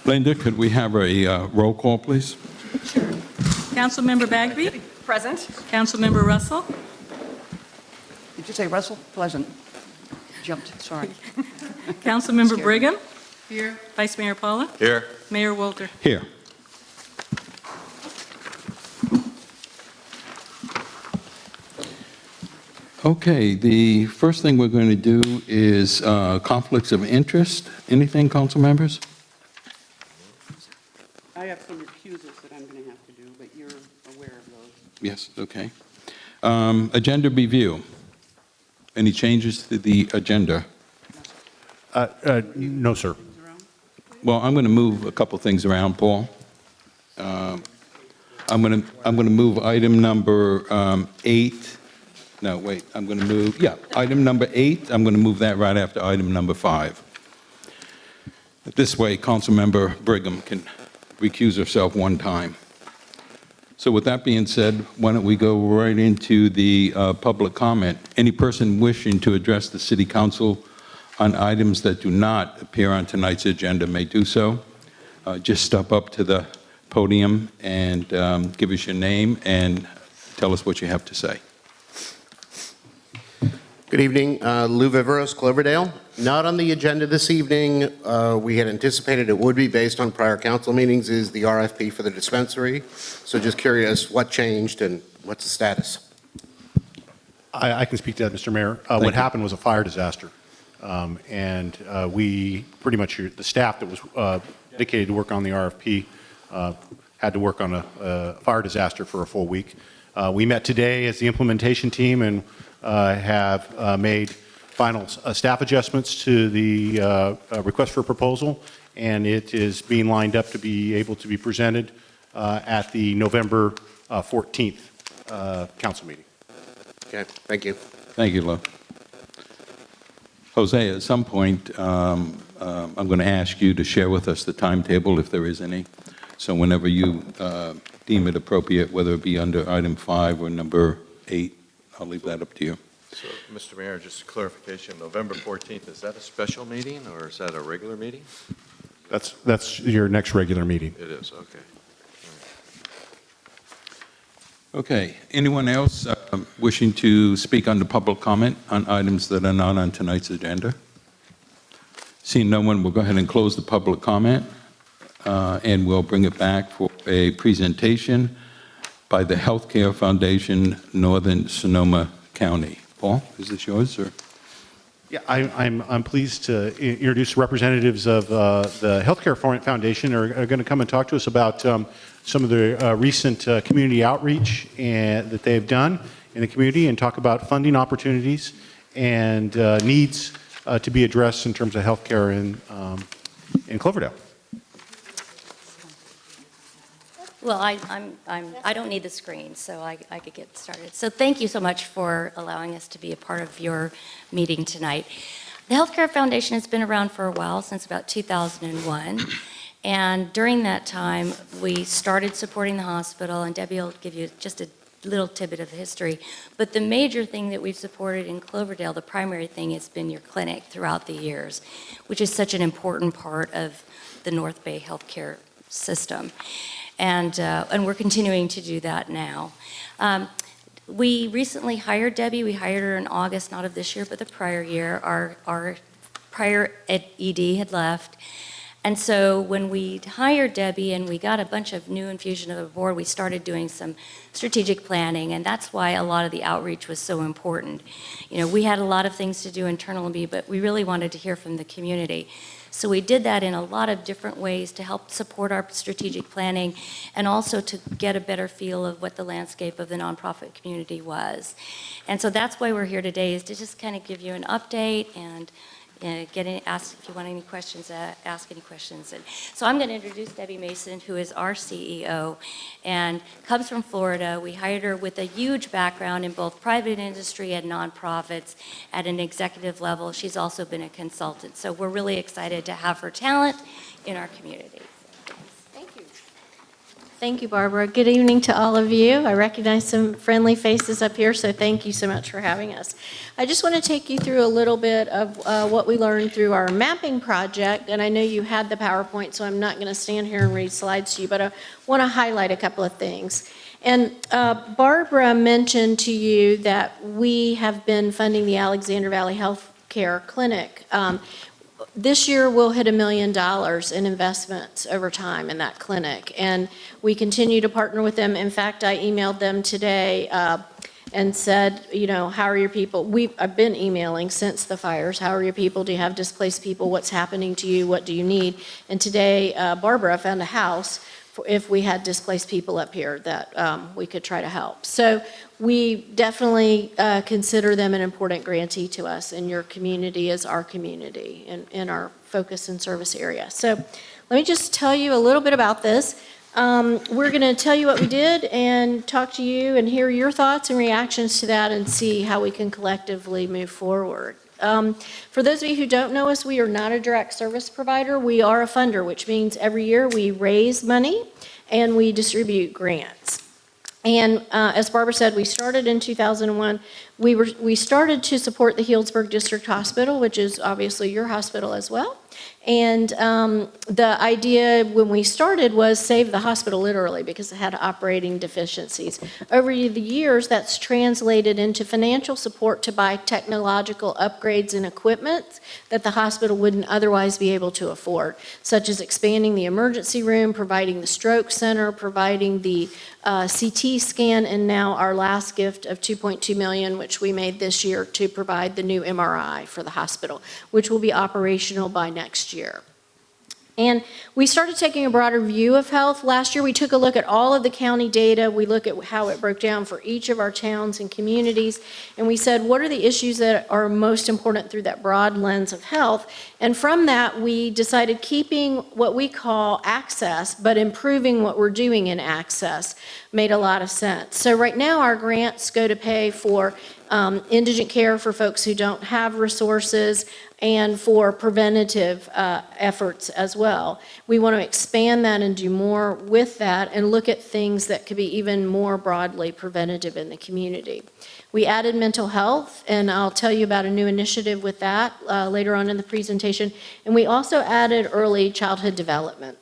Linda, could we have a roll call, please? Councilmember Bagby? Present. Councilmember Russell? Did you say Russell? Pleasant. Jumped, sorry. Councilmember Scared. Brigham? Here. Vice Mayor Paula? Here. Mayor Wolter? Here. Okay, the first thing we're going to do is conflicts of interest. Anything, council members? I have some recusals that I'm going to have to do, but you're aware of those. Yes, okay. Agenda review. Any changes to the agenda? No, sir. Well, I'm going to move a couple things around, Paul. I'm going to move item number 8. No, wait, I'm going to move, item number 8, I'm going to move that right after item number 5. This way, Councilmember Brigham can recuse herself one time. So with that being said, why don't we go right into the public comment. Any person wishing to address the City Council on items that do not appear on tonight's agenda may do so. Just step up to the podium and give us your name and tell us what you have to say. Good evening, Lou Viveros, Cloverdale. Not on the agenda this evening. We had anticipated it would be based on prior council meetings is the RFP for the dispensary. So just curious what changed and what's the status? I can speak to that, Mr. Mayor. What happened was a fire disaster. And we pretty much, the staff that was dedicated to work on the RFP had to work on a fire disaster for a full week. We met today as the implementation team and have made final staff adjustments to the request for proposal, and it is being lined up to be able to be presented at the November 14th council meeting. Okay, thank you. Thank you, Lou. Jose, at some point, I'm going to ask you to share with us the timetable, if there is any. So whenever you deem it appropriate, whether it be under item 5 or number 8, I'll leave that up to you. So, Mr. Mayor, just a clarification, November 14th, is that a special meeting or is that a regular meeting? That's your next regular meeting. It is, okay. Okay, anyone else wishing to speak under public comment on items that are not on tonight's agenda? Seeing no one, we'll go ahead and close the public comment, and we'll bring it back for a presentation by the Healthcare Foundation, Northern Sonoma County. Paul, is this yours, or? Yeah, I'm pleased to introduce representatives of the Healthcare Foundation are going to come and talk to us about some of the recent community outreach that they've done in the community and talk about funding opportunities and needs to be addressed in terms of healthcare in Cloverdale. Well, I don't need the screen, so I could get started. So thank you so much for allowing us to be a part of your meeting tonight. The Healthcare Foundation has been around for a while, since about 2001. And during that time, we started supporting the hospital, and Debbie will give you just a little tidbit of history. But the major thing that we've supported in Cloverdale, the primary thing, has been your clinic throughout the years, which is such an important part of the North Bay healthcare system. And we're continuing to do that now. We recently hired Debbie. We hired her in August, not of this year, but the prior year. Our prior ED had left. And so when we hired Debbie and we got a bunch of new infusion of the board, we started doing some strategic planning, and that's why a lot of the outreach was so important. You know, we had a lot of things to do internally, but we really wanted to hear from the community. So we did that in a lot of different ways to help support our strategic planning and also to get a better feel of what the landscape of the nonprofit community was. And so that's why we're here today, is to just kind of give you an update and ask if you want any questions, ask any questions. And so I'm going to introduce Debbie Mason, who is our CEO and comes from Florida. We hired her with a huge background in both private industry and nonprofits at an executive level. She's also been a consultant. So we're really excited to have her talent in our community. Thank you. Thank you, Barbara. Good evening to all of you. I recognize some friendly faces up here, so thank you so much for having us. I just want to take you through a little bit of what we learned through our mapping project, and I know you had the PowerPoint, so I'm not going to stand here and read slides to you, but I want to highlight a couple of things. And Barbara mentioned to you that we have been funding the Alexander Valley Health Care Clinic. This year, we'll hit $1 million in investments over time in that clinic, and we continue to partner with them. In fact, I emailed them today and said, you know, how are your people? I've been emailing since the fires. How are your people? Do you have displaced people? What's happening to you? What do you need? And today, Barbara found a house if we had displaced people up here that we could try to help. So we definitely consider them an important grantee to us, and your community is our community in our focus and service area. So let me just tell you a little bit about this. We're going to tell you what we did and talk to you and hear your thoughts and reactions to that and see how we can collectively move forward. For those of you who don't know us, we are not a direct service provider. We are a funder, which means every year we raise money and we distribute grants. And as Barbara said, we started in 2001. We started to support the Healdsburg District Hospital, which is obviously your hospital as well. And the idea when we started was save the hospital literally because it had operating deficiencies. Over the years, that's translated into financial support to buy technological upgrades and equipment that the hospital wouldn't otherwise be able to afford, such as expanding the emergency room, providing the stroke center, providing the CT scan, and now our last gift of $2.2 million, which we made this year to provide the new MRI for the hospital, which will be operational by next year. And we started taking a broader view of health. Last year, we took a look at all of the county data. We looked at how it broke down for each of our towns and communities. And we said, what are the issues that are most important through that broad lens of health? And from that, we decided keeping what we call access, but improving what we're doing in access made a lot of sense. So right now, our grants go to pay for indigent care for folks who don't have resources, and for preventative efforts as well. We want to expand that and do more with that and look at things that could be even more broadly preventative in the community. We added mental health, and I'll tell you about a new initiative with that later on in the presentation. And we also added early childhood development.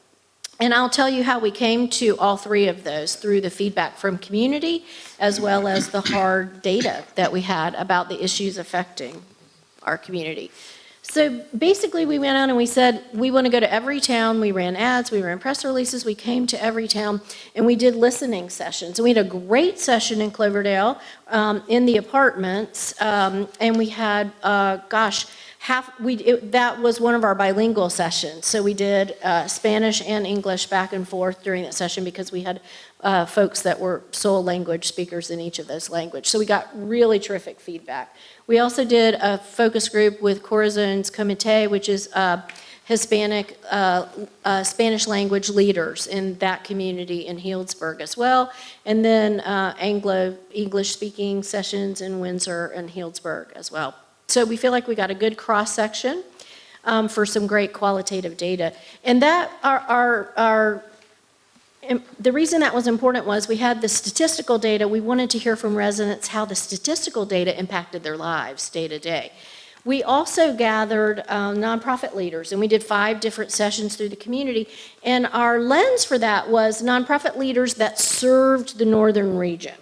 And I'll tell you how we came to all three of those through the feedback from community as well as the hard data that we had about the issues affecting our community. So basically we went out and we said, we want to go to every town. We ran ads, we ran press releases, we came to every town, and we did listening sessions. And we had a great session in Cloverdale in the apartments, and we had, that was one of our bilingual sessions. So we did Spanish and English back and forth during that session because we had folks that were sole language speakers in each of those languages. So we got really terrific feedback. We also did a focus group with Corazon's Comité, which is Hispanic Spanish language leaders in that community in Healdsburg as well. And then Anglo English speaking sessions in Windsor and Healdsburg as well. So we feel like we got a good cross-section for some great qualitative data. And that the reason that was important was we had the statistical data. We wanted to hear from residents how the statistical data impacted their lives day to day. We also gathered nonprofit leaders, and we did 5 different sessions through the community. And our lens for that was nonprofit leaders that served the northern region.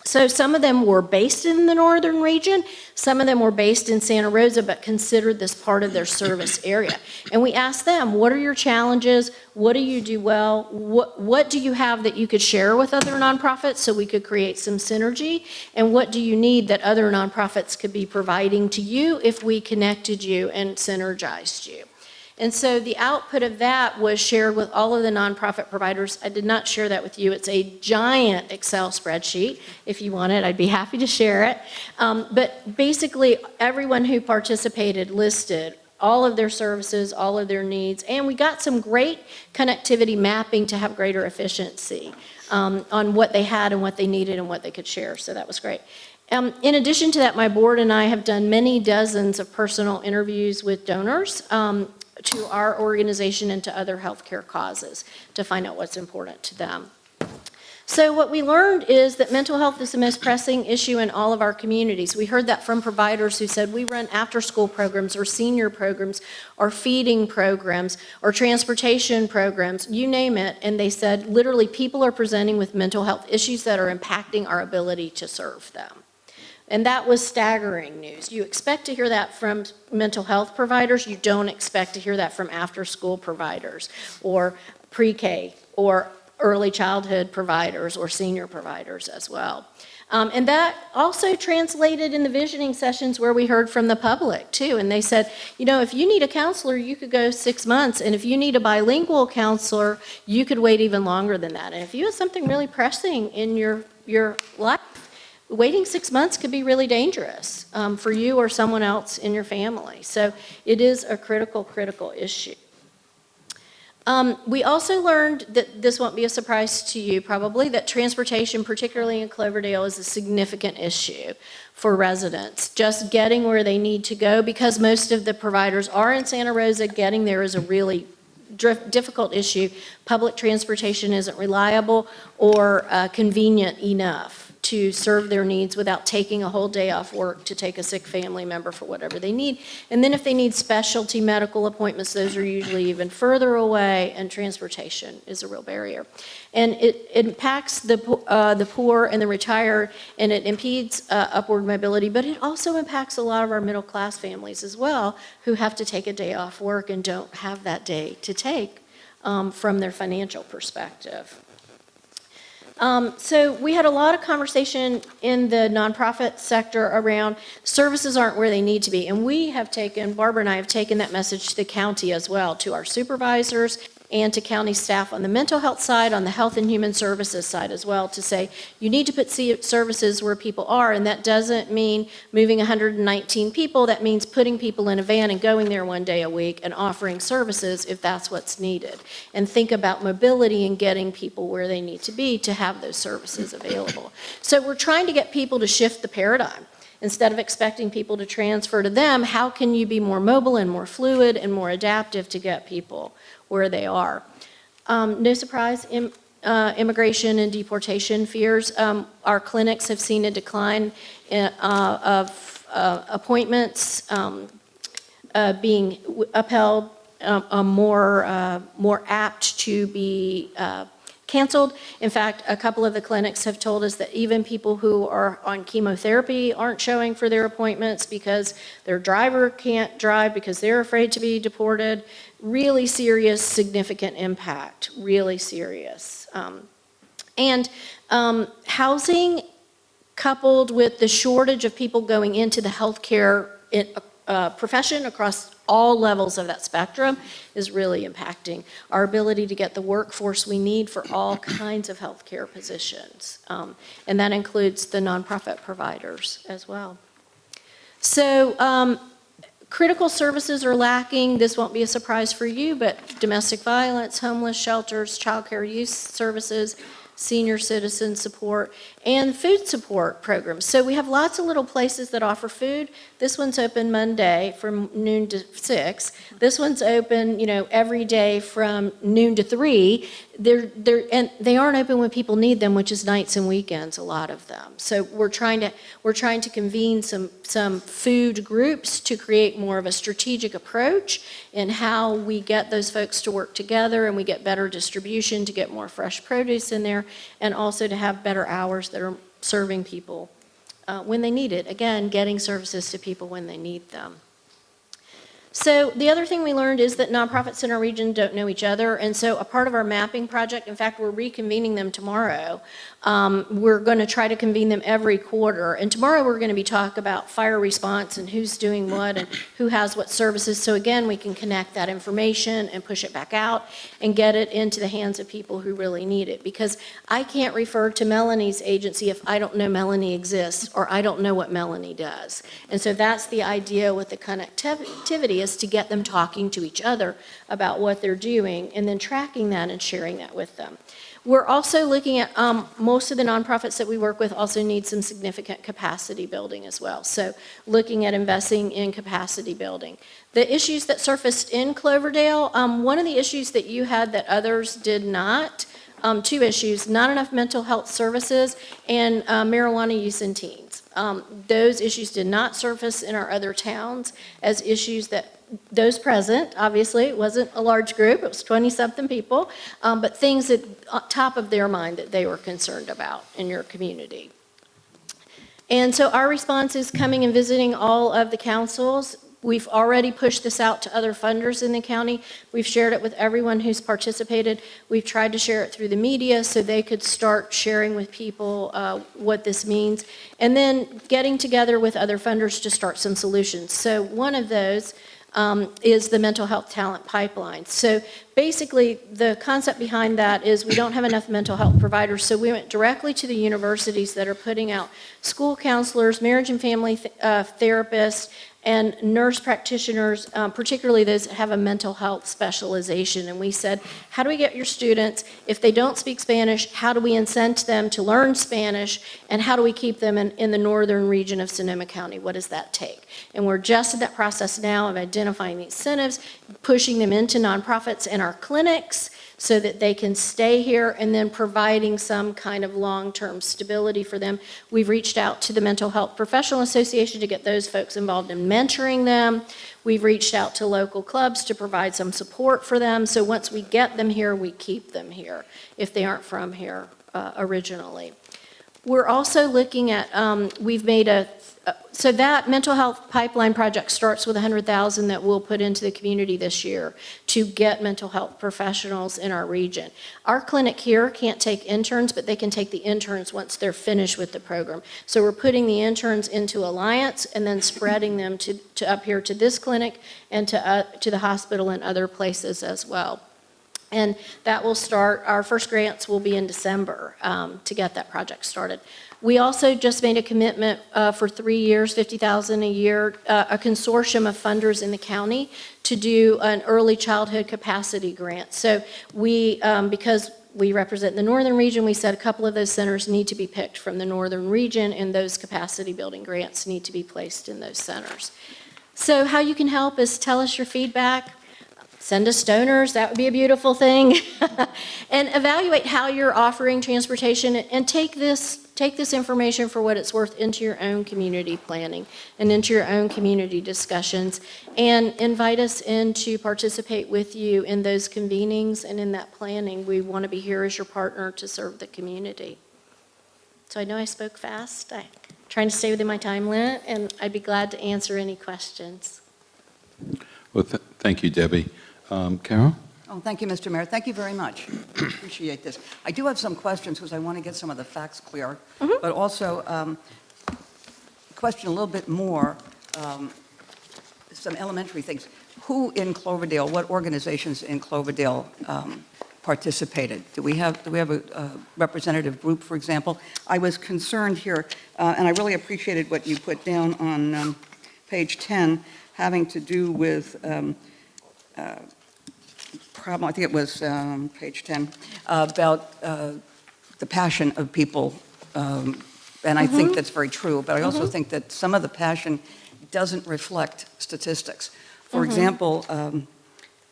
So some of them were based in the northern region, some of them were based in Santa Rosa, but considered this part of their service area. And we asked them, what are your challenges? What do you do well? What do you have that you could share with other nonprofits so we could create some synergy? And what do you need that other nonprofits could be providing to you if we connected you and synergized you? And so the output of that was shared with all of the nonprofit providers. I did not share that with you. It's a giant Excel spreadsheet. If you want it, I'd be happy to share it. But basically, everyone who participated listed all of their services, all of their needs, and we got some great connectivity mapping to have greater efficiency on what they had and what they needed and what they could share. So that was great. In addition to that, my board and I have done many dozens of personal interviews with donors to our organization and to other healthcare causes to find out what's important to them. So what we learned is that mental health is the most pressing issue in all of our communities. We heard that from providers who said we run after-school programs or senior programs or feeding programs or transportation programs, you name it, and they said literally people are presenting with mental health issues that are impacting our ability to serve them. And that was staggering news. You expect to hear that from mental health providers. You don't expect to hear that from after-school providers or pre-K or early childhood providers or senior providers as well. And that also translated in the visioning sessions where we heard from the public too. And they said, you know, if you need a counselor, you could go 6 months. And if you need a bilingual counselor, you could wait even longer than that. And if you have something really pressing in your life, waiting 6 months could be really dangerous for you or someone else in your family. So it is a critical issue. We also learned that this won't be a surprise to you probably, that transportation, particularly in Cloverdale, is a significant issue for residents. Just getting where they need to go, because most of the providers are in Santa Rosa, getting there is a really difficult issue. Public transportation isn't reliable or convenient enough to serve their needs without taking a whole day off work to take a sick family member for whatever they need. And then if they need specialty medical appointments, those are usually even further away, and transportation is a real barrier. And it impacts the poor and the retired, and it impedes upward mobility, but it also impacts a lot of our middle-class families as well, who have to take a day off work and don't have that day to take from their financial perspective. So we had a lot of conversation in the nonprofit sector around services aren't where they need to be. And we have taken, Barbara and I have taken that message to the county as well, to our supervisors and to county staff on the mental health side, on the health and human services side as well, to say you need to put services where people are. And that doesn't mean moving 119 people. That means putting people in a van and going there one day a week and offering services if that's what's needed. And think about mobility and getting people where they need to be to have those services available. So we're trying to get people to shift the paradigm. Instead of expecting people to transfer to them, how can you be more mobile and more fluid and more adaptive to get people where they are? No surprise, immigration and deportation fears. Our clinics have seen a decline of appointments being upheld, more apt to be canceled. In fact, a couple of the clinics have told us that even people who are on chemotherapy aren't showing for their appointments because their driver can't drive because they're afraid to be deported. Really serious, significant impact, really serious. Housing coupled with the shortage of people going into the healthcare profession across all levels of that spectrum is really impacting our ability to get the workforce we need for all kinds of healthcare positions. And that includes the nonprofit providers as well. So critical services are lacking. This won't be a surprise for you, but domestic violence, homeless shelters, child care youth services, senior citizen support, and food support programs. So we have lots of little places that offer food. This one's open Monday from noon to 6. This one's open, every day from noon to 3. And they aren't open when people need them, which is nights and weekends, a lot of them. So we're trying to convene some food groups to create more of a strategic approach in how we get those folks to work together and we get better distribution to get more fresh produce in there, and also to have better hours that are serving people when they need it. Again, getting services to people when they need them. So the other thing we learned is that nonprofits in our region don't know each other, and so a part of our mapping project, in fact, we're reconvening them tomorrow. We're going to try to convene them every quarter, and tomorrow we're going to be talking about fire response and who's doing what and who has what services, so again, we can connect that information and push it back out and get it into the hands of people who really need it, because I can't refer to Melanie's agency if I don't know Melanie exists or I don't know what Melanie does. And so that's the idea with the connectivity, is to get them talking to each other about what they're doing and then tracking that and sharing that with them. We're also looking at, most of the nonprofits that we work with also need some significant capacity building as well. So looking at investing in capacity building. The issues that surfaced in Cloverdale, one of the issues that you had that others did not two issues: not enough mental health services and marijuana use in teens. Those issues did not surface in our other towns as issues that those present, obviously, it wasn't a large group, it was 20-something people, but things that top of their mind that they were concerned about in your community. And so our response is coming and visiting all of the councils. We've already pushed this out to other funders in the county. We've shared it with everyone who's participated. We've tried to share it through the media so they could start sharing with people what this means, and then getting together with other funders to start some solutions. So one of those is the mental health talent pipeline. So basically, the concept behind that is we don't have enough mental health providers, so we went directly to the universities that are putting out school counselors, marriage and family therapists, and nurse practitioners, particularly those that have a mental health specialization. And we said, how do we get your students, if they don't speak Spanish, how do we incent them to learn Spanish, and how do we keep them in the northern region of Sonoma County? What does that take? And we're just in that process now of identifying the incentives, pushing them into nonprofits and our clinics so that they can stay here, and then providing some kind of long-term stability for them. We've reached out to the Mental Health Professional Association to get those folks involved in mentoring them. We've reached out to local clubs to provide some support for them. So once we get them here, we keep them here if they aren't from here originally. We're also looking at, we've made so that mental health pipeline project starts with $100,000 that we'll put into the community this year to get mental health professionals in our region. Our clinic here can't take interns, but they can take the interns once they're finished with the program. So we're putting the interns into Alliance and then spreading them to up here to this clinic and to the hospital and other places as well. And that will start, our first grants will be in December to get that project started. We also just made a commitment for 3 years, $50,000 a year, a consortium of funders in the county to do an early childhood capacity grant. So we, because we represent the northern region, we said a couple of those centers need to be picked from the northern region, and those capacity building grants need to be placed in those centers. So how you can help is tell us your feedback. Send us donors, that would be a beautiful thing. And evaluate how you're offering transportation, and take this information for what it's worth into your own community planning and into your own community discussions, and invite us in to participate with you in those convenings and in that planning. We want to be here as your partner to serve the community. So I know I spoke fast. I'm trying to stay within my time limit, and I'd be glad to answer any questions. Well, thank you, Debbie. Carol? Oh, thank you, Mr. Mayor. Thank you very much. Appreciate this. I do have some questions because I want to get some of the facts clear, but also question a little bit more, some elementary things. Who in Cloverdale, what organizations in Cloverdale participated? Do we have a representative group, for example? I was concerned here, and I really appreciated what you put down on page 10, having to do with I think it was page 10, about the passion of people, and I think that's very true, but I also think that some of the passion doesn't reflect statistics. For example,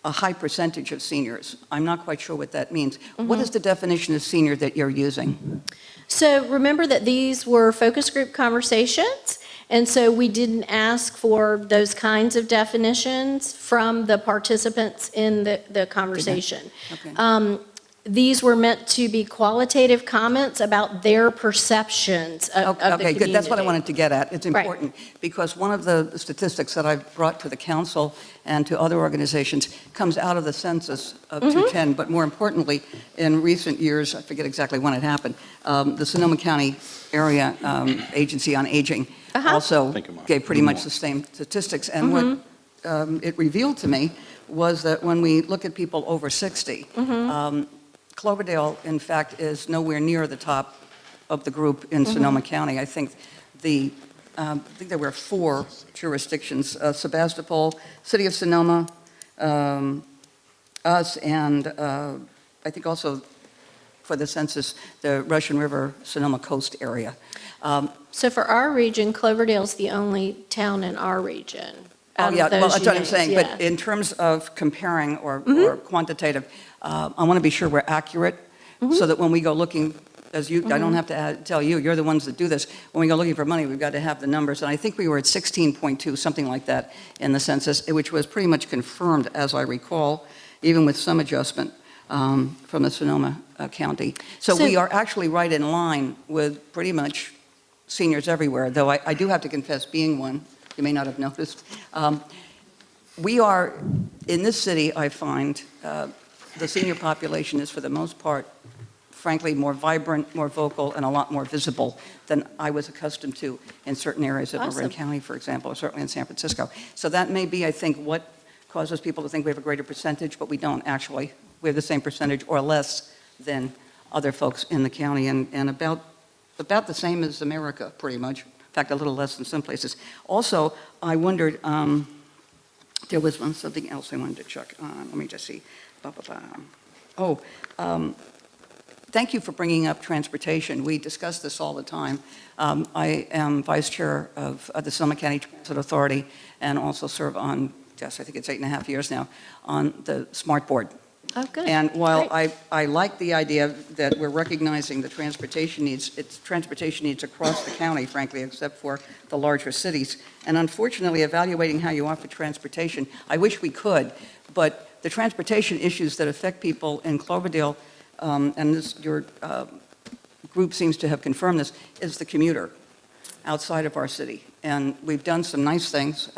a high percentage of seniors. I'm not quite sure what that means. What is the definition of senior that you're using? So remember that these were focus group conversations, and so we didn't ask for those kinds of definitions from the participants in the conversation. Okay. These were meant to be qualitative comments about their perceptions of the community. Okay, good. That's what I wanted to get at. It's important because one of the statistics that I've brought to the council and to other organizations comes out of the census of 2010, but more importantly, in recent years, I forget exactly when it happened, the Sonoma County Area Agency on Aging also gave pretty much the same statistics. And what it revealed to me was that when we look at people over 60, Cloverdale, in fact, is nowhere near the top of the group in Sonoma County. I think there were 4 jurisdictions: Sebastopol, City of Sonoma, us, and I think also for the census, the Russian River Sonoma Coast area. So for our region, Cloverdale's the only town in our region. Oh, yeah, well, that's what I'm saying. Yeah. But in terms of comparing or quantitative, I want to be sure we're accurate. so that when we go looking, as you, I don't have to tell you, you're the ones that do this. When we go looking for money, we've got to have the numbers. And I think we were at 16.2, something like that, in the census, which was pretty much confirmed, as I recall, even with some adjustment from the Sonoma County. So we are actually right in line with pretty much seniors everywhere, though I do have to confess, being one, you may not have noticed. We are, in this city, I find, the senior population is for the most part, frankly, more vibrant, more vocal, and a lot more visible than I was accustomed to in certain areas of Marin County, for example, or certainly in San Francisco. So that may be, I think, what causes people to think we have a greater percentage, but we don't actually. We have the same percentage or less than other folks in the county, and about the same as America, pretty much. In fact, a little less in some places. Also, I wondered, there was something else I wanted to check on. Let me just see. Thank you for bringing up transportation. We discuss this all the time. I am vice chair of the Sonoma County Transit Authority and also serve on, yes, I think it's 8.5 years now, on the SMART Board. Oh, good. And while I like the idea that we're recognizing the transportation needs, it's transportation needs across the county, frankly, except for the larger cities. And unfortunately, evaluating how you offer transportation, I wish we could, but the transportation issues that affect people in Cloverdale, and your group seems to have confirmed this, is the commuter outside of our city. And we've done some nice things.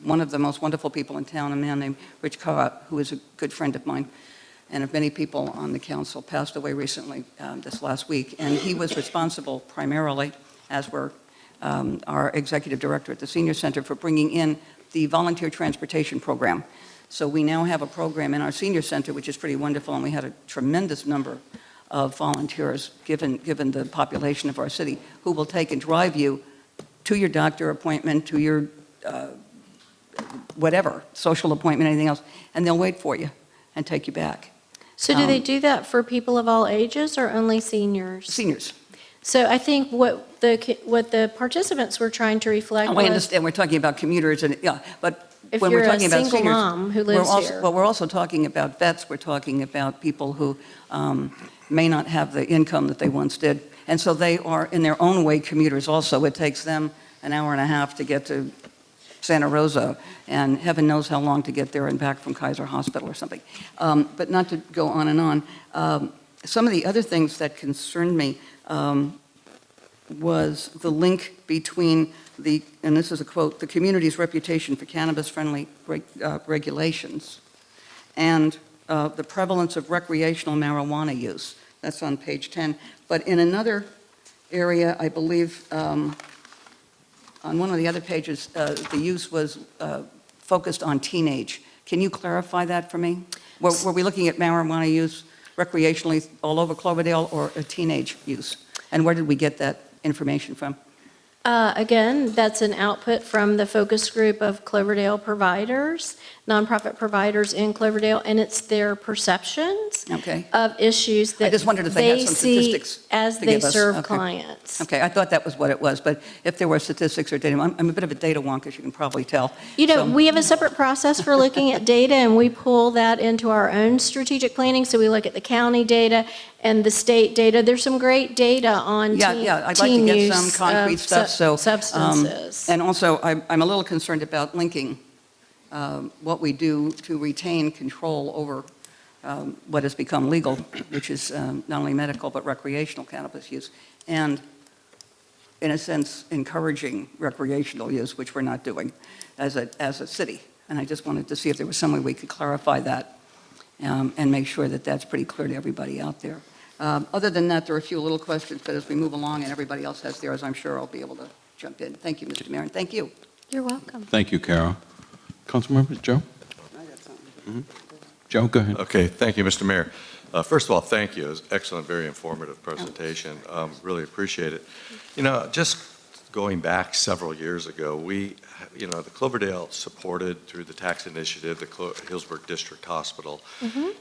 One of the most wonderful people in town, a man named Rich Carrot, who is a good friend of mine, and of many people on the council, passed away recently this last week. And he was responsible primarily, as were our executive director at the Senior Center, for bringing in the volunteer transportation program. So we now have a program in our Senior Center, which is pretty wonderful, and we had a tremendous number of volunteers, given the population of our city, who will take and drive you to your doctor appointment, to your whatever, social appointment, anything else, and they'll wait for you and take you back. So do they do that for people of all ages or only seniors? Seniors. So I think what the participants were trying to reflect Oh, was, I understand, we're talking about commuters, and yeah, but if when you're we're a talking about single seniors, mom who lives here. Well, we're also talking about vets, we're talking about people who may not have the income that they once did, and so they are, in their own way, commuters also. It takes them an hour and a half to get to Santa Rosa, and heaven knows how long to get there and back from Kaiser Hospital or something. But not to go on and on. Some of the other things that concerned me was the link between the, and this is a quote, the community's reputation for cannabis-friendly regulations and the prevalence of recreational marijuana use. That's on page 10. But in another area, I believe, on one of the other pages, the use was focused on teenage. Can you clarify that for me? Were we looking at marijuana use recreationally all over Cloverdale, or a teenage use? And where did we get that information from? Again, that's an output from the focus group of Cloverdale providers, nonprofit providers in Cloverdale, and it's their perceptions of issues that I just wondered if they had they some see statistics as to they give us. serve Okay. clients. Okay, I thought that was what it was, but if there were statistics or data, I'm a bit of a data wonk, as you can probably tell. You know, So- we have a separate process for looking at data, and we pull that into our own strategic planning. So we look at the county data and the state data. There's some great data on Yeah, teen, yeah, I'd like to teen get use some concrete of stuff, so. substances. And also, I'm a little concerned about linking what we do to retain control over what has become legal, which is not only medical but recreational cannabis use, and in a sense, encouraging recreational use, which we're not doing as a city. And I just wanted to see if there was some way we could clarify that and make sure that that's pretty clear to everybody out there. Other than that, there are a few little questions, but as we move along and everybody else has theirs, I'm sure I'll be able to jump in. Thank you, Mr. Mayor, and thank you. You're welcome. Thank you, Carol. Councilmember Joe? I got something. Joe, go ahead. Okay, thank you, Mr. Mayor. First of all, thank you. It was excellent, very informative presentation. Really appreciate it. You know, just going back several years ago, the Cloverdale supported through the tax initiative, the Hillsburg District Hospital,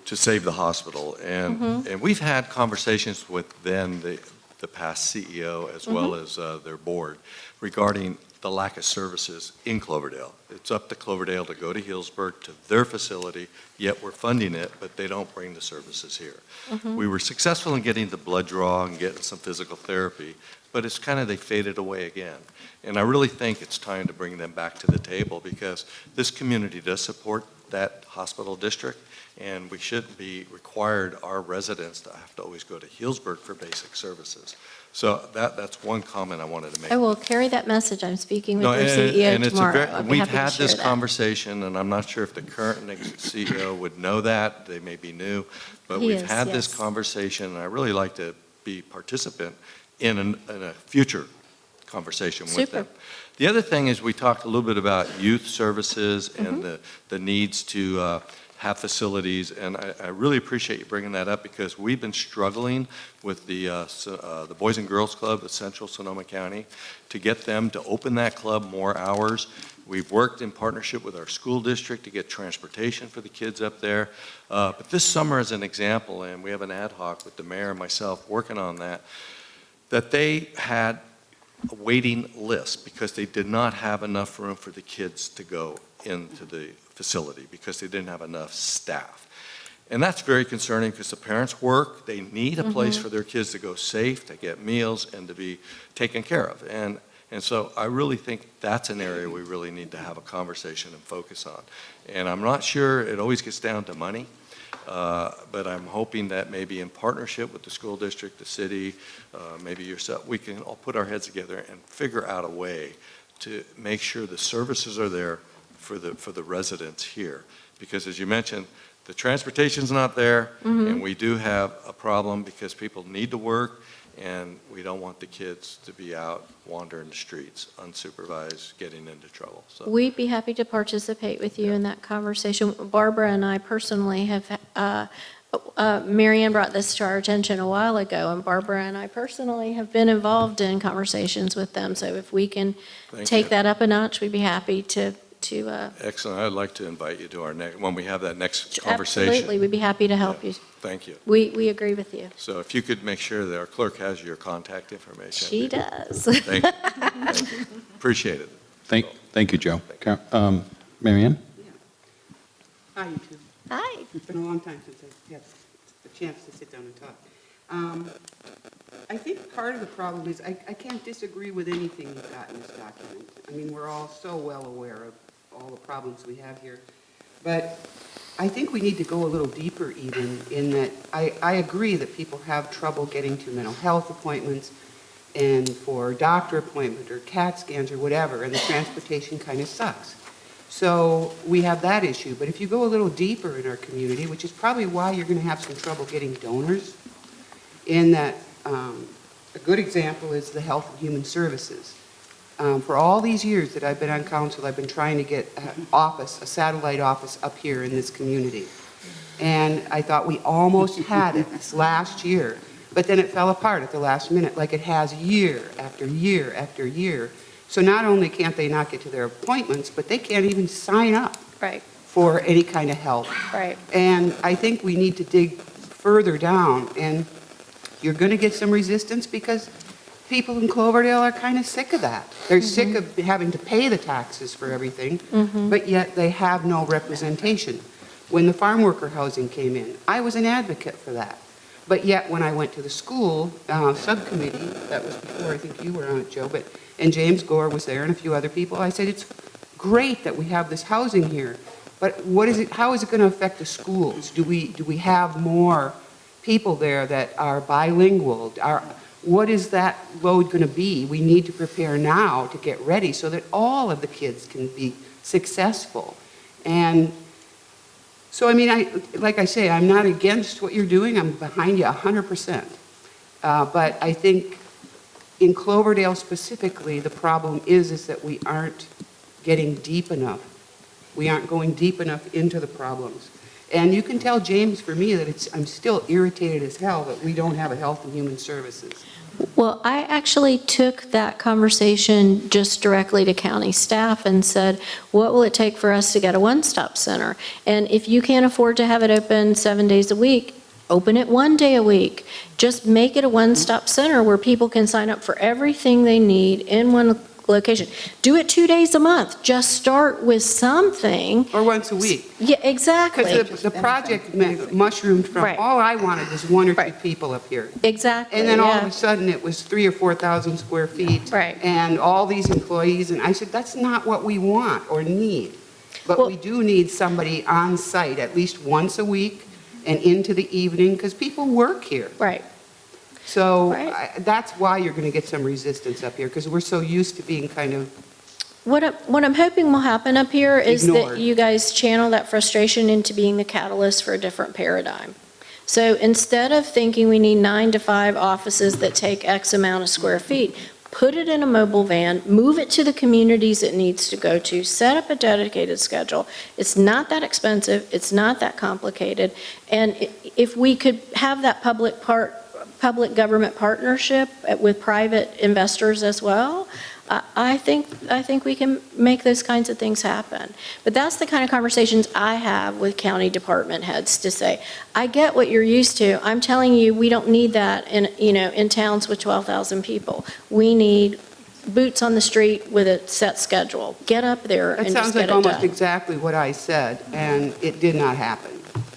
to save the hospital. And we've had conversations with then the past CEO as well as their board regarding the lack of services in Cloverdale. It's up to Cloverdale to go to Healdsburg, to their facility, yet we're funding it, but they don't bring the services here. We were successful in getting the blood draw and getting some physical therapy, but it's kind of, they faded away again. And I really think it's time to bring them back to the table because this community does support that hospital district, and we shouldn't be required, our residents, to have to always go to Healdsburg for basic services. So that's one comment I wanted to make. I will carry that message. I'm speaking with No, their and CEO it's tomorrow. I'll be we've happy to had share this that. conversation, and I'm not sure if the current CEO would know that. They may be new, but He we've is, had this yes. conversation, and I really like to be participant in a future conversation with Super. them. The other thing is we talked a little bit about youth services Mm-hmm. and the needs to have facilities, and I really appreciate you bringing that up because we've been struggling with the Boys and Girls Club of Central Sonoma County to get them to open that club more hours. We've worked in partnership with our school district to get transportation for the kids up there. But this summer, as an example, and we have an ad hoc with the mayor and myself working on that they had a waiting list because they did not have enough room for the kids to go into the facility because they didn't have enough staff. And that's very concerning because the parents work, they need a place for their kids to go safe, to get meals, and to be taken care of. And so I really think that's an area we really need to have a conversation and focus on. And I'm not sure it always gets down to money, but I'm hoping that maybe in partnership with the school district, the city, maybe yourself, we can all put our heads together and figure out a way to make sure the services are there for the residents here. Because as you mentioned, the transportation's not there, and we do have a problem because people need to work, and we don't want the kids to be out wandering the streets unsupervised, getting into trouble. So We'd be happy to participate with you in that conversation. Barbara and I personally have, Marianne brought this to our attention a while ago, and Barbara and I personally have been involved in conversations with them. So if we can Thank take you. that up a notch, we'd be happy to Excellent. I'd like to invite you to our next, when we have that next conversation. absolutely, we'd be happy to help you. Thank you. We agree with you. So if you could make sure that our clerk has your contact information. She does. Thank you. Thank you. Appreciate it. Thank you, Joe. Mary Ann? Hi, you two. Hi. It's been a long time since I've had a chance to sit down and talk. I think part of the problem is I can't disagree with anything you've got in this document. I mean, we're all so well aware of all the problems we have here. But I think we need to go a little deeper even in that I agree that people have trouble getting to mental health appointments and for doctor appointment or CAT scans or whatever, and the transportation kind of sucks. So we have that issue. But if you go a little deeper in our community, which is probably why you're going to have some trouble getting donors, in that a good example is the Health and Human Services. For all these years that I've been on council, I've been trying to get an office, a satellite office up here in this community. And I thought we almost had it this last year, but then it fell apart at the last minute, like it has year after year after year. So not only can't they not get to their appointments, but they can't even sign up Right, for any kind of help. right. And I think we need to dig further down, and you're going to get some resistance because people in Cloverdale are kind of sick of that. They're sick of having to pay the taxes for everything, but yet they have no representation. When the farm worker housing came in, I was an advocate for that. But yet when I went to the school subcommittee, that was before I think you were on it, Joe, and James Gore was there and a few other people, I said, it's great that we have this housing here, but what is it? How is it going to affect the schools? Do we have more people there that are bilingual? What is that load going to be? We need to prepare now to get ready so that all of the kids can be successful. And so, I mean, like I say, I'm not against what you're doing. I'm behind you 100%. But I think in Cloverdale specifically, the problem is that we aren't getting deep enough. We aren't going deep enough into the problems. And you can tell James, for me, that I'm still irritated as hell that we don't have a Health and Human Services. Well, I actually took that conversation just directly to county staff and said, what will it take for us to get a one-stop center? And if you can't afford to have it open 7 days a week, open it 1 day a week. Just make it a one-stop center where people can sign up for everything they need in one location. Do it 2 days a month. Just start with something. Or once a week. Yeah, exactly. Because the project mushroomed from, Right. all I wanted was one or two Right. people up here. Exactly. And then all of yeah. a sudden, it was 3,000 or 4,000 square feet. Right. And all these employees, and I said, that's not what we want or need. But Well- we do need somebody on site at least once a week and into the evening, because people work here. Right. So Right. that's why you're going to get some resistance up here, because we're so used to being kind of, What I'm hoping will happen up here is that Ignored. you guys channel that frustration into being the catalyst for a different paradigm. So instead of thinking we need 9 to 5 offices that take X amount of square feet, put it in a mobile van, move it to the communities it needs to go to, set up a dedicated schedule. It's not that expensive, it's not that complicated. And if we could have that public-government partnership with private investors as well, I think we can make those kinds of things happen. But that's the kind of conversations I have with county department heads to say, I get what you're used to. I'm telling you, we don't need that in towns with 12,000 people. We need boots on the street with a set schedule. Get up there and that just sounds get like it almost done. exactly what I said, and it did not happen.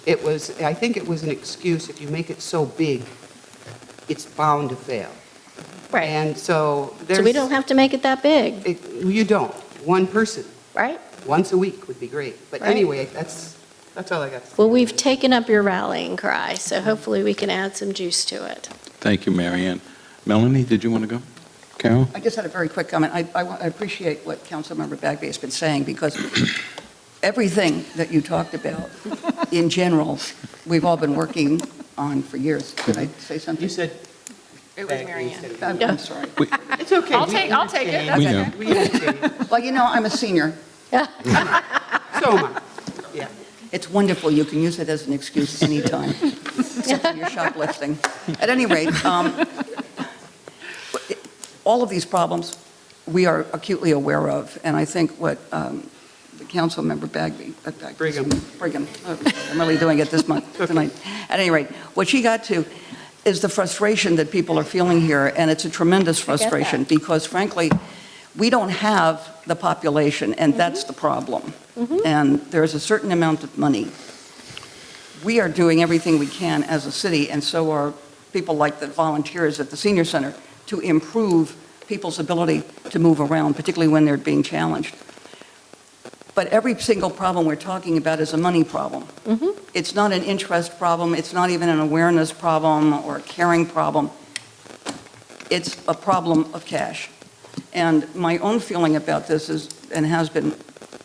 I think it was an excuse, if you make it so big, it's bound to fail. Right. And so there's. So we don't have to make it that big, You don't. One person, right? once a week would be great. But Right. anyway, that's all I got to say. Well, we've taken up your rallying cry, so hopefully we can add some juice to it. Thank you, Mary Ann. Melanie, did you want to go? Carol? I just had a very quick comment. I appreciate what Councilmember Bagby has been saying, because everything that you talked about, in general, we've all been working on for years. Did I say something? You said. It was Mary Ann. I'm sorry. It's okay. I'll take it. We know. We understand. Well, I'm a senior. So am I. Yeah. It's wonderful. You can use it as an excuse anytime, except when you're shoplifting. At any rate, all of these problems we are acutely aware of, and I think what the Councilmember Brigham, I'm really doing it this month, tonight. At any rate, what she got to is the frustration that people are feeling here, and it's a tremendous frustration, because frankly, we don't have the population, and that's the problem. And there's a certain amount of money. We are doing everything we can as a city, and so are people like the volunteers at the senior center, to improve people's ability to move around, particularly when they're being challenged. But every single problem we're talking about is a money problem. It's not an interest problem, it's not even an awareness problem or a caring problem. It's a problem of cash. And my own feeling about this is, and has been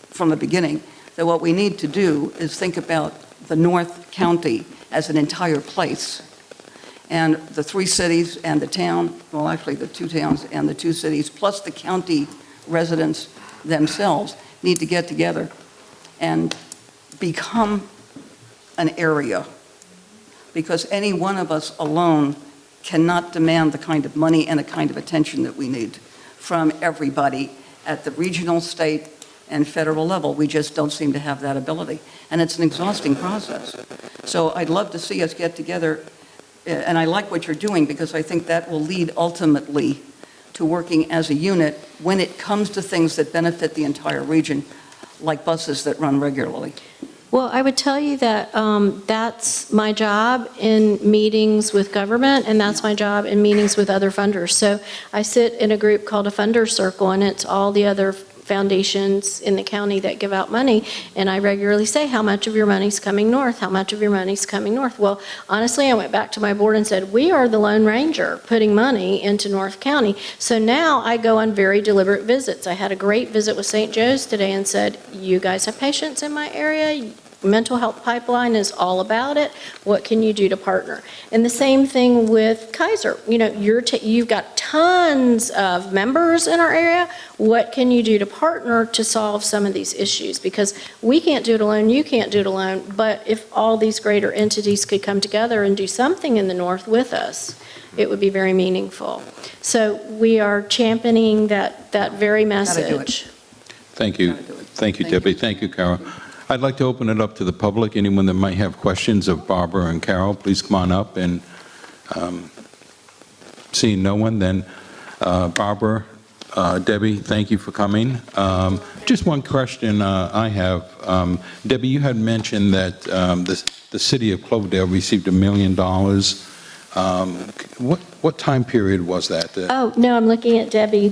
from the beginning, that what we need to do is think about the North County as an entire place. And the 3 cities and the town, well, actually the 2 towns and the 2 cities, plus the county residents themselves, need to get together and become an area. Because any one of us alone cannot demand the kind of money and the kind of attention that we need from everybody at the regional, state, and federal level. We just don't seem to have that ability. And it's an exhausting process. So I'd love to see us get together, and I like what you're doing, because I think that will lead ultimately to working as a unit when it comes to things that benefit the entire region, like buses that run regularly. Well, I would tell you that that's my job in meetings with government, and that's my job in meetings with other funders. So I sit in a group called a Funders Circle, and it's all the other foundations in the county that give out money, and I regularly say, how much of your money's coming north? How much of your money's coming north? Well, honestly, I went back to my board and said, we are the Lone Ranger putting money into North County. So now I go on very deliberate visits. I had a great visit with St. Joe's today and said, you guys have patients in my area? Mental health pipeline is all about it. What can you do to partner? And the same thing with Kaiser. You've got tons of members in our area. What can you do to partner to solve some of these issues? Because we can't do it alone, you can't do it alone, but if all these greater entities could come together and do something in the north with us, it would be very meaningful. So we are championing that very message. Thank you. Thank you, Debbie. Thank you, Carol. I'd like to open it up to the public. Anyone that might have questions of Barbara and Carol, please come on up. And seeing no one, then Barbara, Debbie, thank you for coming. Just one question I have. Debbie, you had mentioned that the city of Cloverdale received $1 million. What time period was that? Oh, no, I'm looking at Debbie.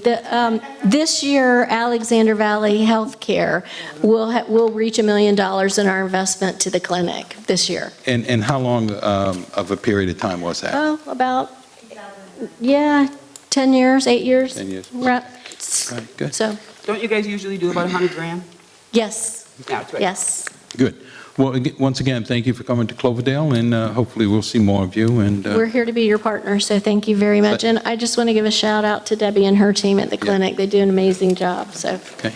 This year, Alexander Valley Healthcare will reach $1 million in our investment to the clinic this year. And how long of a period of time was that? Oh, about, yeah, 10 years, 8 years. 10 years. Right. Right, good. So, Don't you guys usually do about 100 grand? yes, Yeah, that's right. yes. Good. Well, once again, thank you for coming to Cloverdale, and hopefully we'll see more of you. And We're here to be your partner, so thank you very much. And I just want to give a shout out to Debbie and her team at the clinic. They do an amazing job, so. okay,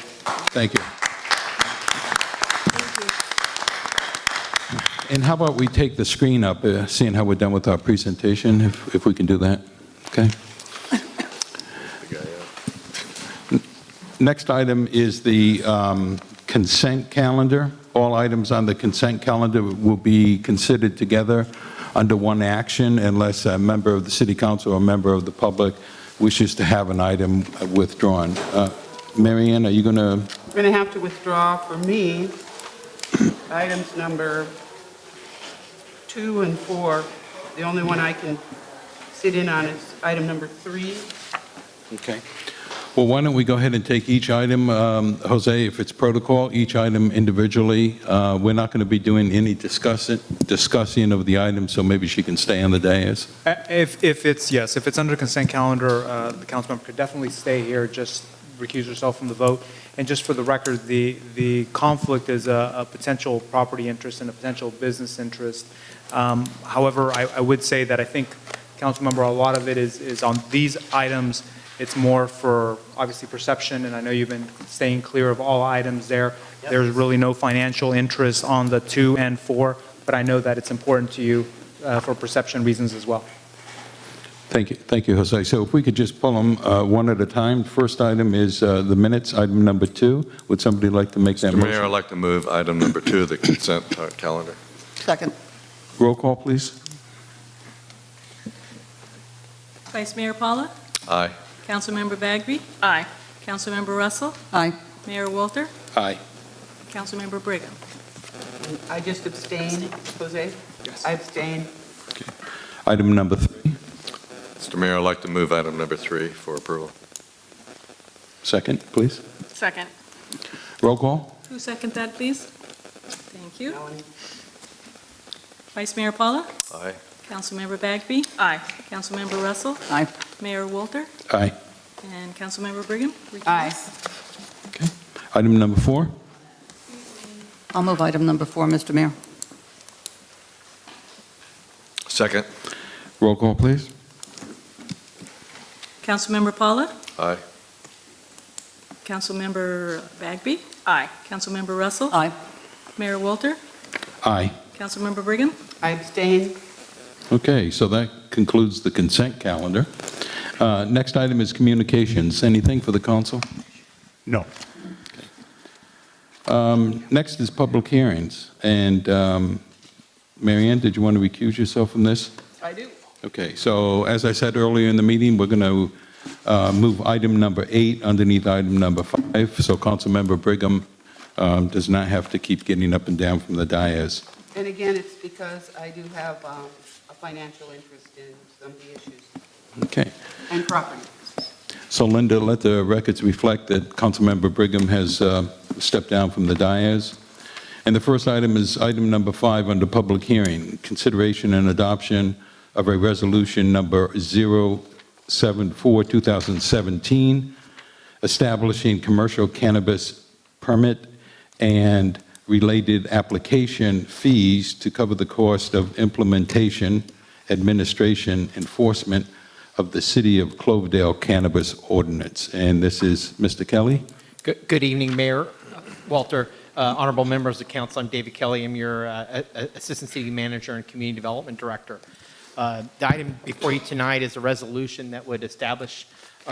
thank you. And how about we take the screen up, seeing how we're done with our presentation, if we can do that, okay? Next item is the consent calendar. All items on the consent calendar will be considered together under one action unless a member of the city council or a member of the public wishes to have an item withdrawn. Mary Ann, are you going to? I'm going to have to withdraw for me items number 2 and 4. The only one I can sit in on is item number 3. Okay. Well, why don't we go ahead and take each item, Jose, if it's protocol, each item individually. We're not going to be doing any discussing of the item, so maybe she can stay on the dais. If it's under consent calendar, the council member could definitely stay here, just recuse herself from the vote. And just for the record, the conflict is a potential property interest and a potential business interest. However, I would say that I think, council member, a lot of it is on these items. It's more for, obviously, perception, and I know you've been staying clear of all items there. Yep. There's really no financial interest on the 2 and 4, but I know that it's important to you for perception reasons as well. Thank you, Jose. So if we could just pull them one at a time. First item is the minutes, item number 2. Would somebody like to make that Mr. motion? Mayor, I'd like to move item number 2, the consent calendar. Second. Roll call, please. Vice Mayor Paula? Aye. Councilmember Bagby? Aye. Councilmember Russell? Aye. Mayor Walter? Aye. Councilmember Brigham? I just abstain, Jose? Yes. I abstain. Item number 3. Mr. Mayor, I'd like to move item number 3 for approval. Second, please. Second. Roll call. Who seconded that, please? Thank you. Melanie? Vice Mayor Paula? Aye. Councilmember Bagby? Aye. Councilmember Russell? Aye. Mayor Walter? Aye. And Councilmember Brigham? Recuse? Aye. Okay. Item number 4. I'll move item number 4, Mr. Mayor. Second. Roll call, please. Councilmember Paula? Aye. Councilmember Bagby? Aye. Councilmember Russell? Aye. Mayor Walter? Aye. Councilmember Brigham? I abstain. Okay, so that concludes the consent calendar. Next item is communications. Anything for the council? No. Next is public hearings. And Mary Ann, did you want to recuse yourself from this? I do. Okay, so as I said earlier in the meeting, we're going to move item number 8 underneath item number 5, so Councilmember Brigham does not have to keep getting up and down from the dais. And again, it's because I do have a financial interest in some of the issues Okay. and property. So Linda, let the records reflect that Councilmember Brigham has stepped down from the dais. And the first item is item number 5 under public hearing, consideration and adoption of a resolution number 074-2017, establishing commercial cannabis permit and related application fees to cover the cost of implementation, administration, enforcement of the City of Cloverdale Cannabis Ordinance. And this is Mr. Kelly. Good evening, Mayor Walter, honorable members of the council. I'm David Kelly. I'm your Assistant City Manager and Community Development Director. The item before you tonight is a resolution that would establish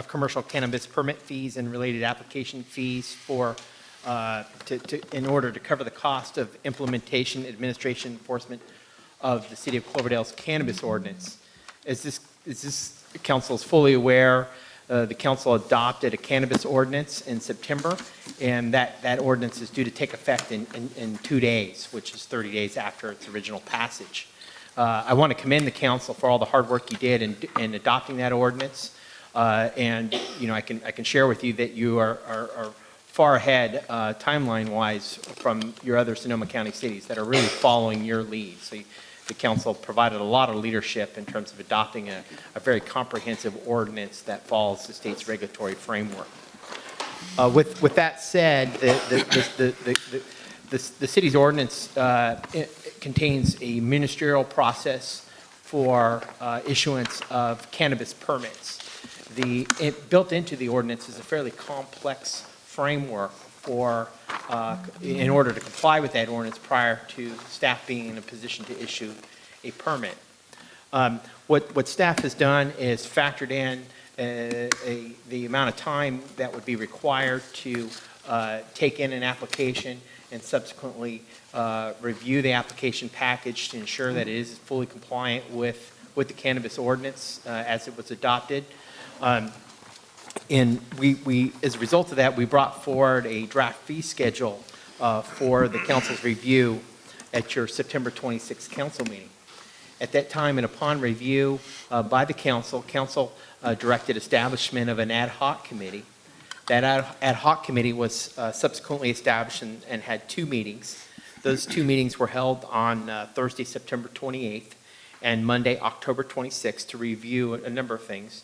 commercial cannabis permit fees and related application fees for in order to cover the cost of implementation, administration, enforcement of the City of Cloverdale's cannabis ordinance. As this council is fully aware, the council adopted a cannabis ordinance in September, and that ordinance is due to take effect in 2 days, which is 30 days after its original passage. I want to commend the council for all the hard work you did in adopting that ordinance. And, I can share with you that you are far ahead timeline-wise from your other Sonoma County cities that are really following your lead. So the council provided a lot of leadership in terms of adopting a very comprehensive ordinance that follows the state's regulatory framework. With that said, the city's ordinance contains a ministerial process for issuance of cannabis permits. Built into the ordinance is a fairly complex framework in order to comply with that ordinance prior to staff being in a position to issue a permit. What staff has done is factored in the amount of time that would be required to take in an application and subsequently review the application package to ensure that it is fully compliant with the cannabis ordinance as it was adopted. And we, as a result of that, we brought forward a draft fee schedule for the council's review at your September 26th council meeting. At that time, and upon review by the council directed establishment of an ad hoc committee. That ad hoc committee was subsequently established and had 2 meetings. Those 2 meetings were held on Thursday, September 28th, and Monday, October 26th, to review a number of things,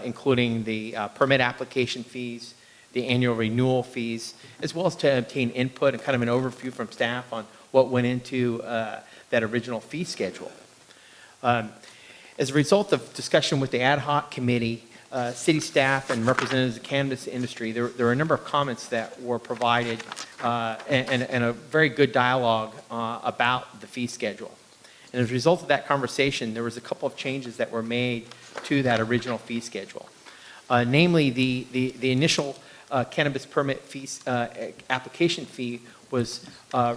including the permit application fees, the annual renewal fees, as well as to obtain input and kind of an overview from staff on what went into that original fee schedule. As a result of discussion with the ad hoc committee, city staff and representatives of the cannabis industry, there were a number of comments that were provided and a very good dialogue about the fee schedule. And as a result of that conversation, there was a couple of changes that were made to that original fee schedule. Namely, the initial cannabis permit fees, application fee was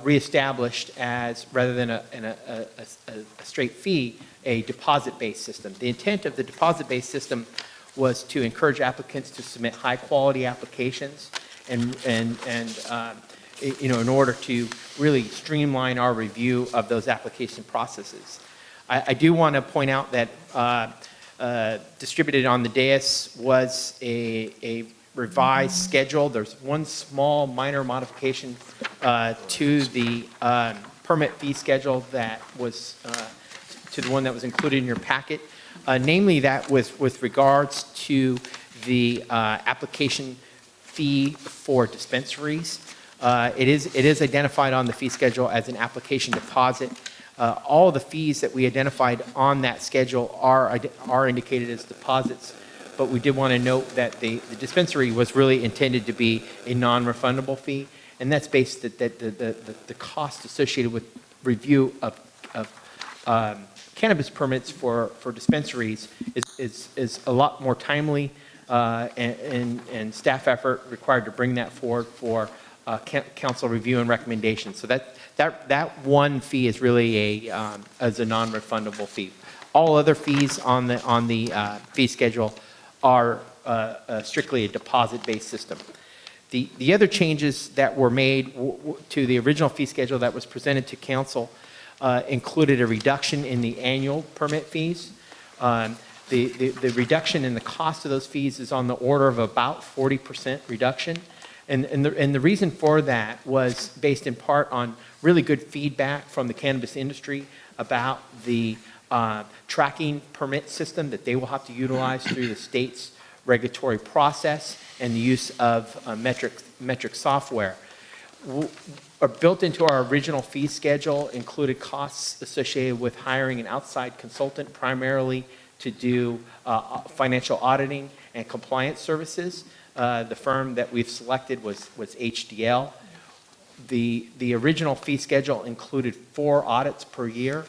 reestablished as, rather than a straight fee, a deposit-based system. The intent of the deposit-based system was to encourage applicants to submit high-quality applications and in order to really streamline our review of those application processes. I do want to point out that distributed on the dais was a revised schedule. There's one small minor modification to the permit fee schedule that was to the one that was included in your packet. Namely, that with regards to the application fee for dispensaries. It is identified on the fee schedule as an application deposit. All of the fees that we identified on that schedule are indicated as deposits, but we did want to note that the dispensary was really intended to be a non-refundable fee, and that's based that the cost associated with review of cannabis permits for dispensaries is a lot more timely and staff effort required to bring that forward for council review and recommendation. So that one fee is really as a non-refundable fee. All other fees on the fee schedule are strictly a deposit-based system. The other changes that were made to the original fee schedule that was presented to council included a reduction in the annual permit fees. The reduction in the cost of those fees is on the order of about 40% reduction. And the reason for that was based in part on really good feedback from the cannabis industry about the tracking permit system that they will have to utilize through the state's regulatory process and the use of metric software. Built into our original fee schedule included costs associated with hiring an outside consultant, primarily to do financial auditing and compliance services. The firm that we've selected was HDL. The original fee schedule included 4 audits per year.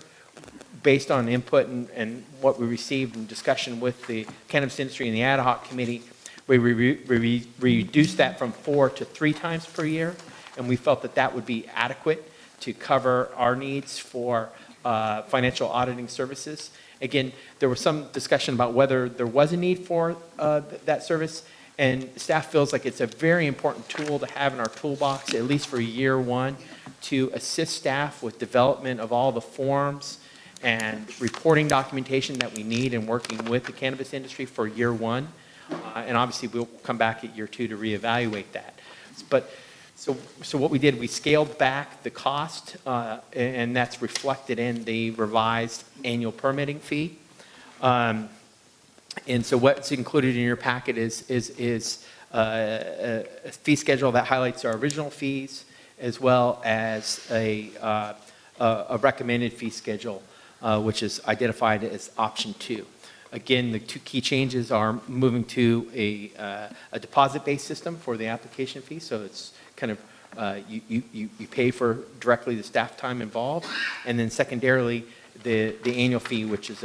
Based on input and what we received in discussion with the cannabis industry and the ad hoc committee, we reduced that from 4 to 3 times per year, and we felt that that would be adequate to cover our needs for financial auditing services. Again, there was some discussion about whether there was a need for that service, and staff feels like it's a very important tool to have in our toolbox, at least for year one, to assist staff with development of all the forms and reporting documentation that we need in working with the cannabis industry for year one. And obviously, we'll come back at year two to reevaluate that. But so what we did, we scaled back the cost, and that's reflected in the revised annual permitting fee. And so what's included in your packet is a fee schedule that highlights our original fees, as well as a recommended fee schedule, which is identified as option 2. Again, the two key changes are moving to a deposit-based system for the application fee, so it's kind of you pay for directly the staff time involved, and then secondarily the annual fee, which is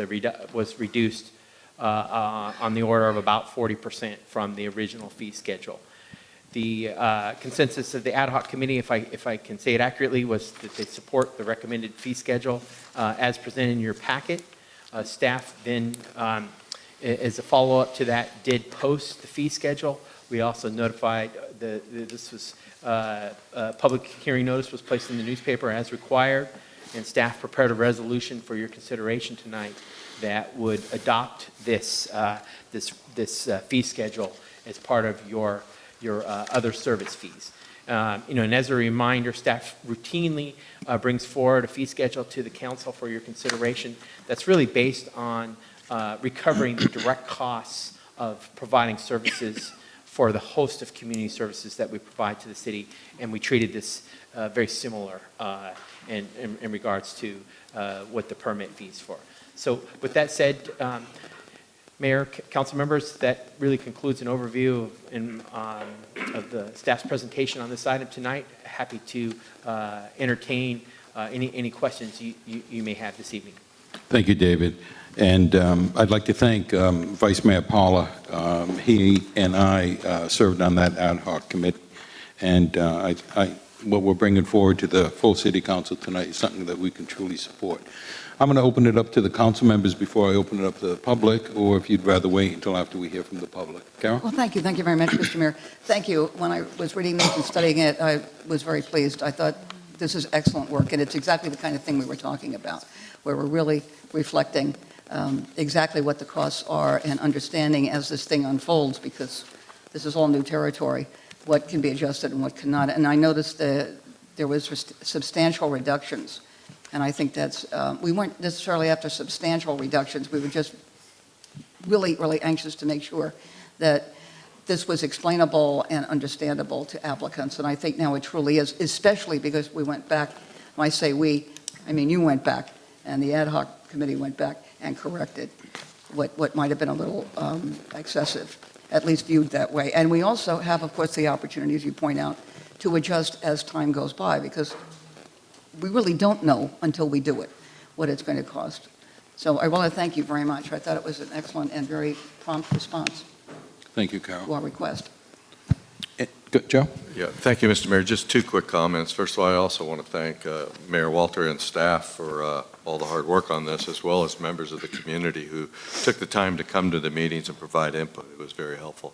was reduced on the order of about 40% from the original fee schedule. The consensus of the ad hoc committee, if I can say it accurately, was that they support the recommended fee schedule as presented in your packet. Staff then, as a follow-up to that, did post the fee schedule. We also notified this was public hearing notice was placed in the newspaper as required, and staff prepared a resolution for your consideration tonight that would adopt this fee schedule as part of your other service fees. And as a reminder, staff routinely brings forward a fee schedule to the council for your consideration that's really based on recovering the direct costs of providing services for the host of community services that we provide to the city, and we treated this very similar in regards to what the permit fees for. So with that said, Mayor, council members, that really concludes an overview of the staff's presentation on this item tonight. Happy to entertain any questions you may have this evening. Thank you, David. And I'd like to thank Vice Mayor Paula. He and I served on that ad hoc committee. And what we're bringing forward to the full city council tonight is something that we can truly support. I'm going to open it up to the council members before I open it up to the public, or if you'd rather wait until after we hear from the public. Carol? Well, thank you. Thank you very much, Mr. Mayor. Thank you. When I was reading this and studying it, I was very pleased. I thought this is excellent work, and it's exactly the kind of thing we were talking about, where we're really reflecting exactly what the costs are and understanding as this thing unfolds, because this is all new territory, what can be adjusted and what cannot. And I noticed that there was substantial reductions. And I think that's, we weren't necessarily after substantial reductions. We were just really, really anxious to make sure that this was explainable and understandable to applicants. And I think now it truly is, especially because we went back. When I say we, I mean you went back, and the ad hoc committee went back and corrected what might have been a little excessive, at least viewed that way. And we also have, of course, the opportunity, as you point out, to adjust as time goes by, because we really don't know until we do it what it's going to cost. So I want to thank you very much. I thought it was an excellent and very prompt response Thank you, Carol. to our request. Good, Joe? Yeah, thank you, Mr. Mayor. Just 2 quick comments. First of all, I also want to thank Mayor Walter and staff for all the hard work on this, as well as members of the community who took the time to come to the meetings and provide input. It was very helpful.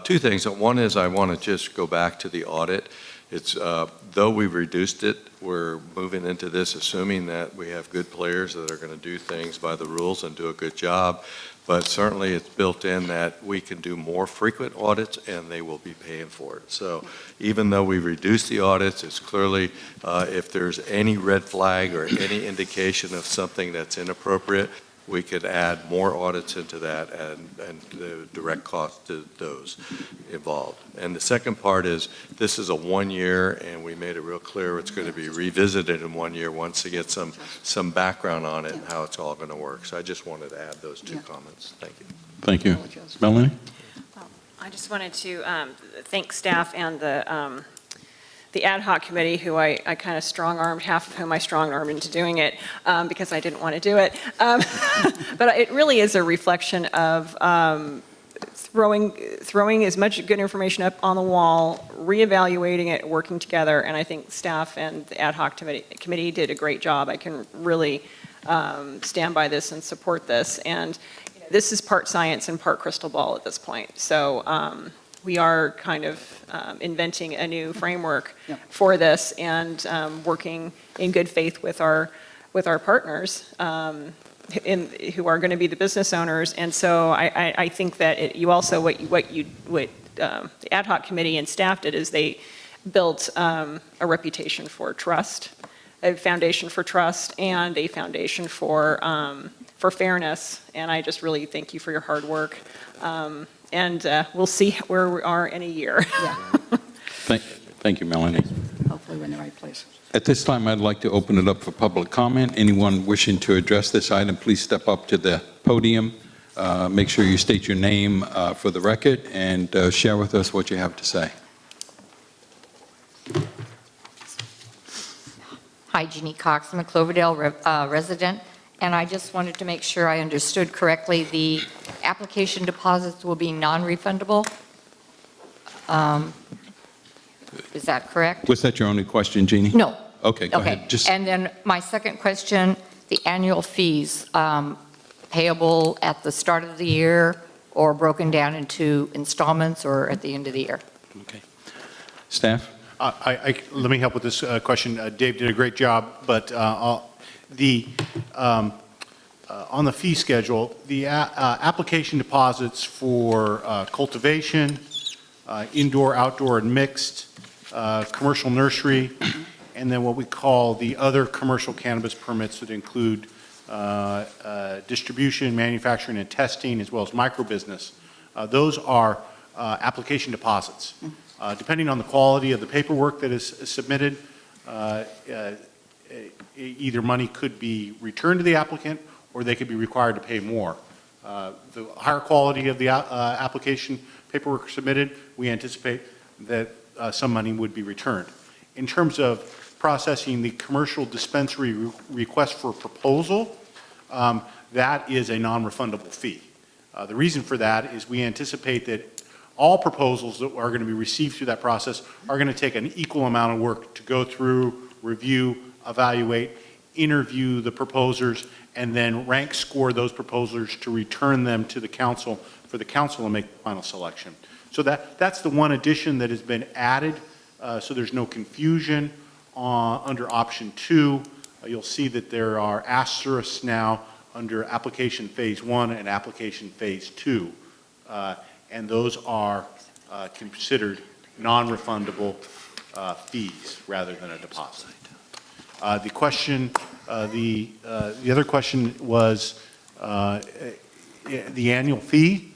2 things. One is I want to just go back to the audit. It's, though we've reduced it, we're moving into this assuming that we have good players that are going to do things by the rules and do a good job. But certainly it's built in that we can do more frequent audits and they will be paying for it. So even though we reduce the audits, it's clearly if there's any red flag or any indication of something that's inappropriate, we could add more audits into that and the direct cost to those involved. And the second part is this is a 1 year, and we made it real clear it's going to be revisited in 1 year once to get some background on it and how it's all going to work. So I just wanted to add those 2 comments. Thank you. Thank you. Melanie? I just wanted to thank staff and the ad hoc committee, who I kind of strong-armed, half of whom I strong-armed into doing it because I didn't want to do it. But it really is a reflection of throwing as much good information up on the wall, reevaluating it, working together, and I think staff and the ad hoc committee did a great job. I can really stand by this and support this. And this is part science and part crystal ball at this point. So we are kind of inventing a new framework for this and working in good faith with our partners who are going to be the business owners. And so I think that you also, what the ad hoc committee and staff did is they built a reputation for trust, a foundation for trust, and a foundation for fairness. And I just really thank you for your hard work. And we'll see where we are in a year. Thank you, Melanie. Hopefully we're in the right place. At this time, I'd like to open it up for public comment. Anyone wishing to address this item, please step up to the podium. Make sure you state your name for the record and share with us what you have to say. Hi, Jeannie Cox. I'm a Cloverdale resident, and I just wanted to make sure I understood correctly. The application deposits will be non-refundable? Is that correct? Was that your only question, Jeannie? No. Okay, go ahead. And then my second question, the annual fees payable at the start of the year or broken down into installments or at the end of the year? Okay. Staff? Let me help with this question. Dave did a great job, but on the fee schedule, the application deposits for cultivation, indoor, outdoor, and mixed, commercial nursery, and then what we call the other commercial cannabis permits that include distribution, manufacturing, and testing, as well as microbusiness. Those are application deposits. Depending on the quality of the paperwork that is submitted, either money could be returned to the applicant or they could be required to pay more. The higher quality of the application paperwork submitted, we anticipate that some money would be returned. In terms of processing the commercial dispensary request for proposal, that is a non-refundable fee. The reason for that is we anticipate that all proposals that are going to be received through that process are going to take an equal amount of work to go through, review, evaluate, interview the proposers, and then rank score those proposers to return them to the council for the council to make the final selection. So that's the one addition that has been added, so there's no confusion under option 2. You'll see that there are asterisks now under application phase 1 and application phase 2. And those are considered non-refundable fees rather than a deposit. The question, the other question was the annual fee.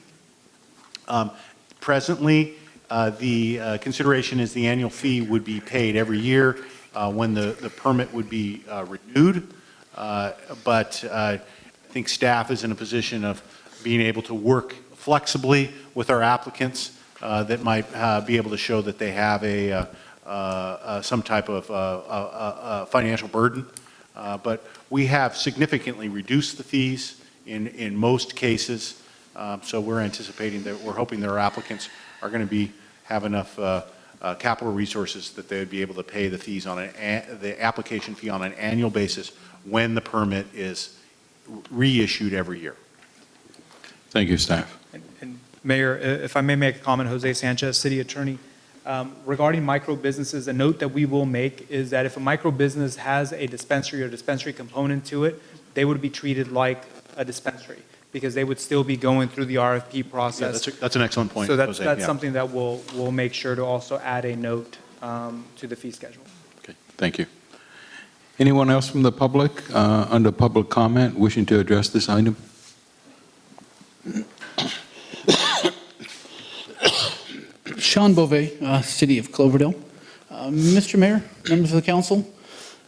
Presently, the consideration is the annual fee would be paid every year when the permit would be renewed. But I think staff is in a position of being able to work flexibly with our applicants that might be able to show that they have some type of financial burden. But we have significantly reduced the fees in most cases. So we're anticipating that, we're hoping that our applicants are going to have enough capital resources that they would be able to pay the fees on the application fee on an annual basis when the permit is reissued every year. Thank you, staff. And Mayor, if I may make a comment, Jose Sanchez, City Attorney. Regarding micro businesses, a note that we will make is that if a micro business has a dispensary or dispensary component to it, they would be treated like a dispensary because they would still be going through the RFP process. Yeah, that's an excellent point, So that's Jose, yeah. something that we'll make sure to also add a note to the fee schedule. Okay, thank you. Anyone else from the public under public comment wishing to address this item? Sean Beauvais, City of Cloverdale. Mr. Mayor, members of the council,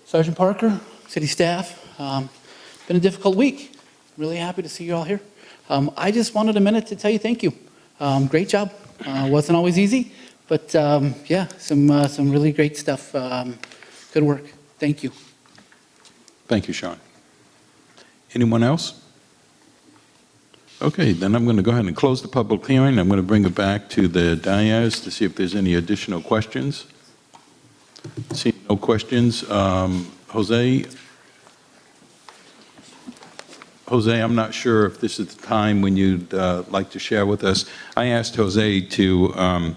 Sergeant Parker, city staff, been a difficult week. Really happy to see you all here. I just wanted a minute to tell you thank you. Great job. Wasn't always easy, but yeah, some really great stuff. Good work. Thank you. Thank you, Sean. Anyone else? Okay, then I'm going to go ahead and close the public hearing. I'm going to bring it back to the dais to see if there's any additional questions. See no questions. Jose? Jose, I'm not sure if this is the time when you'd like to share with us. I asked Jose to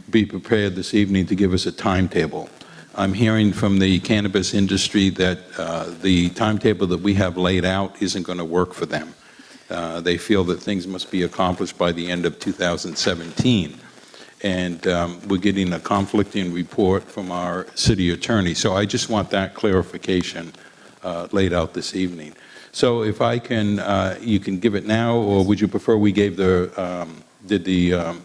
be prepared this evening to give us a timetable. I'm hearing from the cannabis industry that the timetable that we have laid out isn't going to work for them. They feel that things must be accomplished by the end of 2017. And we're getting a conflicting report from our city attorney. So I just want that clarification laid out this evening. So if I can, you can give it now, or would you prefer we gave did the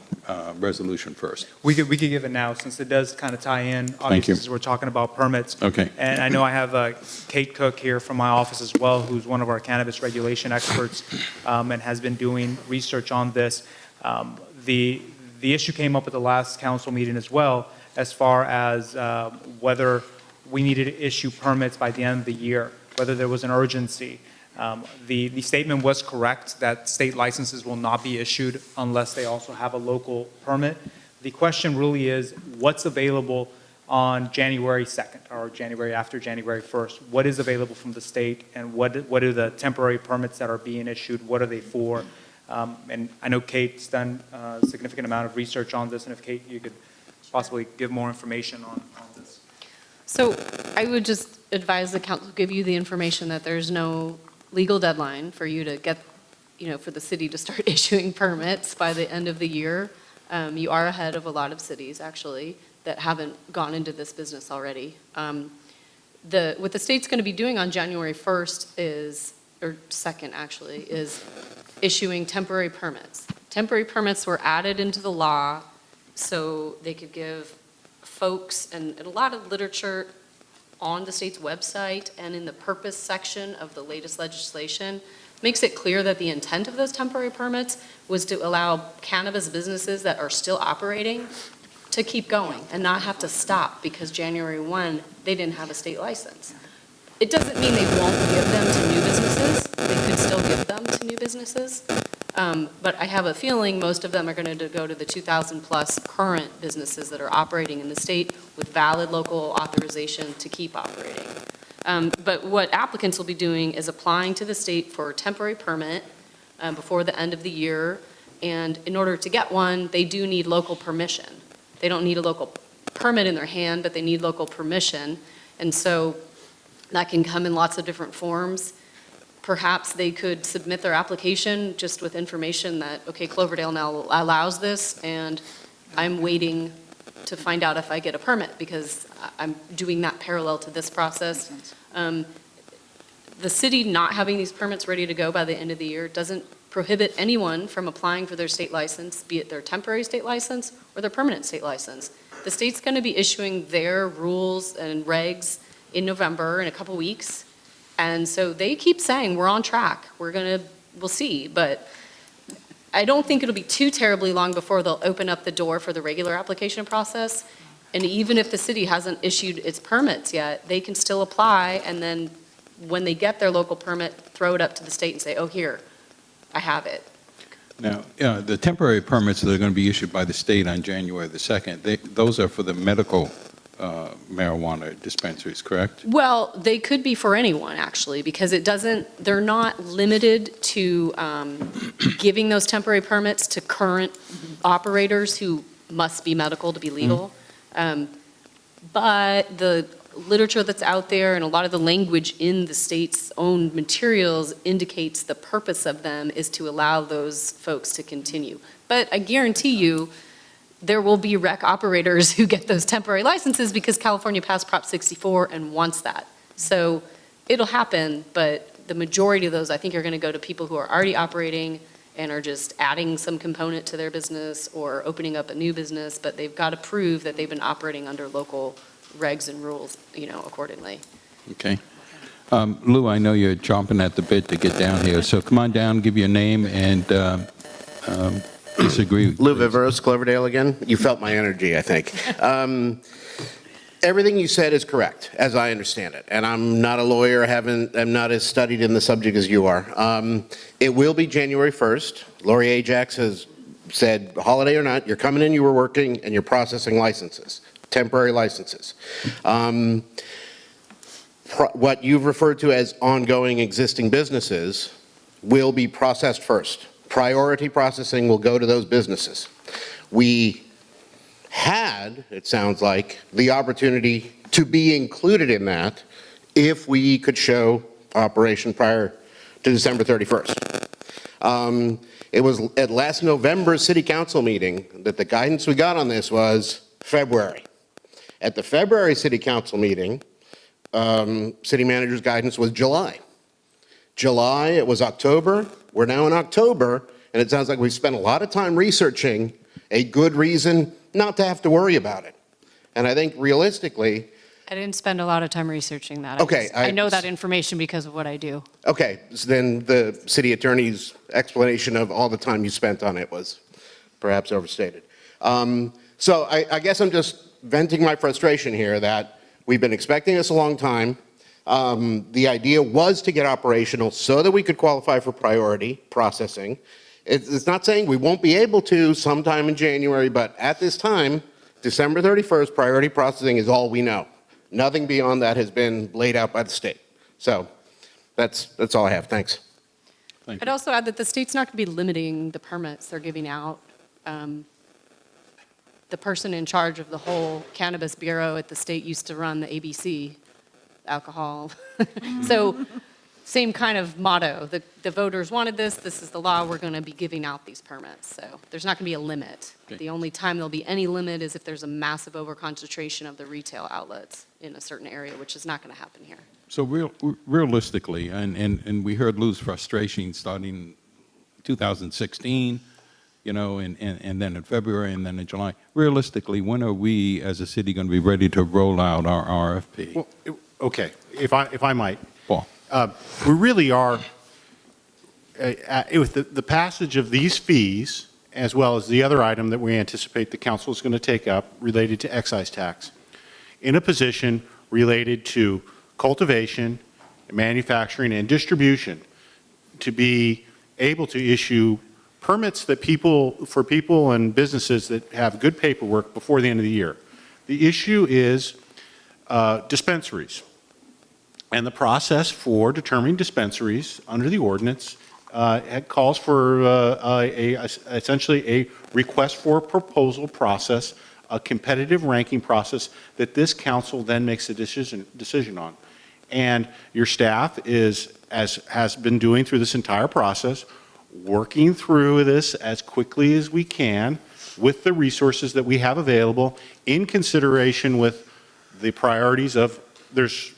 resolution first? We could give it now, since it does kind of tie in, obviously, since we're talking about permits. Okay. And I know I have Kate Cook here from my office as well, who's one of our cannabis regulation experts, and has been doing research on this. The issue came up at the last council meeting as well, as far as whether we needed to issue permits by the end of the year, whether there was an urgency. The statement was correct that state licenses will not be issued unless they also have a local permit. The question really is, what's available on January 2nd or after January 1st? What is available from the state, and what are the temporary permits that are being issued? What are they for? And I know Kate's done a significant amount of research on this, and if Kate, you could possibly give more information on this. So I would just advise the council, give you the information that there's no legal deadline for you to get, for the city to start issuing permits by the end of the year. You are ahead of a lot of cities, actually, that haven't gone into this business already. What the state's going to be doing on January 1st or 2nd actually, is issuing temporary permits. Temporary permits were added into the law so they could give folks, and a lot of literature on the state's website and in the purpose section of the latest legislation makes it clear that the intent of those temporary permits was to allow cannabis businesses that are still operating to keep going and not have to stop because January 1, they didn't have a state license. It doesn't mean they won't give them to new businesses. They could still give them to new businesses. But I have a feeling most of them are going to go to the 2,000 plus current businesses that are operating in the state with valid local authorization to keep operating. But what applicants will be doing is applying to the state for a temporary permit before the end of the year. And in order to get one, they do need local permission. They don't need a local permit in their hand, but they need local permission. And so that can come in lots of different forms. Perhaps they could submit their application just with information that, okay, Cloverdale now allows this, and I'm waiting to find out if I get a permit because I'm doing that parallel to this process. The city not having these permits ready to go by the end of the year doesn't prohibit anyone from applying for their state license, be it their temporary state license or their permanent state license. The state's going to be issuing their rules and regs in November in a couple weeks. And so they keep saying, we're on track. We'll see. But I don't think it'll be too terribly long before they'll open up the door for the regular application process. And even if the city hasn't issued its permits yet, they can still apply. And then when they get their local permit, throw it up to the state and say, oh, here, I have it. Now, the temporary permits that are going to be issued by the state on January the 2nd, those are for the medical marijuana dispensaries, correct? Well, they could be for anyone, actually, because they're not limited to giving those temporary permits to current operators who must be medical to be legal. But the literature that's out there and a lot of the language in the state's own materials indicates the purpose of them is to allow those folks to continue. But I guarantee you, there will be rec operators who get those temporary licenses because California passed Prop 64 and wants that. So it'll happen, but the majority of those I think are going to go to people who are already operating and are just adding some component to their business or opening up a new business, but they've got to prove that they've been operating under local regs and rules, accordingly. Okay. Lou, I know you're chomping at the bit to get down here, so come on down, give your name, and disagree. Lou Viveros, Cloverdale again. You felt my energy, I think. Everything you said is correct, as I understand it. And I'm not a lawyer, I'm not as studied in the subject as you are. It will be January 1st. Lori Ajax has said, holiday or not, you're coming in, you were working, and you're processing licenses, temporary licenses. What you've referred to as ongoing existing businesses will be processed first. Priority processing will go to those businesses. We had, it sounds like, the opportunity to be included in that if we could show operation prior to December 31st. It was at last November's City Council meeting that the guidance we got on this was February. At the February City Council meeting, City Manager's guidance was July. July, it was October. We're now in October, and it sounds like we've spent a lot of time researching a good reason not to have to worry about it. And I think realistically, I didn't spend a lot of time researching that. Okay, I know that information because of what I do. okay, so then the city attorney's explanation of all the time you spent on it was perhaps overstated. So I guess I'm just venting my frustration here that we've been expecting this a long time. The idea was to get operational so that we could qualify for priority processing. It's not saying we won't be able to sometime in January, but at this time, December 31st, priority processing is all we know. Nothing beyond that has been laid out by the state. So that's all I have. Thanks. I'd also add that the state's not going to be limiting the permits they're giving out. The person in charge of the whole cannabis bureau at the state used to run the ABC, alcohol. So same kind of motto. The voters wanted this. This is the law. We're going to be giving out these permits. So there's not going to be a limit. Okay. The only time there'll be any limit is if there's a massive overconcentration of the retail outlets in a certain area, which is not going to happen here. So realistically, and we heard Lou's frustration starting 2016, you know, and then in February and then in July. Realistically, when are we as a city going to be ready to roll out our RFP? Well, okay, if I might. Paul. We really are, with the passage of these fees, as well as the other item that we anticipate the council is going to take up related to excise tax, in a position related to cultivation, manufacturing, and distribution to be able to issue permits that for people and businesses that have good paperwork before the end of the year. The issue is dispensaries. And the process for determining dispensaries under the ordinance it calls for essentially a request for proposal process, a competitive ranking process that this council then makes a decision on. And your staff is, as has been doing through this entire process, working through this as quickly as we can with the resources that we have available in consideration with the priorities of there's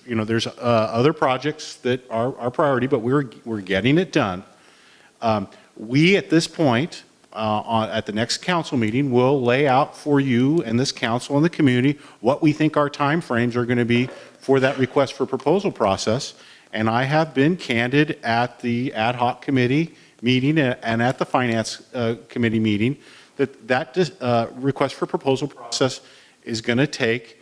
other projects that are our priority, but we're getting it done. We at this point, at the next council meeting, will lay out for you and this council and the community what we think our timeframes are going to be for that request for proposal process. And I have been candid at the ad hoc committee meeting and at the finance committee meeting that request for proposal process is going to take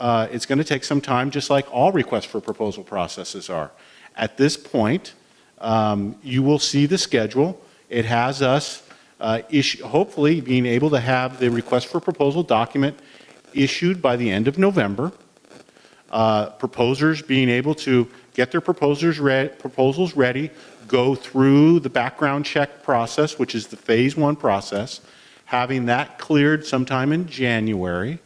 it's going to take some time, just like all requests for proposal processes are. At this point, you will see the schedule. It has us hopefully being able to have the request for proposal document issued by the end of November. Proposers being able to get their proposals ready, go through the background check process, which is the phase 1 process, having that cleared sometime in January.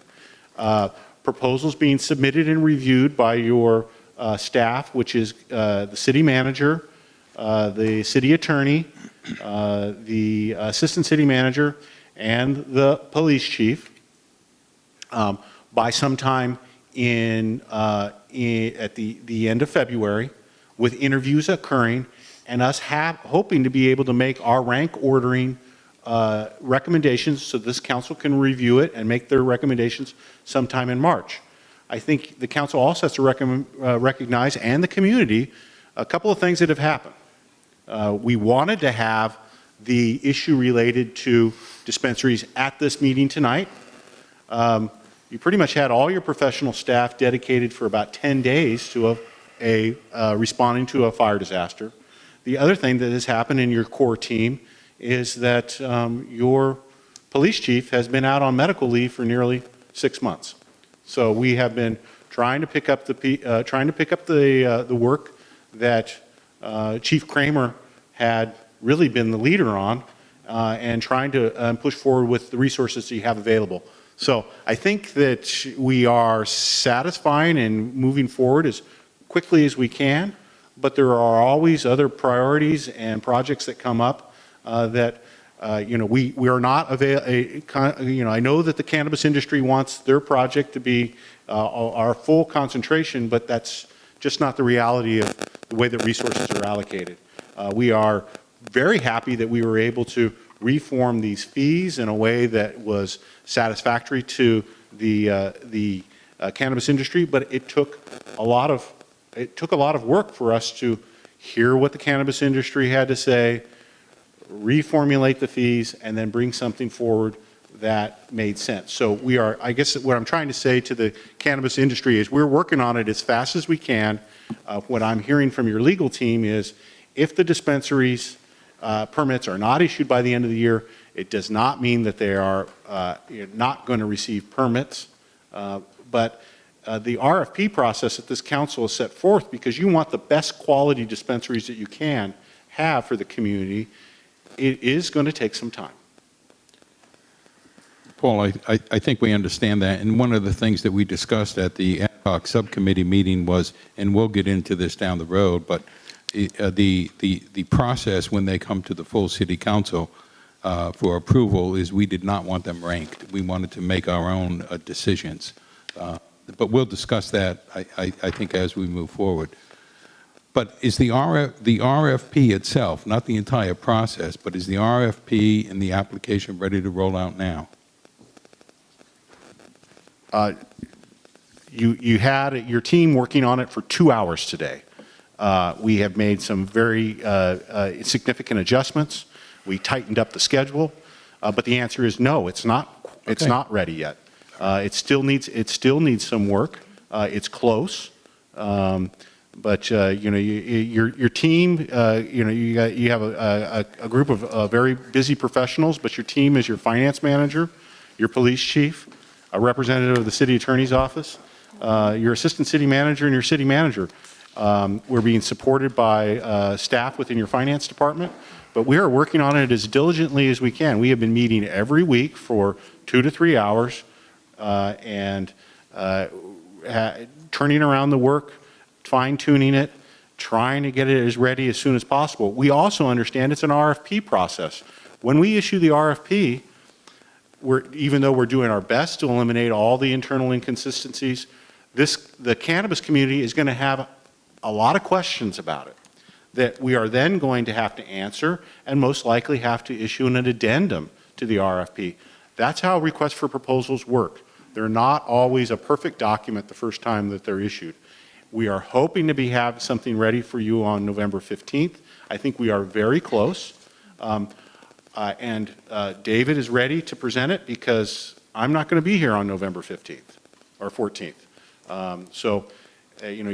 Proposals being submitted and reviewed by your staff, which is the city manager, the city attorney, the assistant city manager, and the police chief by sometime at the end of February, with interviews occurring, and us hoping to be able to make our rank ordering recommendations so this council can review it and make their recommendations sometime in March. I think the council also has to recognize, and the community, a couple of things that have happened. We wanted to have the issue related to dispensaries at this meeting tonight. You pretty much had all your professional staff dedicated for about 10 days to responding to a fire disaster. The other thing that has happened in your core team is that your police chief has been out on medical leave for nearly 6 months. So we have been trying to pick up the work that Chief Kramer had really been the leader on and trying to push forward with the resources that you have available. So I think that we are satisfying and moving forward as quickly as we can, but there are always other priorities and projects that come up that we are not I know that the cannabis industry wants their project to be our full concentration, but that's just not the reality of the way that resources are allocated. We are very happy that we were able to reform these fees in a way that was satisfactory to the cannabis industry, but it took a lot of work for us to hear what the cannabis industry had to say, reformulate the fees, and then bring something forward that made sense. So we are, I guess what I'm trying to say to the cannabis industry is we're working on it as fast as we can. What I'm hearing from your legal team is if the dispensaries permits are not issued by the end of the year, it does not mean that they are not going to receive permits. But the RFP process that this council has set forth, because you want the best quality dispensaries that you can have for the community, it is going to take some time. Paul, I think we understand that, and one of the things that we discussed at the ad hoc subcommittee meeting was, and we'll get into this down the road, but the process when they come to the full city council for approval is we did not want them ranked. We wanted to make our own decisions. But we'll discuss that, I think, as we move forward. But is the RFP itself, not the entire process, but is the RFP and the application ready to roll out now? You had your team working on it for 2 hours today. We have made some very significant adjustments. We tightened up the schedule, but the answer is no, it's not. It's Okay. not ready yet. It still needs some work. It's close, but your team. You have a group of very busy professionals, but your team is your finance manager, your police chief, a representative of the city attorney's office, your assistant city manager, and your city manager. We're being supported by staff within your finance department, but we are working on it as diligently as we can. We have been meeting every week for 2 to 3 hours and turning around the work, fine-tuning it, trying to get it as ready as soon as possible. We also understand it's an RFP process. When we issue the RFP, even though we're doing our best to eliminate all the internal inconsistencies, the cannabis community is going to have a lot of questions about it that we are then going to have to answer and most likely have to issue an addendum to the RFP. That's how requests for proposals work. They're not always a perfect document the first time that they're issued. We are hoping to have something ready for you on November 15th. I think we are very close. And David is ready to present it because I'm not going to be here on November 15th or 14th. You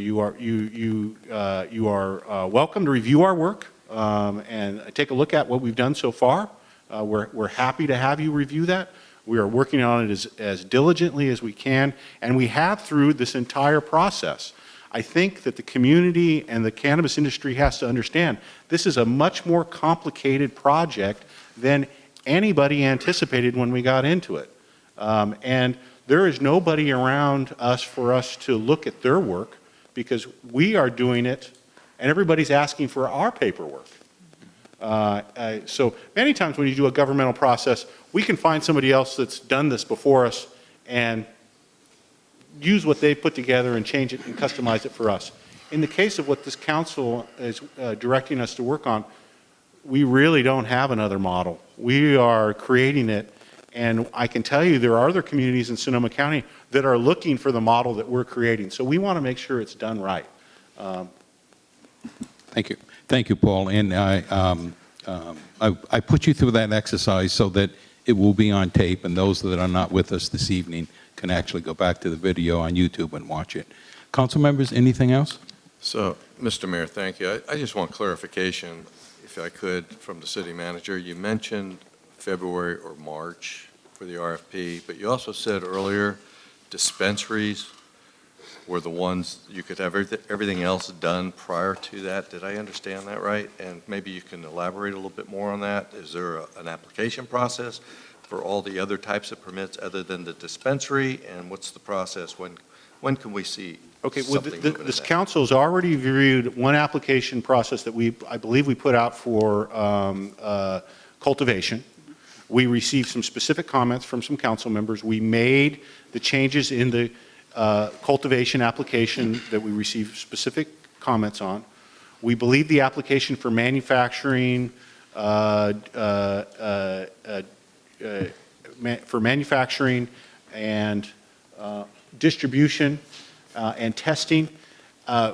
are welcome to review our work and take a look at what we've done so far. We're happy to have you review that. We are working on it as diligently as we can, and we have through this entire process. I think that the community and the cannabis industry has to understand this is a much more complicated project than anybody anticipated when we got into it. And there is nobody around us for us to look at their work because we are doing it and everybody's asking for our paperwork. So many times when you do a governmental process, we can find somebody else that's done this before us and use what they put together and change it and customize it for us. In the case of what this council is directing us to work on, we really don't have another model. We are creating it, and I can tell you there are other communities in Sonoma County that are looking for the model that we're creating. So we want to make sure it's done right. Thank you. Thank you, Paul. And I put you through that exercise so that it will be on tape, and those that are not with us this evening can actually go back to the video on YouTube and watch it. Council members, anything else? So, Mr. Mayor, thank you. I just want clarification, if I could, from the city manager. You mentioned February or March for the RFP, but you also said earlier dispensaries were the ones, you could have everything else done prior to that. Did I understand that right? And maybe you can elaborate a little bit more on that. Is there an application process for all the other types of permits other than the dispensary? And what's the process? When can we see Okay, well, something moving in this that? council's already reviewed one application process that I believe we put out for cultivation. We received some specific comments from some council members. We made the changes in the cultivation application that we received specific comments on. We believe the application for manufacturing, and distribution and testing,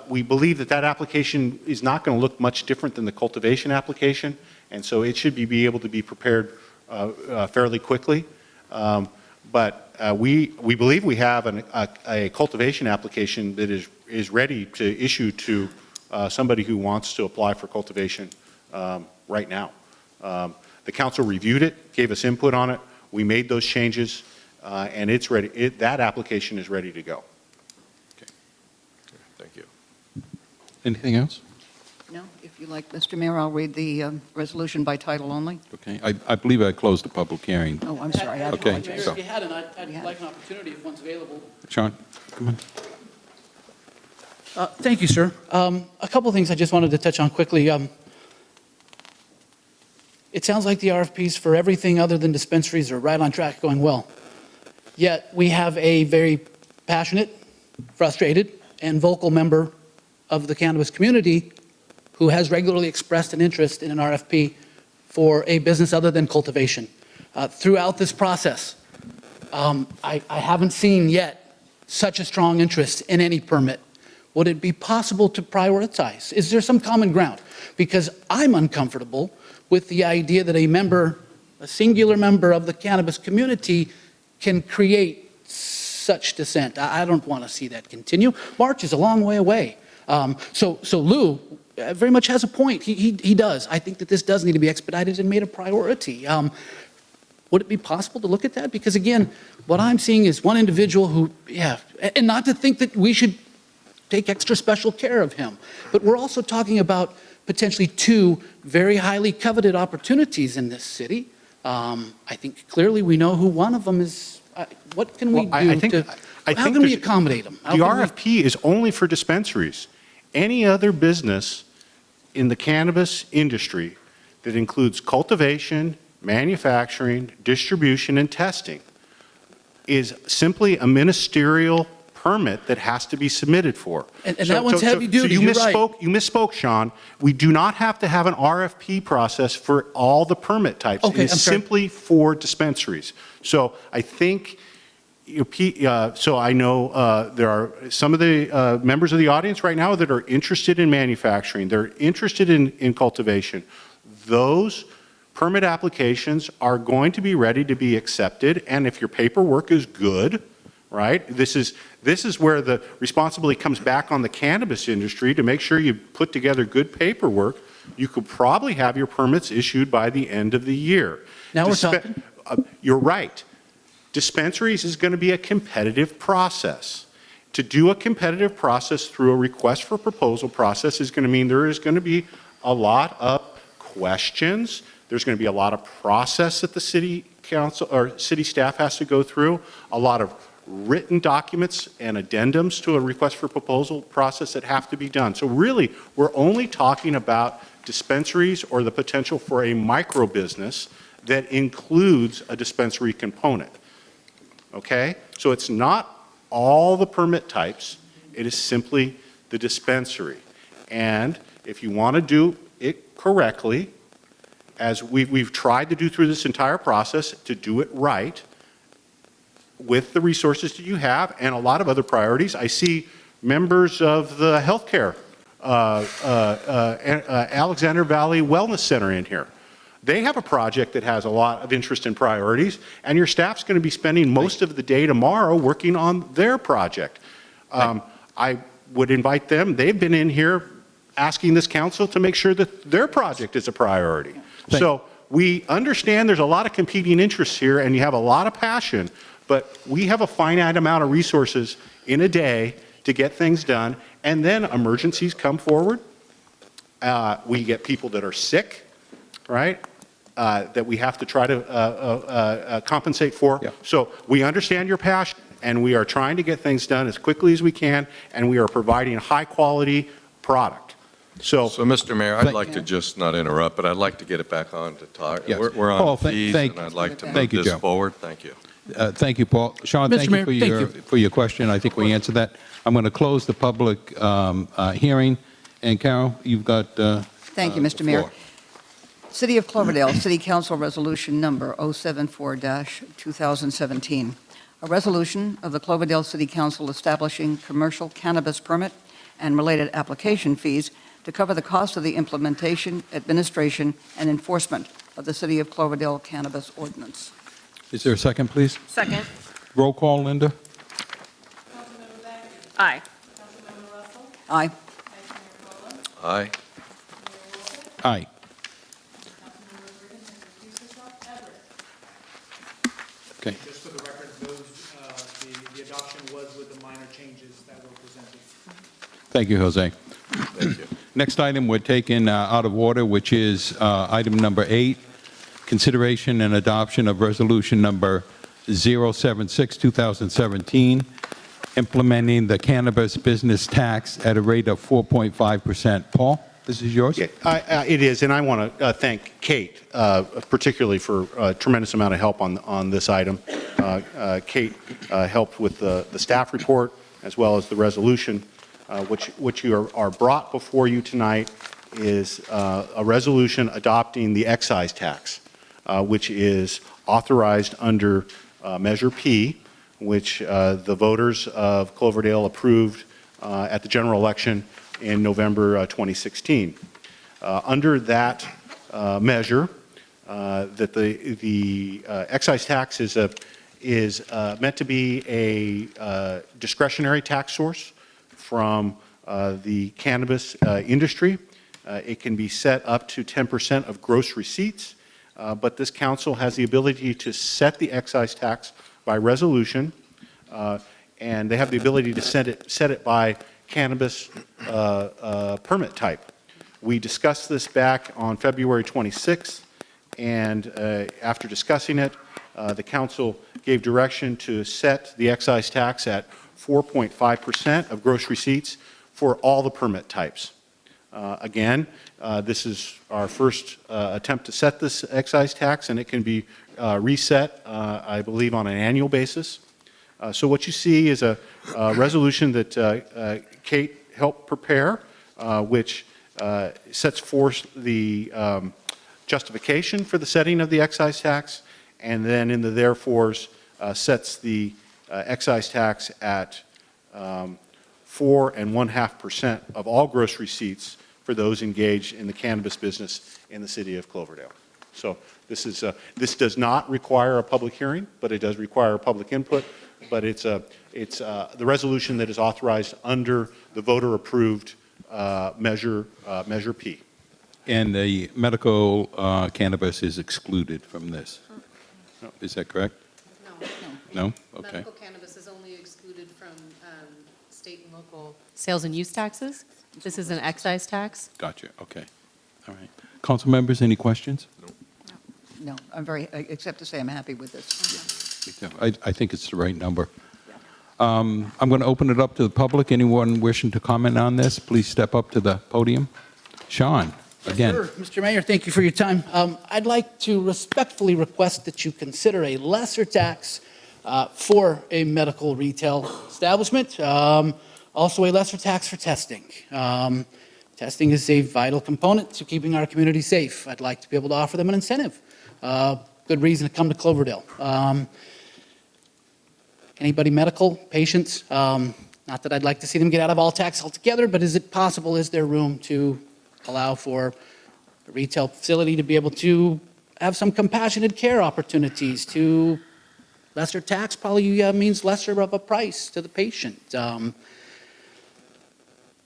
we believe that application is not going to look much different than the cultivation application, and so it should be able to be prepared fairly quickly. But we believe we have a cultivation application that is ready to issue to somebody who wants to apply for cultivation right now. The council reviewed it, gave us input on it. We made those changes, and it's ready. That application is ready to go. Thank you. Anything else? No, if you like, Mr. Mayor, I'll read the resolution by title only. Okay, I believe I closed the public hearing. Oh, I'm sorry, I Okay, apologize. so- If you hadn't, I'd like an opportunity if one's available. Sean, come on. Thank you, sir. A couple of things I just wanted to touch on quickly. It sounds like the RFPs for everything other than dispensaries are right on track, going well. Yet we have a very passionate, frustrated, and vocal member of the cannabis community who has regularly expressed an interest in an RFP for a business other than cultivation. Throughout this process, I haven't seen yet such a strong interest in any permit. Would it be possible to prioritize? Is there some common ground? Because I'm uncomfortable with the idea that a singular member of the cannabis community can create such dissent. I don't want to see that continue. March is a long way away. So Lou very much has a point. He does. I think that this does need to be expedited and made a priority. Would it be possible to look at that? Because again, what I'm seeing is one individual who, and not to think that we should take extra special care of him, but we're also talking about potentially two very highly coveted opportunities in this city. I think clearly we know who one of them is. What can we do how can we accommodate them? The RFP is only for dispensaries. Any other business in the cannabis industry that includes cultivation, manufacturing, distribution, and testing is simply a ministerial permit that has to be submitted for. And that one's heavy duty, So you're right. you misspoke, Sean. We do not have to have an RFP process for all the permit types. Okay, it is I'm sorry. simply for dispensaries. So I think, so I know there are some of the members of the audience right now that are interested in manufacturing. They're interested in cultivation. Those permit applications are going to be ready to be accepted, and if your paperwork is good, right? This is where the responsibility comes back on the cannabis industry to make sure you put together good paperwork. You could probably have your permits issued by the end of the year. Now we're talking. You're right. Dispensaries is going to be a competitive process. To do a competitive process through a request for proposal process is going to mean there is going to be a lot of questions. There's going to be a lot of process that the city council or city staff has to go through, a lot of written documents and addendums to a request for proposal process that have to be done. So really, we're only talking about dispensaries or the potential for a micro business that includes a dispensary component. Okay? So it's not all the permit types, it is simply the dispensary. And if you want to do it correctly, as we've tried to do through this entire process, to do it right, with the resources that you have and a lot of other priorities. I see members of the healthcare, Alexander Valley Wellness Center in here. They have a project that has a lot of interest and priorities, and your staff's going to be spending most of the day tomorrow working on their project. I would invite them. They've been in here asking this council to make sure that their project is a priority. So we understand there's a lot of competing interests here, and you have a lot of passion, but we have a finite amount of resources in a day to get things done, and then emergencies come forward. We get people that are sick, right, that we have to try to compensate for. Yeah. So we understand your passion, and we are trying to get things done as quickly as we can, and we are providing high-quality product. So, Mr. Mayor, I'd like to just not interrupt, but I'd like to get it back on to talk. Yes. We're Paul, on fees, and I'd like to move thank you, this Joe. forward. Thank you. Thank you, Paul. Sean, Mr. thank Mayor, you thank you. for your question. I think we answered that. I'm going to close the public hearing. And Carol, you've got Thank you, Mr. the Mayor. floor. City of Cloverdale, City Council Resolution Number 074-2017. A resolution of the Cloverdale City Council establishing commercial cannabis permit and related application fees to cover the cost of the implementation, administration, and enforcement of the City of Cloverdale Cannabis Ordinance. Is there a second, please? Second. Roll call, Linda? Aye. Aye. Aye. Aye. Okay. Just for the record, the adoption was with the minor changes that were presented. Thank you, Jose. Thank you. Next item we're taking out of order, which is item number 8, consideration and adoption of resolution number 076-2017, implementing the cannabis business tax at a rate of 4.5%. Paul, this is yours? yeah, it is, and I want to thank Kate, particularly for a tremendous amount of help on this item. Kate helped with the staff report as well as the resolution. Which you are brought before you tonight is a resolution adopting the excise tax, which is authorized under Measure P, which the voters of Cloverdale approved at the general election in November 2016. Under that measure, that the excise tax is meant to be a discretionary tax source from the cannabis industry. It can be set up to 10% of gross receipts, but this council has the ability to set the excise tax by resolution, and they have the ability to set it by cannabis permit type. We discussed this back on February 26th, and after discussing it, the council gave direction to set the excise tax at 4.5% of gross receipts for all the permit types. Again, this is our first attempt to set this excise tax, and it can be reset, I believe, on an annual basis. So what you see is a resolution that Kate helped prepare, which sets forth the justification for the setting of the excise tax, and then in the therefores sets the excise tax at 4.5% of all gross receipts for those engaged in the cannabis business in the city of Cloverdale. So this does not require a public hearing, but it does require public input. But it's the resolution that is authorized under the voter-approved Measure P. And the medical cannabis is excluded from this. Is that correct? No? Okay. Medical cannabis is only excluded from state and local sales and use taxes. This is an excise tax. Gotcha, okay. All right. Council members, any questions? No, except to say I'm happy with this. I think it's the right number. I'm going to open it up to the public. Anyone wishing to comment on this, please step up to the podium. Sean, again. Sure. Mr. Mayor, thank you for your time. I'd like to respectfully request that you consider a lesser tax for a medical retail establishment. Also a lesser tax for testing. Testing is a vital component to keeping our community safe. I'd like to be able to offer them an incentive. Good reason to come to Cloverdale. Anybody medical, patients, not that I'd like to see them get out of all tax altogether, but is it possible, is there room to allow for a retail facility to be able to have some compassionate care opportunities? To lesser tax probably means lesser of a price to the patient.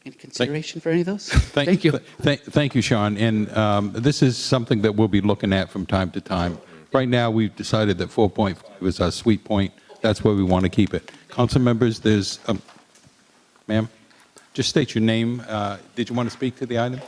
Any consideration for any of those? Thank you. Thank you, Sean. And this is something that we'll be looking at from time to time. Right now, we've decided that 4.5 is our sweet point. That's where we want to keep it. Council members, there's, Ma'am, just state your name. Did you want to speak to the item?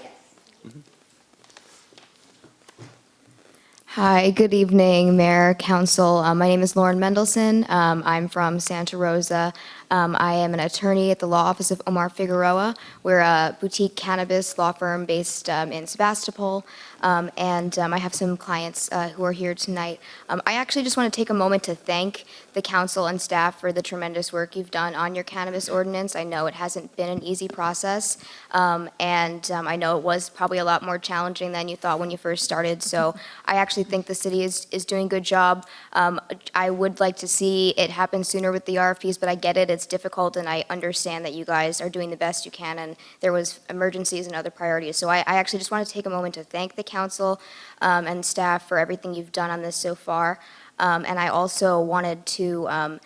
Hi, good evening, Mayor, Council. My name is Lauren Mendelson. I'm from Santa Rosa. I am an attorney at the law office of Omar Figueroa. We're a boutique cannabis law firm based in Sebastopol, and I have some clients who are here tonight. I actually just want to take a moment to thank the council and staff for the tremendous work you've done on your cannabis ordinance. I know it hasn't been an easy process, and I know it was probably a lot more challenging than you thought when you first started, so I actually think the city is doing a good job. I would like to see it happen sooner with the RFPs, but I get it, it's difficult, and I understand that you guys are doing the best you can, and there was emergencies and other priorities. So I actually just want to take a moment to thank the council and staff for everything you've done on this so far. And I also wanted to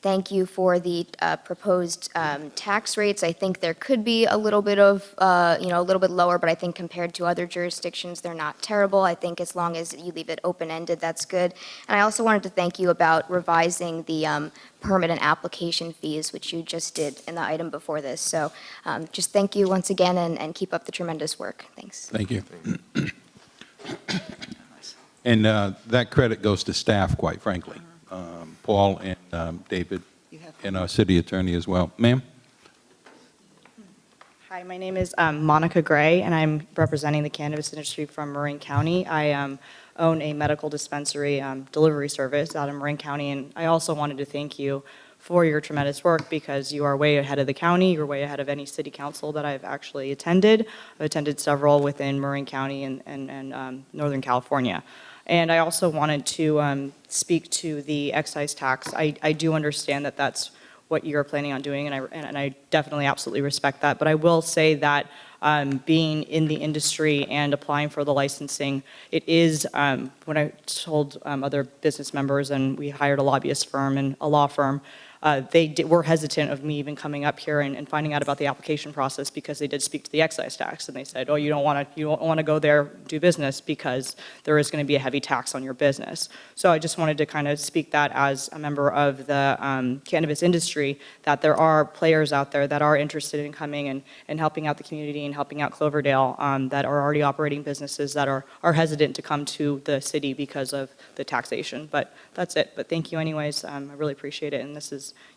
thank you for the proposed tax rates. I think there could be a little bit of, a little bit lower, but I think compared to other jurisdictions, they're not terrible. I think as long as you leave it open-ended, that's good. And I also wanted to thank you about revising the permit and application fees, which you just did in the item before this. So just thank you once again, and keep up the tremendous work. Thanks. Thank you. And that credit goes to staff, quite frankly. Paul and David, and our city attorney as well. Ma'am? Hi, my name is Monica Gray, and I'm representing the cannabis industry from Marin County. I own a medical dispensary delivery service out in Marin County, and I also wanted to thank you for your tremendous work because you are way ahead of the county. You're way ahead of any city council that I've actually attended. I've attended several within Marin County and Northern California. And I also wanted to speak to the excise tax. I do understand that that's what you're planning on doing, and I definitely absolutely respect that. But I will say that being in the industry and applying for the licensing, it is, when I told other business members, and we hired a lobbyist firm and a law firm, they were hesitant of me even coming up here and finding out about the application process because they did speak to the excise tax, and they said, oh, you don't want to go there, do business, because there is going to be a heavy tax on your business. So I just wanted to kind of speak that as a member of the cannabis industry, that there are players out there that are interested in coming and helping out the community and helping out Cloverdale that are already operating businesses that are hesitant to come to the city because of the taxation. But that's it. But thank you anyways. I really appreciate it. And you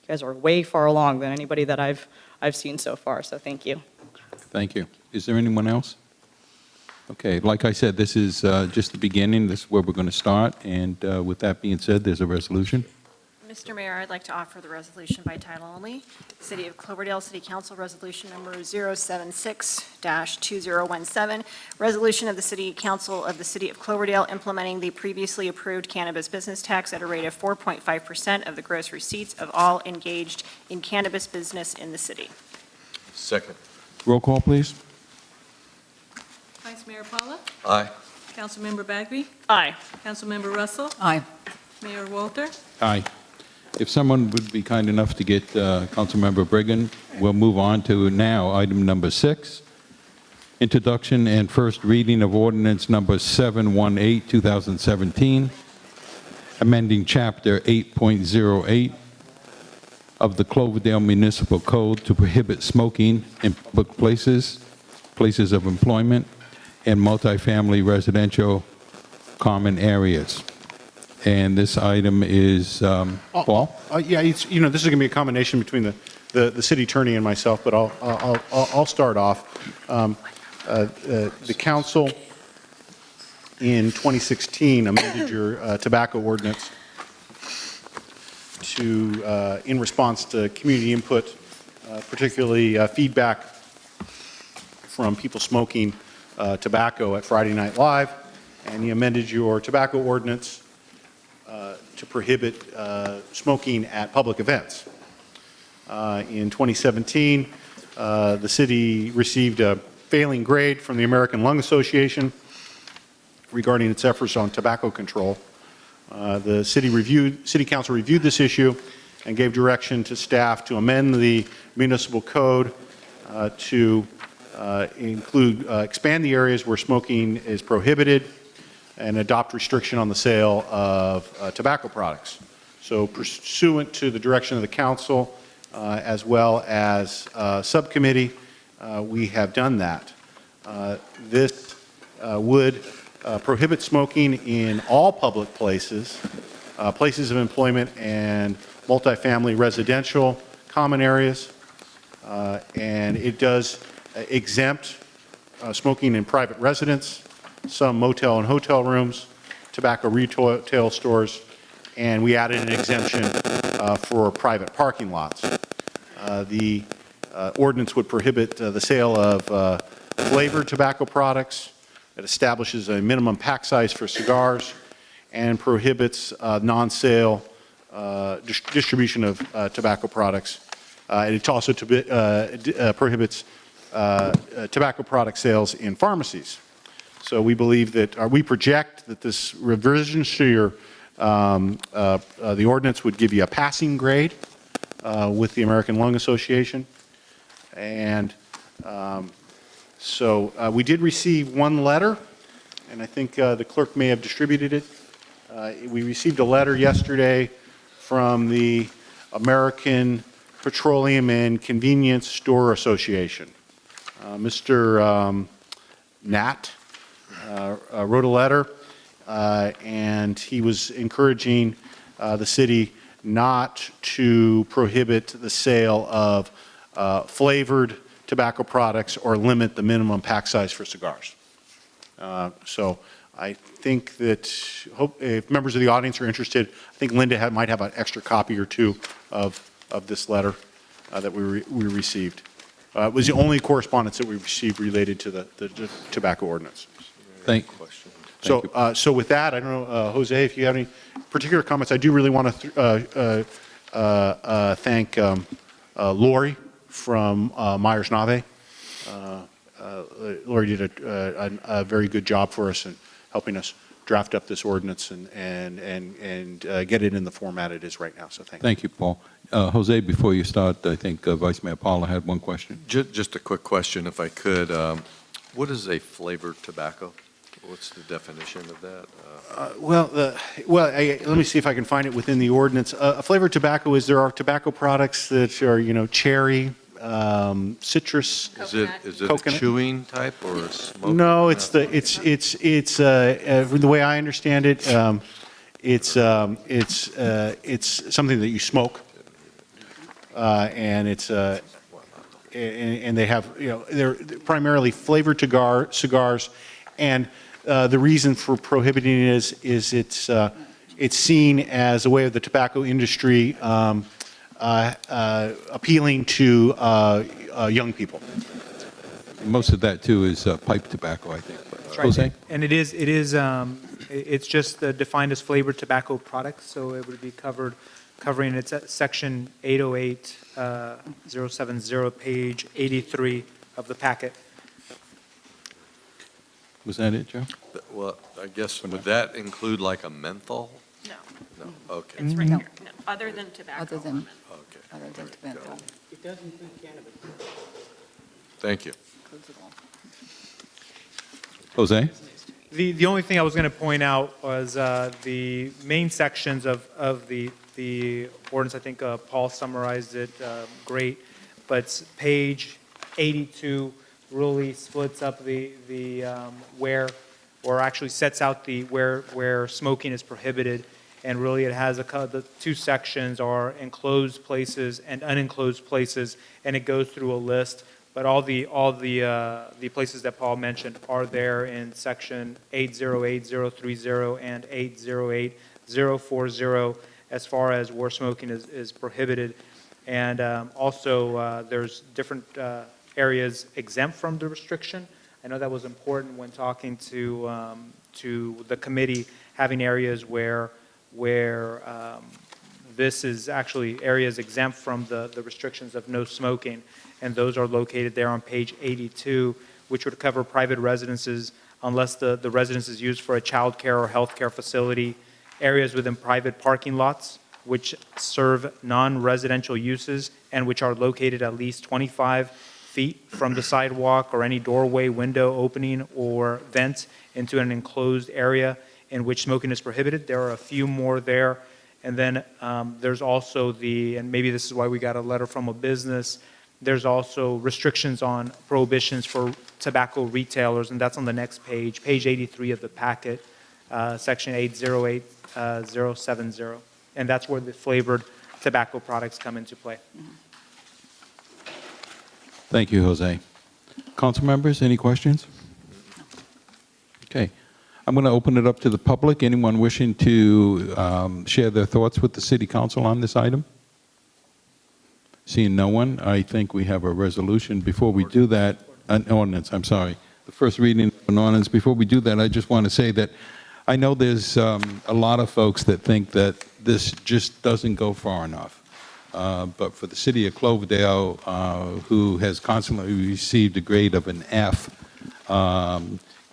guys are way far along than anybody that I've seen so far. So thank you. Thank you. Is there anyone else? Okay, like I said, this is just the beginning. This is where we're going to start. And with that being said, there's a resolution. Mr. Mayor, I'd like to offer the resolution by title only. City of Cloverdale City Council Resolution Number 076-2017, resolution of the City Council of the City of Cloverdale implementing the previously approved cannabis business tax at a rate of 4.5% of the gross receipts of all engaged in cannabis business in the city. Second. Roll call, please. Vice Mayor Paula? Aye. Councilmember Bagby? Aye. Councilmember Russell? Aye. Mayor Walter? Aye. If someone would be kind enough to get Councilmember Brigham, we'll move on to now item number 6, introduction and first reading of ordinance number 718, 2017, amending Chapter 8.08 of the Cloverdale Municipal Code to prohibit smoking in public places, places of employment, and multifamily residential common areas. And this item is, Paul? Yeah, this is going to be a combination between the city attorney and myself, but I'll start off. The council in 2016 amended your tobacco ordinance to, in response to community input, particularly feedback from people smoking tobacco at Friday Night Live, and you amended your tobacco ordinance to prohibit smoking at public events. In 2017, the city received a failing grade from the American Lung Association regarding its efforts on tobacco control. The city council reviewed this issue and gave direction to staff to amend the municipal code to expand the areas where smoking is prohibited and adopt restriction on the sale of tobacco products. So pursuant to the direction of the council as well as subcommittee, we have done that. This would prohibit smoking in all public places, places of employment and multifamily residential common areas, and it does exempt smoking in private residence, some motel and hotel rooms, tobacco retail stores, and we added an exemption for private parking lots. The ordinance would prohibit the sale of flavored tobacco products. It establishes a minimum pack size for cigars and prohibits non-sale distribution of tobacco products. And it also prohibits tobacco product sales in pharmacies. So we believe that, we project that this revision to your, the ordinance would give you a passing grade with the American Lung Association. And so we did receive one letter, and I think the clerk may have distributed it. We received a letter yesterday from the American Petroleum and Convenience Store Association. Mr. Nat wrote a letter, and he was encouraging the city not to prohibit the sale of flavored tobacco products or limit the minimum pack size for cigars. So I think that if members of the audience are interested, I think Linda might have an extra copy or two of this letter that we received. It was the only correspondence that we received related to the tobacco ordinance. Thank you. So with that, I don't know, Jose, if you have any particular comments, I do really want to thank Lori from Myers-Nave. Lori did a very good job for us in helping us draft up this ordinance and get it in the format it is right now. So thank you. Thank you, Paul. Jose, before you start, I think Vice Mayor Paula had one question. Just a quick question, if I could. What is a flavored tobacco? What's the definition of that? Let me see if I can find it within the ordinance. A flavored tobacco is there are tobacco products that are, cherry, citrus, Is it coconut. a chewing type or a smoke? No, it's the way I understand it, it's something that you smoke, and it's and they have they're primarily flavored cigars, and the reason for prohibiting it is it's seen as a way of the tobacco industry appealing to young people. Most of that, too, is pipe tobacco, I think. Jose? And it's just defined as flavored tobacco products, so it would be covering, it's at section 808-070, page 83 of the packet. Was that it, Joe? Well, I guess, would that include like a menthol? No, No, okay. it's right here. No, other than tobacco. Other than Okay. tobacco. It does include cannabis. Thank you. Includes it all. Jose? The only thing I was going to point out was the main sections of the ordinance. I think Paul summarized it great, but page 82 really splits up the where, or actually sets out the where smoking is prohibited, and really it has the two sections are enclosed places and unenclosed places, and it goes through a list. But all the places that Paul mentioned are there in section 808-030 and 808-040 as far as where smoking is prohibited. And also there's different areas exempt from the restriction. I know that was important when talking to the committee, having areas where this is actually areas exempt from the restrictions of no smoking. And those are located there on page 82, which would cover private residences unless the residence is used for a child care or health care facility, areas within private parking lots, which serve non-residential uses and which are located at least 25 feet from the sidewalk or any doorway, window, opening, or vent into an enclosed area in which smoking is prohibited. There are a few more there. And then there's also and maybe this is why we got a letter from a business, there's also restrictions on prohibitions for tobacco retailers, and that's on the next page, page 83 of the packet, section 808070. And that's where the flavored tobacco products come into play. Thank you, Jose. Council members, any questions? Okay. I'm going to open it up to the public. Anyone wishing to share their thoughts with the City Council on this item? Seeing no one, I think we have a resolution. Before we do that, an ordinance, I'm sorry. The first reading of an ordinance. Before we do that, I just want to say that I know there's a lot of folks that think that this just doesn't go far enough. But for the city of Cloverdale, who has constantly received a grade of an F,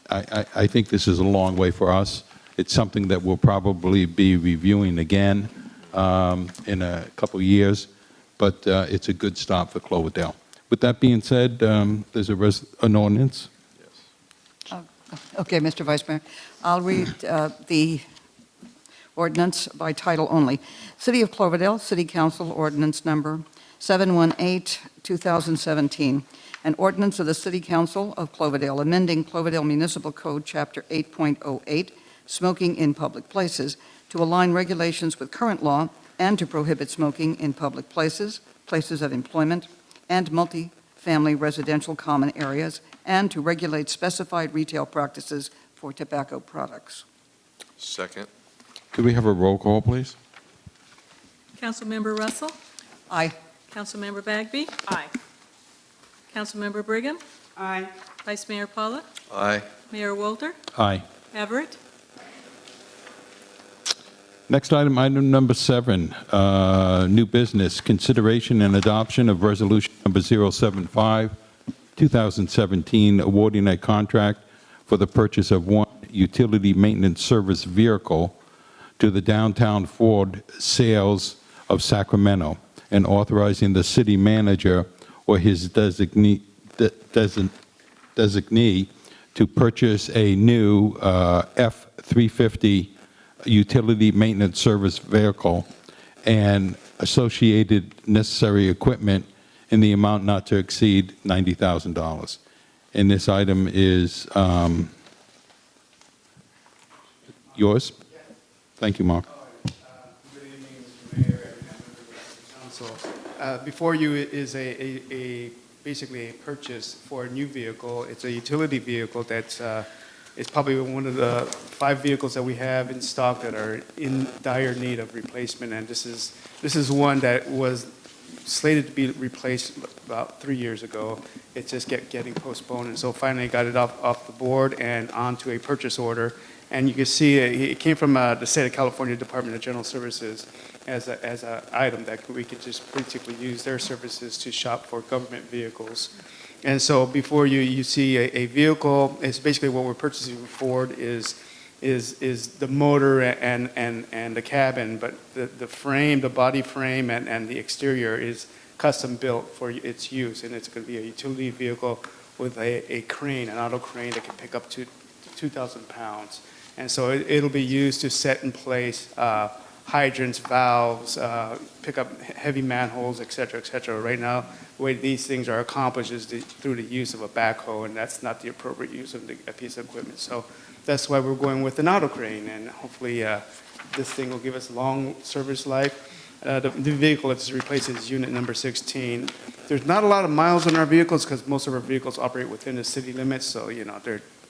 I think this is a long way for us. It's something that we'll probably be reviewing again in a couple of years, but it's a good start for Cloverdale. With that being said, there's an ordinance. Okay, Mr. Vice Mayor. I'll read the ordinance by title only. City of Cloverdale, City Council Ordinance Number 718, 2017. An ordinance of the City Council of Cloverdale amending Cloverdale Municipal Code, Chapter 8.08, Smoking in Public Places, to align regulations with current law and to prohibit smoking in public places, places of employment, and multi-family residential common areas, and to regulate specified retail practices for tobacco products. Second. Could we have a roll call, please? Councilmember Russell? Aye. Councilmember Bagby? Aye. Councilmember Brigham? Aye. Vice Mayor Paula? Aye. Mayor Walter? Aye. Everett? Next item, item number 7, new business, consideration and adoption of resolution number 075, 2017, awarding a contract for the purchase of one utility maintenance service vehicle to the Downtown Ford Sales of Sacramento, and authorizing the city manager or his designee to purchase a new F-350 utility maintenance service vehicle and associated necessary equipment in the amount not to exceed $90,000. And this item is yours. Thank you, Mark. Good evening, Mr. Mayor and members of the council. Before you is basically a purchase for a new vehicle. It's a utility vehicle that's it's probably one of the 5 vehicles that we have in stock that are in dire need of replacement, and this is one that was slated to be replaced about 3 years ago. It's just getting postponed, and so finally got it off the board and onto a purchase order. And you can see it came from the State of California Department of General Services as an item that we could just basically use their services to shop for government vehicles. And so before you see a vehicle, it's basically what we're purchasing from Ford is the motor and the cabin, but the frame, the body frame and the exterior is custom built for its use, and it's going to be a utility vehicle with a crane, an auto crane that can pick up to 2,000 pounds. And so it'll be used to set in place hydrants, valves, pick up heavy manholes, et cetera, et cetera. Right now, the way these things are accomplished is through the use of a backhoe, and that's not the appropriate use of a piece of equipment. So that's why we're going with an auto crane, and hopefully this thing will give us long service life. The vehicle that's replaced is unit number 16. There's not a lot of miles on our vehicles because most of our vehicles operate within the city limits, so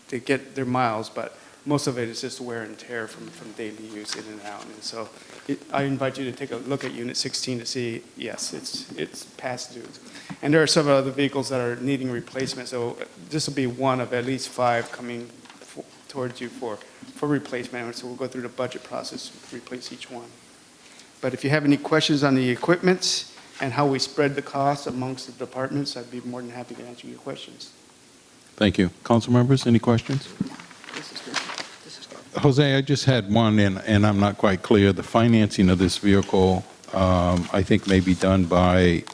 they get their miles, but most of it is just wear and tear from daily use in and out. And so I invite you to take a look at Unit 16 to see, yes, it's past due. And there are several other vehicles that are needing replacement, so this will be one of at least 5 coming towards you for replacement. And so we'll go through the budget process to replace each one. But if you have any questions on the equipment and how we spread the costs amongst the departments, I'd be more than happy to answer your questions. Thank you. Council members, any questions? Jose, I just had one, and I'm not quite clear. The financing of this vehicle, I think, may be done by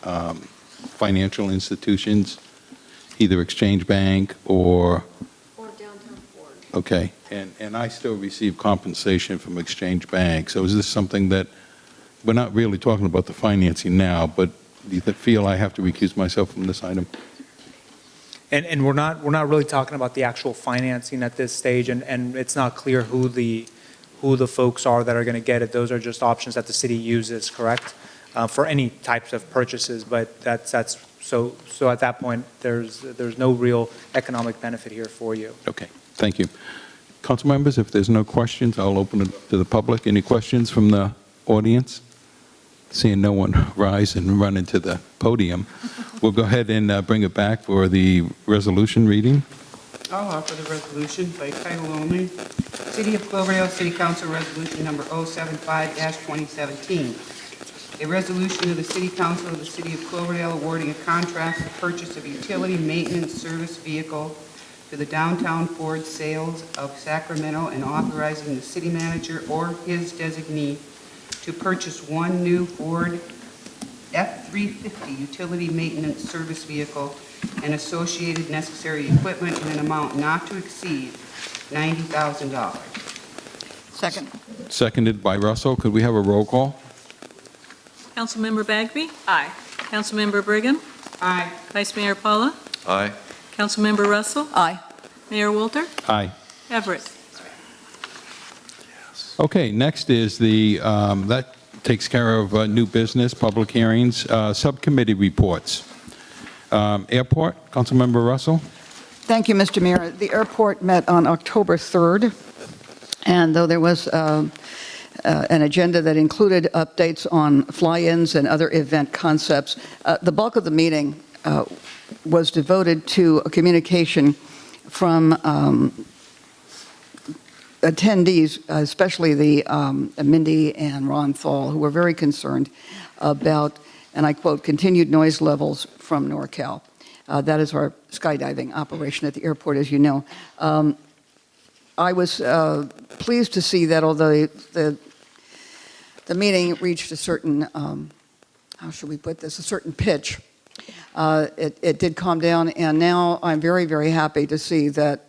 financial institutions, either Exchange Bank or Downtown Ford. Okay, and I still receive compensation from Exchange Bank. So is this something that we're not really talking about the financing now, but do you feel I have to recuse myself from this item? And we're not really talking about the actual financing at this stage, and it's not clear who the folks are that are going to get it. Those are just options that the city uses, correct? For any types of purchases, but that's so at that point, there's no real economic benefit here for you. Okay, thank you. Council members, if there's no questions, I'll open it up to the public. Any questions from the audience? Seeing no one rise and run into the podium, we'll go ahead and bring it back for the resolution reading. I'll offer the resolution by title only. City of Cloverdale City Council Resolution Number 075-2017. A resolution of the City Council of the City of Cloverdale awarding a contract for purchase of utility maintenance service vehicle to the Downtown Ford Sales of Sacramento and authorizing the city manager or his designee to purchase one new Ford F-350 utility maintenance service vehicle and associated necessary equipment in an amount not to exceed $90,000. Second. Seconded by Russell. Could we have a roll call? Councilmember Bagby? Aye. Councilmember Brigham? Aye. Vice Mayor Paula? Aye. Councilmember Russell? Aye. Mayor Walter? Aye. Everett? Okay, next is that takes care of new business, public hearings, subcommittee reports. Airport, Councilmember Russell? Thank you, Mr. Mayor. The airport met on October 3rd, and though there was an agenda that included updates on fly-ins and other event concepts, the bulk of the meeting was devoted to a communication from attendees, especially the Mindy and Ron Thal, who were very concerned about, and I quote, continued noise levels from NorCal. That is our skydiving operation at the airport, as you know. I was pleased to see that although the meeting reached a certain, how should we put this, a certain pitch, it did calm down, and now I'm very, very happy to see that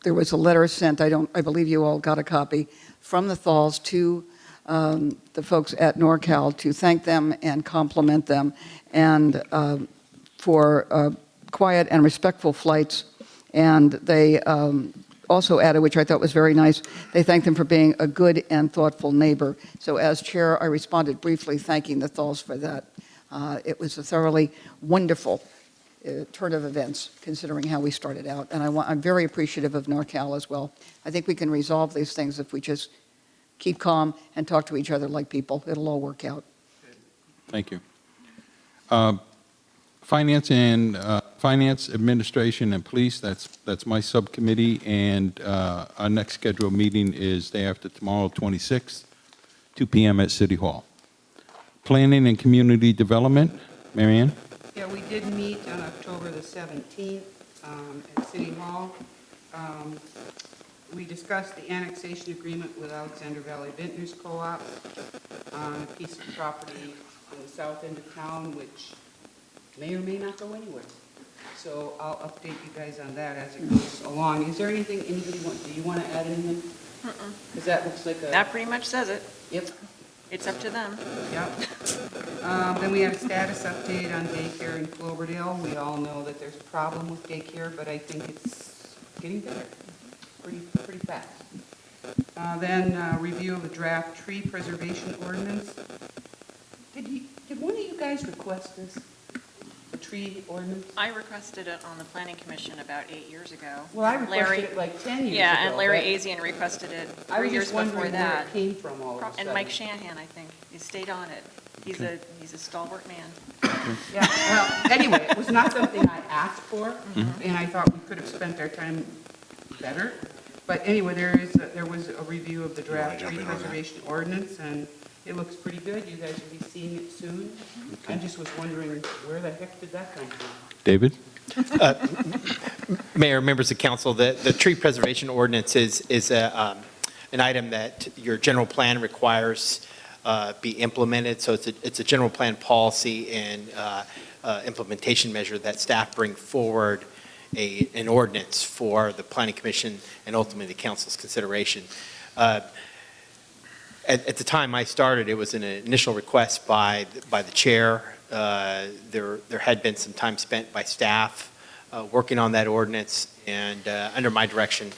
there was a letter sent, I believe you all got a copy, from the Thals to the folks at NorCal to thank them and compliment them and for quiet and respectful flights. And they also added, which I thought was very nice, they thanked them for being a good and thoughtful neighbor. So as chair, I responded briefly thanking the Thals for that. It was a thoroughly wonderful turn of events, considering how we started out. And I'm very appreciative of NorCal as well. I think we can resolve these things if we just keep calm and talk to each other like people. It'll all work out. Thank you. Finance Administration and Police, that's my subcommittee, and our next scheduled meeting is day after tomorrow, 26th, 2 p.m. at City Hall. Planning and Community Development, Marianne? Yeah, we did meet on October the 17th at City Hall. We discussed the annexation agreement with Alexander Valley Vintners Co-op on a piece of property on the south end of town, which may or may not go anywhere. So I'll update you guys on that as it goes along. Is there anything anybody do you want to add anything? Because that looks like a... That pretty much says it. Yep. It's up to them. Yep. Then we had a status update on daycare in Cloverdale. We all know that there's a problem with daycare, but I think it's getting better pretty fast. Then review of the draft tree preservation ordinance. Did one of you guys request this? The tree ordinance? I requested it on the Planning Commission about 8 years ago. Well, I requested it like 10 years ago. Yeah, and Larry Azian requested it 3 years before that. I was just wondering where it came from all of a sudden. And Mike Shanahan, I think, he stayed on it. He's a stalwart man. Yeah, well, anyway, it was not something I asked for, and I thought we could have spent our time better. But anyway, there was a review of the draft tree preservation ordinance, and it looks pretty good. You guys will be seeing it soon. I just was wondering, where the heck did that come from? David? Mayor, members of council, the tree preservation ordinance is an item that your general plan requires be implemented. So it's a general plan policy and implementation measure that staff bring forward an ordinance for the Planning Commission and ultimately the council's consideration. at the time I started, it was an initial request by the chair. There had been some time spent by staff working on that ordinance, and under my direction,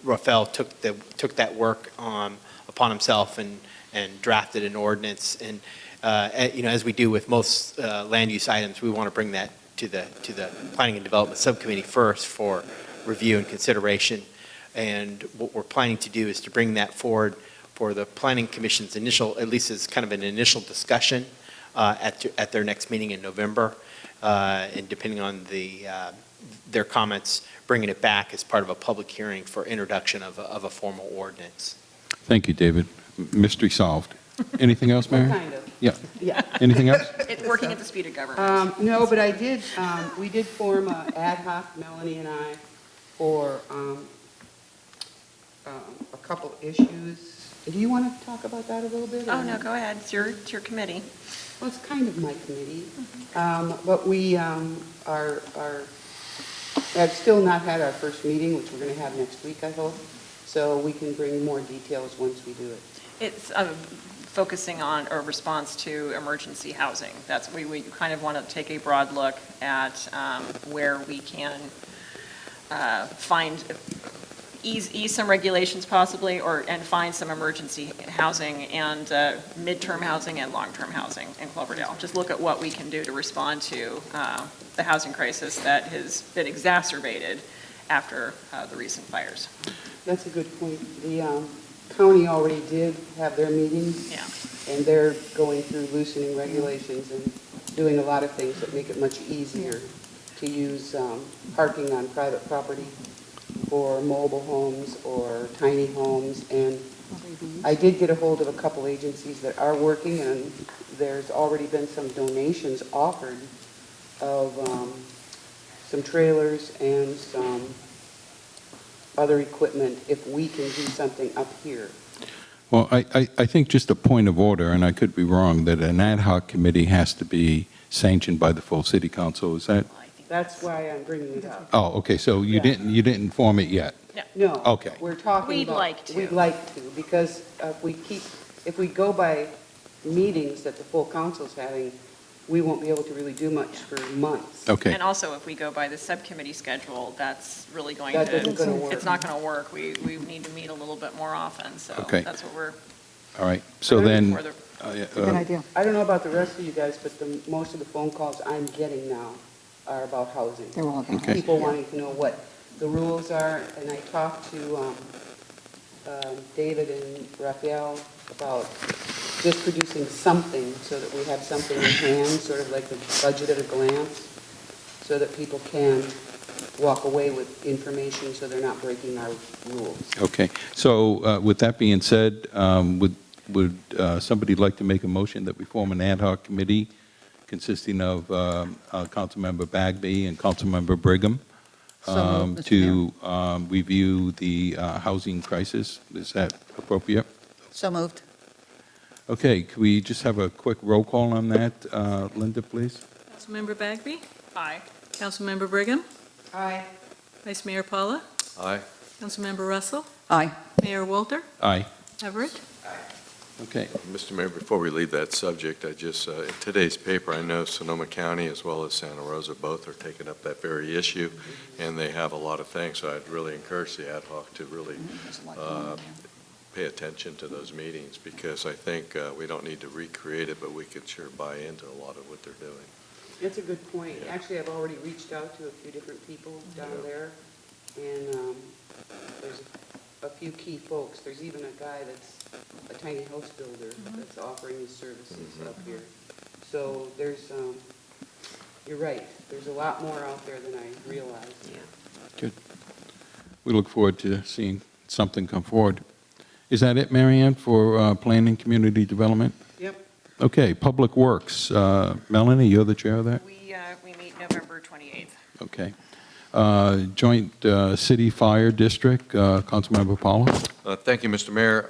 Rafael took that work upon himself and drafted an ordinance. And as we do with most land use items, we want to bring that to the Planning and Development Subcommittee first for review and consideration. And what we're planning to do is to bring that forward for the Planning Commission's initial, at least as kind of an initial discussion at their next meeting in November. And depending on their comments, bringing it back as part of a public hearing for introduction of a formal ordinance. Thank you, David. Mystery solved. Anything else, Mary? Kind of. Yeah. Yeah. Anything else? It's working at the speed of government. No, but we did form an ad hoc, Melanie and I, for a couple issues. Do you want to talk about that a little bit? Oh, no, go ahead. It's your committee. Well, it's kind of my committee. But we have still not had our first meeting, which we're going to have next week, I hope. So we can bring more details once we do it. It's focusing on a response to emergency housing. We kind of want to take a broad look at where we can ease some regulations possibly, and find some emergency housing and midterm housing and long-term housing in Cloverdale. Just look at what we can do to respond to the housing crisis that has been exacerbated after the recent fires. That's a good point. The county already did have their meetings. Yeah. And they're going through loosening regulations and doing a lot of things that make it much easier to use parking on private property for mobile homes or tiny homes. And I did get a hold of a couple agencies that are working, and there's already been some donations offered of some trailers and some other equipment if we can do something up here. Well, I think just a point of order, and I could be wrong, that an ad hoc committee has to be sanctioned by the full city council. Is that? That's why I'm bringing it up. Oh, okay, so you didn't form it yet? No. Okay. We're talking We'd about. like to. We'd like to, because if we go by meetings that the full council's having, we won't be able to really do much for months. Okay. And also, if we go by the subcommittee schedule, that's really going That to, isn't gonna work. it's not going to work. We need to meet a little bit more often, so Okay. that's what we're. All right, so then, Good idea. I don't know about the rest of you guys, but most of the phone calls I'm getting now are about housing. They're all about Okay. People wanting to know what the rules are, and I talked to David and Raphael about just producing something so that we have something in hand, sort of like the budget at a glance, so that people can walk away with information so they're not breaking our rules. okay. So with that being said, would somebody like to make a motion that we form an ad hoc committee consisting of Councilmember Bagby and Councilmember Brigham to review the housing crisis? Is that appropriate? So moved. Okay, could we just have a quick roll call on that, Linda, please? Councilmember Bagby? Aye. Councilmember Brigham? Aye. Vice Mayor Paula? Aye. Councilmember Russell? Aye. Mayor Walter? Aye. Everett? Okay. Mr. Mayor, before we leave that subject, I just, in today's paper, I know Sonoma County as well as Santa Rosa both are taking up that very issue, and they have a lot of things, so I'd really encourage the ad hoc to really pay attention to those meetings, because I think we don't need to recreate it, but we could sure buy into a lot of what they're doing. It's a good point. Actually, I've already reached out to a few different people down there, and there's a few key folks. There's even a guy that's a tiny house builder that's offering his services up here. So there's, you're right, there's a lot more out there than I realized. Good. We look forward to seeing something come forward. Is that it, Marianne, for planning community development? Yep. Okay, Public Works. Melanie, you're the chair of that? We meet November 28th. Okay. Joint City Fire District, Councilmember Paula? Thank you, Mr. Mayor.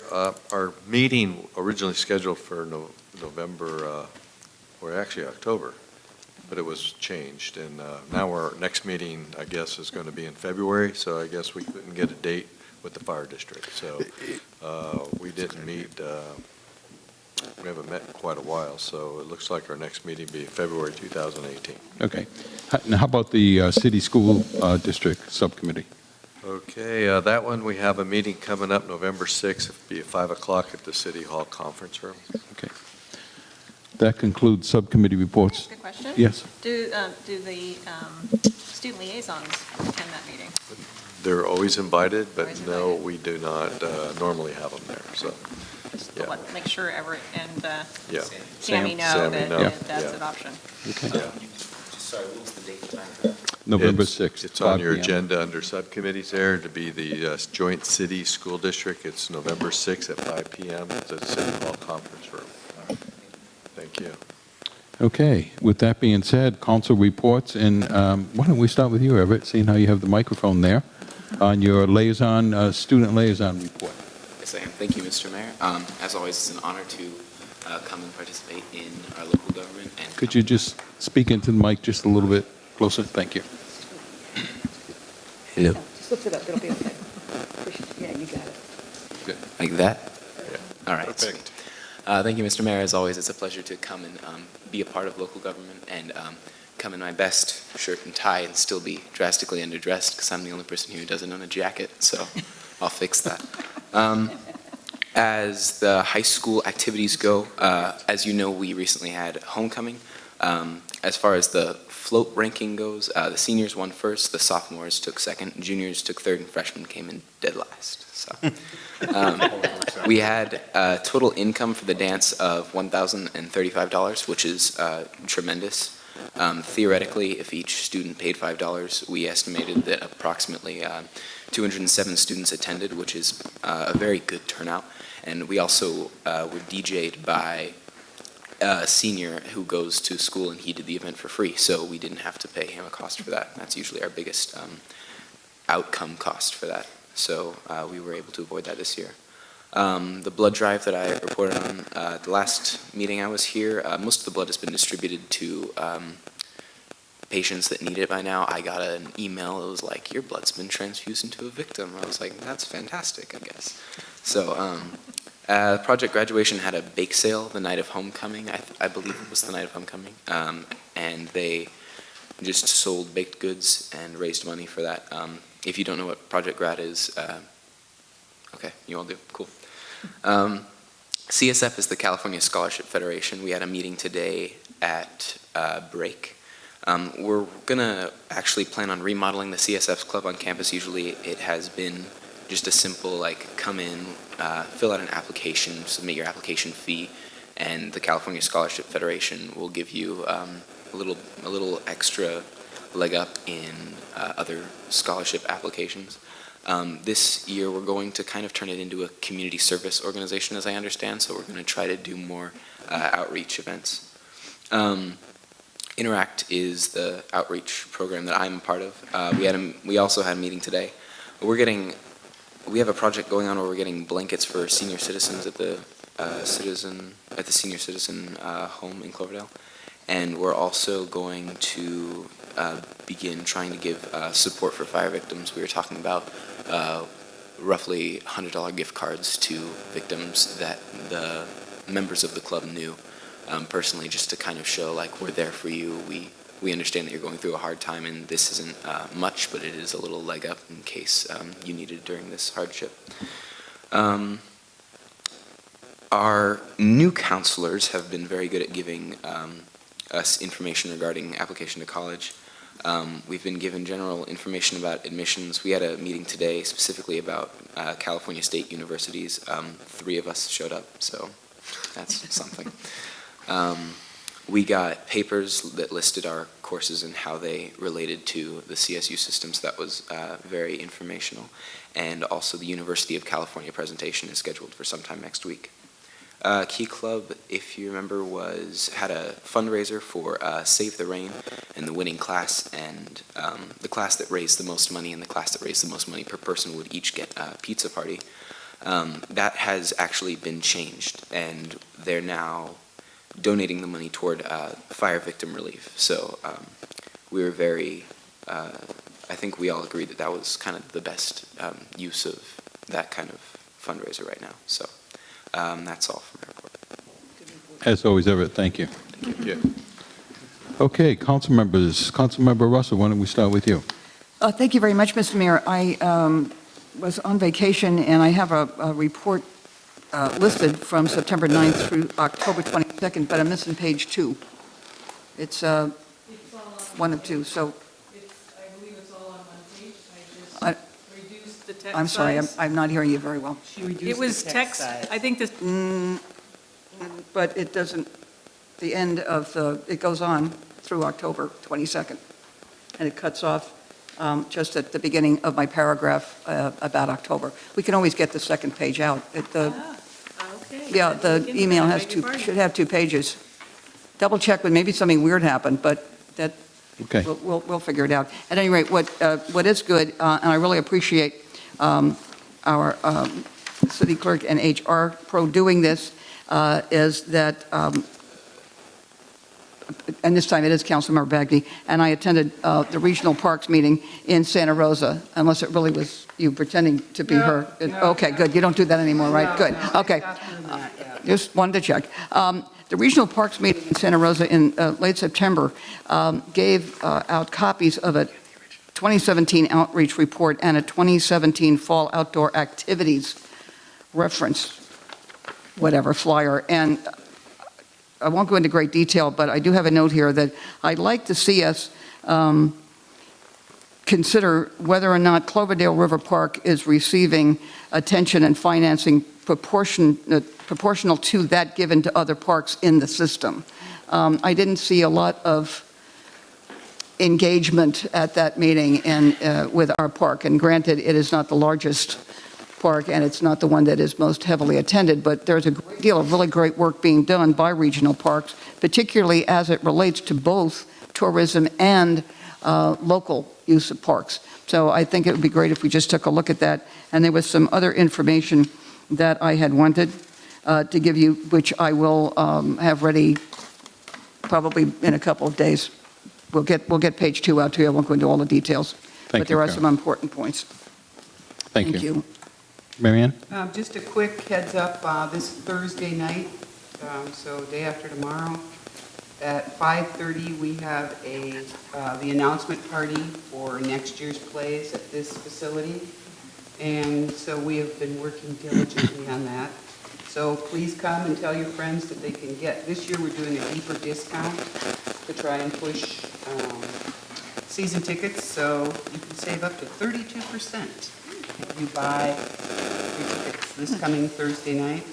Our meeting originally scheduled for November, or actually October, but it was changed. And now our next meeting, I guess, is going to be in February, so I guess we couldn't get a date with the fire district. So we didn't meet, we haven't met in quite a while, so it looks like our next meeting will be February 2018. Okay. Now, how about the City School District Subcommittee? Okay, that one, we have a meeting coming up November 6th. It'll be at 5 o'clock at the City Hall Conference Room. Okay. That concludes subcommittee reports. Good question. Yes. Do the student liaisons attend that meeting? They're always invited, but Always no, invited. we do not normally have them there, so, Just yeah. to make sure Everett and Yeah. Sammy know Sammy know, that that's yeah. an option. Okay. Yeah. Sorry, what was the date and time? November It's- 6th. It's on 5 your p.m. agenda under subcommittees there to be the Joint City School District. It's November 6th at 5 p.m. at the City Hall Conference Room. Thank you. Okay. With that being said, council reports, and why don't we start with you, Everett, seeing how you have the microphone there, on your liaison, student liaison report. Yes, I am. Thank you, Mr. Mayor. As always, it's an honor to come and participate in our local government. And Could you just speak into the mic just a little bit closer? Thank you. Hello. Just lift it up, it'll be okay. Yeah, you got it. Good. Like that? Yeah. All right. Perfect. Thank you, Mr. Mayor. As always, it's a pleasure to come and be a part of local government and come in my best shirt and tie and still be drastically underdressed because I'm the only person here who doesn't own a jacket, so I'll fix that. As the high school activities go, as you know, we recently had homecoming. As far as the float ranking goes, the seniors won first, the sophomores took second, juniors took third, and freshmen came in dead last. So we had total income for the dance of $1,035, which is tremendous. Theoretically, if each student paid $5, we estimated that approximately 207 students attended, which is a very good turnout. And we also were DJ'd by a senior who goes to school, and he did the event for free, so we didn't have to pay him a cost for that. That's usually our biggest outcome cost for that. So we were able to avoid that this year. The blood drive that I reported on the last meeting I was here, most of the blood has been distributed to patients that need it by now. I got an email that was like, your blood's been transfused into a victim. I was like, that's fantastic, I guess. So Project Graduation had a bake sale the night of homecoming. I believe it was the night of homecoming. And they just sold baked goods and raised money for that. If you don't know what Project Grad is, okay, you all do, cool. CSF is the California Scholarship Federation. We had a meeting today at break. We're gonna actually plan on remodeling the CSF club on campus. Usually it has been just a simple, like, come in, fill out an application, submit your application fee, and the California Scholarship Federation will give you a little extra leg up in other scholarship applications. This year, we're going to kind of turn it into a community service organization, as I understand, so we're going to try to do more outreach events. Interact is the outreach program that I'm a part of. We also had a meeting today. We have a project going on where we're getting blankets for senior citizens at the senior citizen home in Cloverdale, and we're also going to begin trying to give support for fire victims. We were talking about roughly $100 gift cards to victims that the members of the club knew personally, just to kind of show, like, we're there for you. We understand that you're going through a hard time, and this isn't much, but it is a little leg up in case you need it during this hardship. Our new counselors have been very good at giving us information regarding application to college. We've been given general information about admissions. We had a meeting today specifically about California State Universities. 3 of us showed up, so that's something. We got papers that listed our courses and how they related to the CSU systems. That was very informational. And also the University of California presentation is scheduled for sometime next week. Key Club, if you remember, had a fundraiser for Save the Rain, and the winning class and the class that raised the most money and the class that raised the most money per person would each get a pizza party. That has actually been changed, and they're now donating the money toward fire victim relief. So we were very, I think we all agreed that that was kind of the best use of that kind of fundraiser right now. So that's all from my report. As always, Everett, thank you. Thank you. Okay, council members. Councilmember Russell, why don't we start with you? Thank you very much, Mr. Mayor. I was on vacation, and I have a report listed from September 9th through October 22nd, but I'm missing page 2. It's one of 2, so I believe it's all on one page. I- I just reduced the text I'm sorry, size. I'm not hearing you very well. It was text, I think this, But it doesn't, the end of it goes on through October 22nd, and it cuts off just at the beginning of my paragraph about October. We can always get the second page out. okay. Yeah, the Look into email that, has beg your pardon. should have 2 pages. Double check when maybe something weird happened, but that, Okay. we'll figure it out. At any rate, what is good, and I really appreciate our city clerk and HR pro doing this, is that, and this time it is Councilmember Bagby, and I attended the regional parks meeting in Santa Rosa, unless it really was you pretending to be her. Okay, good, you don't do that anymore, right? Good, okay. Just wanted to check. The regional parks meeting in Santa Rosa in late September gave out copies of a 2017 outreach report and a 2017 fall outdoor activities reference, whatever, flyer. And I won't go into great detail, but I do have a note here that I'd like to see us consider whether or not Cloverdale River Park is receiving attention and financing proportional to that given to other parks in the system. I didn't see a lot of engagement at that meeting and with our park. And granted, it is not the largest park, and it's not the one that is most heavily attended, but there's a great deal of really great work being done by regional parks, particularly as it relates to both tourism and local use of parks. So I think it would be great if we just took a look at that. And there was some other information that I had wanted to give you, which I will have ready probably in a couple of days. We'll get page 2 out to you. I won't go into all the details, Thank but there you, are Karen. some important points. Thank you. Mary Ann? Just a quick heads up, this Thursday night, so day after tomorrow, at 5:30, we have the announcement party for next year's plays at this facility. And so we have been working diligently on that. So please come and tell your friends that they can get, this year we're doing a deeper discount to try and push season tickets, so you can save up to 32% if you buy your tickets this coming Thursday night.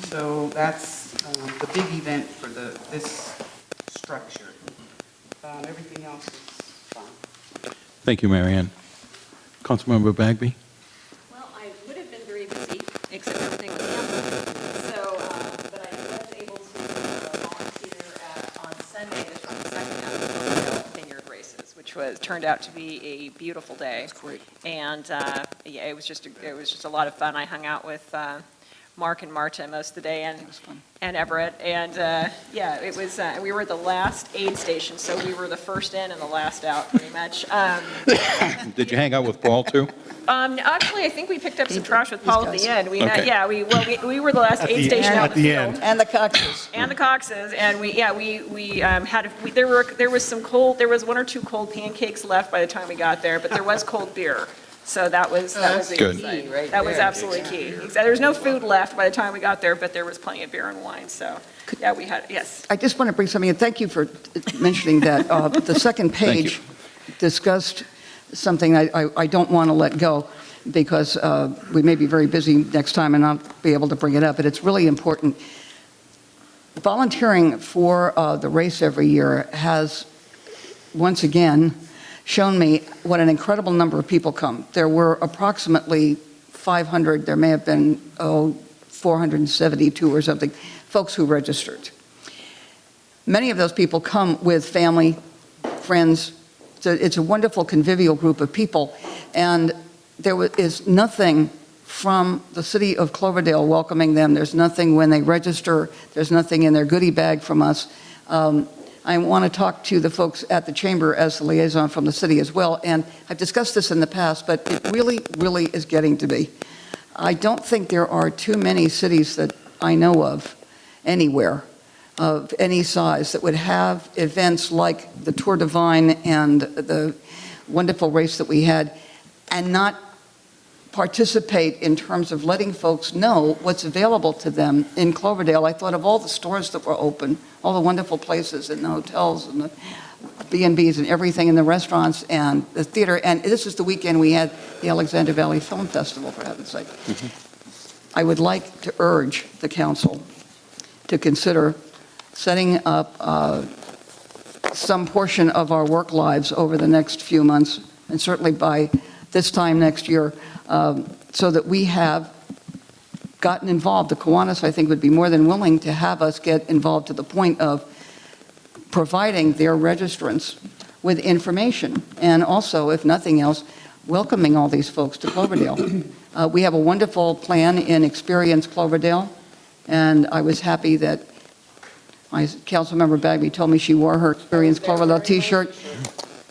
So that's the big event for this structure. Everything else is fine. Thank you, Mary Ann. Councilmember Bagby? Well, I would have been very busy, except everything was canceled. So, but I was able to volunteer on Sunday, the 22nd, at the Cloverdale Vineyard Races, which turned out to be a beautiful day. That's great. And yeah, it was just a lot of fun. I hung out with Mark and Marta most of the day, and Everett, and yeah, it was. We were the last aid station, so we were the first in and the last out, pretty much. Did you hang out with Paul, too? Actually, I think we picked up some trash with Paul at the end. We Okay. yeah, we were the last aid station out in the field. And the Coxes. And the Coxes, and we there was 1 or 2 cold pancakes left by the time we got there, but there was cold beer. So that was a Good. key, right? That was absolutely key. There was no food left by the time we got there, but there was plenty of beer and wine. So yeah, we had yes. I just want to bring something in. Thank you for mentioning that. The second Thank page discussed something I don't want to let go because we may be very busy next time and not be able to bring it up, but it's really important. Volunteering for the race every year has, once again, shown me what an incredible number of people come. There were approximately 500, there may have been 472 or something, folks who registered. Many of those people come with family, friends. It's a wonderful convivial group of people, and there is nothing from the city of Cloverdale welcoming them. There's nothing when they register. There's nothing in their goodie bag from us. I want to talk to the folks at the chamber as the liaison from the city as well, and I've discussed this in the past, but it really, really is getting to be. I don't think there are too many cities that I know of anywhere of any size that would have events like the Tour Divine and the wonderful race that we had and not participate in terms of letting folks know what's available to them in Cloverdale. I thought of all the stores that were open, all the wonderful places and the hotels and the B&Bs and everything, and the restaurants and the theater. And this is the weekend we had the Alexander Valley Film Festival, for heaven's sake. I would like to urge the council to consider setting up some portion of our work lives over the next few months, and certainly by this time next year, so that we have gotten involved. The Kiwanis, I think, would be more than willing to have us get involved to the point of providing their registrants with information, and also, if nothing else, welcoming all these folks to Cloverdale. We have a wonderful plan in Experience Cloverdale, and I was happy that my Councilmember Bagby told me she wore her Experience Cloverdale t-shirt.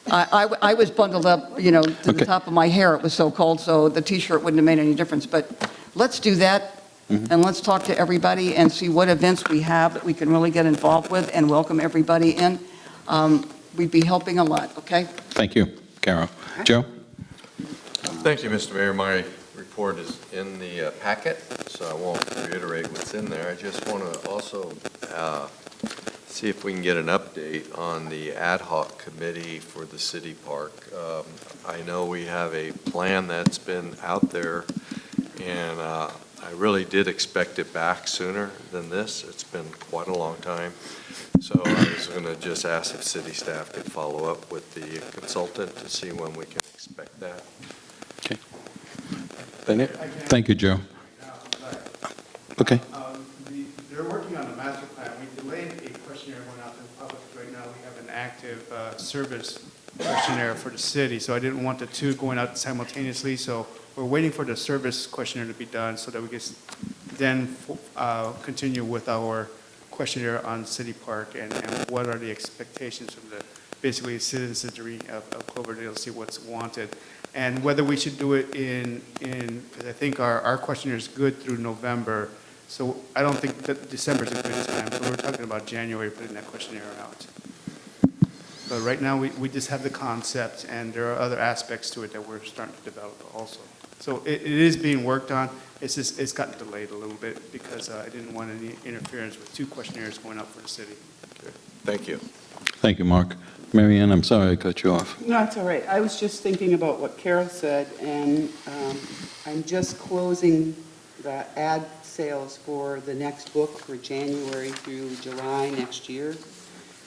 I was bundled up, to the top of my hair. It was so cold, so the t-shirt wouldn't have made any difference. But let's do that, and let's talk to everybody and see what events we have that we can really get involved with and welcome everybody in. We'd be helping a lot, okay? Thank you, Carol. Joe? Thank you, Mr. Mayor. My report is in the packet, so I won't reiterate what's in there. I just want to also see if we can get an update on the ad hoc committee for the city park. I know we have a plan that's been out there, and I really did expect it back sooner than this. It's been quite a long time. So I was going to just ask if city staff could follow up with the consultant to see when we can expect that. Okay. Thank you, Joe. Okay. They're working on a master plan. We delayed a questionnaire going out to the public. Right now, we have an active service questionnaire for the city, so I didn't want the two going out simultaneously. So we're waiting for the service questionnaire to be done so that we can then continue with our questionnaire on City Park and what are the expectations from the basically citizenry of Cloverdale, see what's wanted. And whether we should do it because I think our questionnaire is good through November, so I don't think that December is a good time, but we're talking about January putting that questionnaire out. But right now, we just have the concept, and there are other aspects to it that we're starting to develop also. So it is being worked on. It's gotten delayed a little bit because I didn't want any interference with two questionnaires going out for the city. Okay. Thank you. Thank you, Mark. Mary Ann, I'm sorry I cut you off. No, it's all right. I was just thinking about what Carol said, and I'm just closing the ad sales for the next book for January through July next year,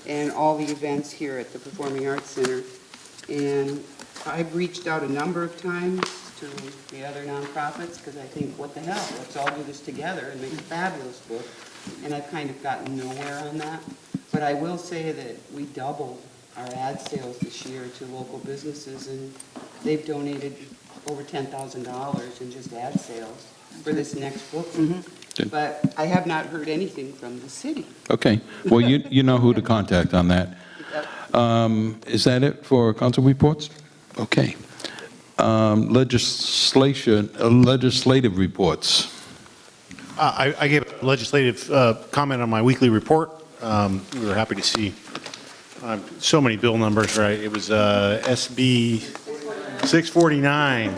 and all the events here at the Performing Arts Center. And I've reached out a number of times to the other nonprofits because I think, what the hell, let's all do this together and make a fabulous book. And I've kind of gotten nowhere on that. But I will say that we doubled our ad sales this year to local businesses, and they've donated over $10,000 in just ad sales for this next book. But I have not heard anything from the city. Okay. Well, you know who to contact on that. Is that it for council reports? Okay. Legislative reports. I gave a legislative comment on my weekly report. We were happy to see so many bill numbers, right? It was SB 649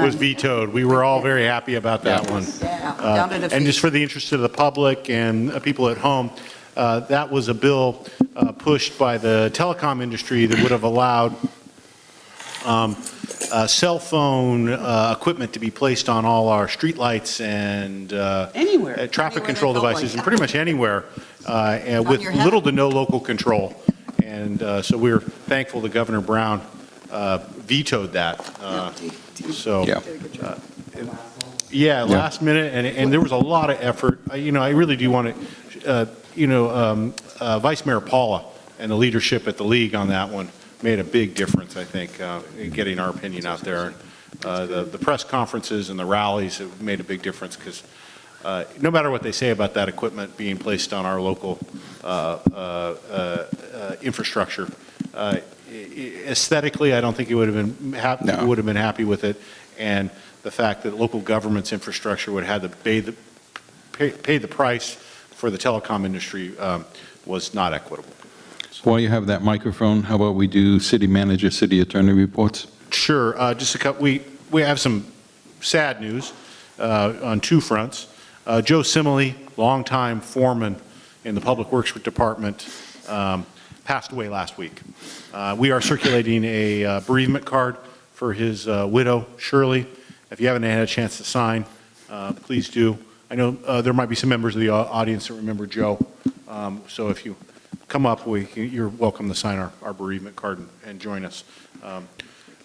was vetoed. We were all very happy about that one. And just for the interest of the public and people at home, that was a bill pushed by the telecom industry that would have allowed cell phone equipment to be placed on all our streetlights and anywhere. Traffic control devices, and pretty much anywhere, and with little to no local control. And so we're thankful that Governor Brown vetoed that. Last minute, and there was a lot of effort. I really do want to, Vice Mayor Paula and the leadership at the league on that one made a big difference, I think, in getting our opinion out there. The press conferences and the rallies have made a big difference because no matter what they say about that equipment being placed on our local infrastructure, aesthetically, I don't think it would have been happy with it. and the fact that local government's infrastructure would have to pay the price for the telecom industry was not equitable. While you have that microphone, how about we do city manager, city attorney reports? Sure. Just a couple. We have some sad news on two fronts. Joe Simile, longtime foreman in the Public Works Department, passed away last week. We are circulating a bereavement card for his widow, Shirley. If you haven't had a chance to sign, please do. I know there might be some members of the audience that remember Joe, so if you come up, you're welcome to sign our bereavement card and join us.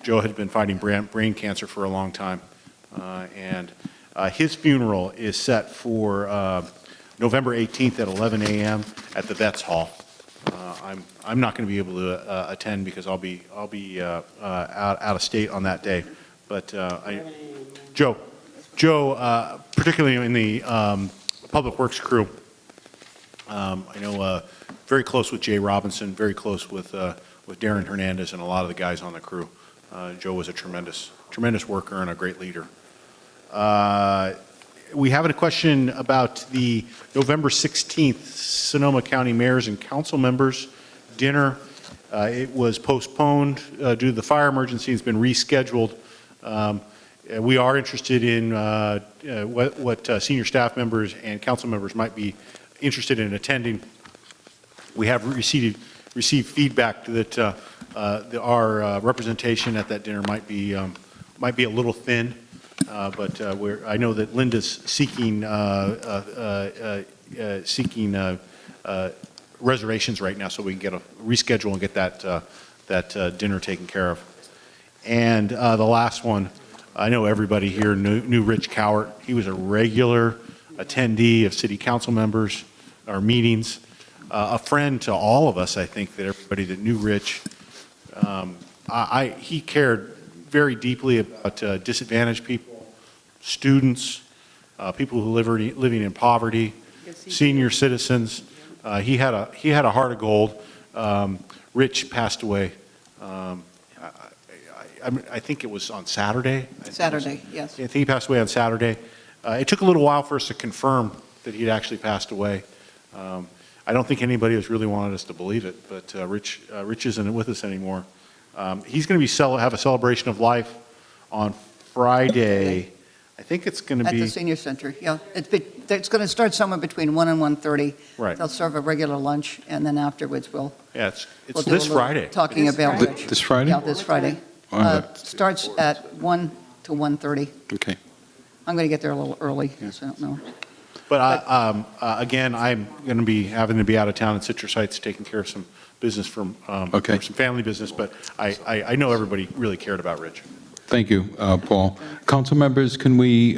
Joe had been fighting brain cancer for a long time, and his funeral is set for November 18th at 11 a.m. at the Vets Hall. I'm not going to be able to attend because I'll be out of state on that day. But Joe, particularly in the Public Works crew, I know very close with Jay Robinson, very close with Darren Hernandez and a lot of the guys on the crew. Joe was a tremendous worker and a great leader. We have a question about the November 16th Sonoma County Mayors and Council Members dinner. It was postponed due to the fire emergency. It's been rescheduled. We are interested in what senior staff members and council members might be interested in attending. We have received feedback that our representation at that dinner might be a little thin, but I know that Linda's seeking reservations right now, so we can get a reschedule and get that dinner taken care of. And the last one, I know everybody here knew Rich Cowart. He was a regular attendee of city council members, our meetings, a friend to all of us. I think that everybody that knew Rich, he cared very deeply about disadvantaged people, students, people who living in poverty, senior citizens. He had a heart of gold. Rich passed away. I think it was on Saturday. Saturday, yes. I think he passed away on Saturday. It took a little while for us to confirm that he'd actually passed away. I don't think anybody has really wanted us to believe it, but Rich isn't with us anymore. He's going to have a celebration of life on Friday. I think it's going to be At the senior center, yeah. It's going to start somewhere between 1 and 1:30. Right. They'll serve a regular lunch, and then afterwards we'll it's do this a little Friday. talking about Rich. This Friday? Yeah, this Friday. Starts at 1 to 1:30. Okay. I'm going to get there a little early, so I don't know. But again, I'm going to be having to be out of town at Citrus Heights taking care of some business from some family business, but I know everybody really cared about Rich. Thank you, Paul. Council members, can we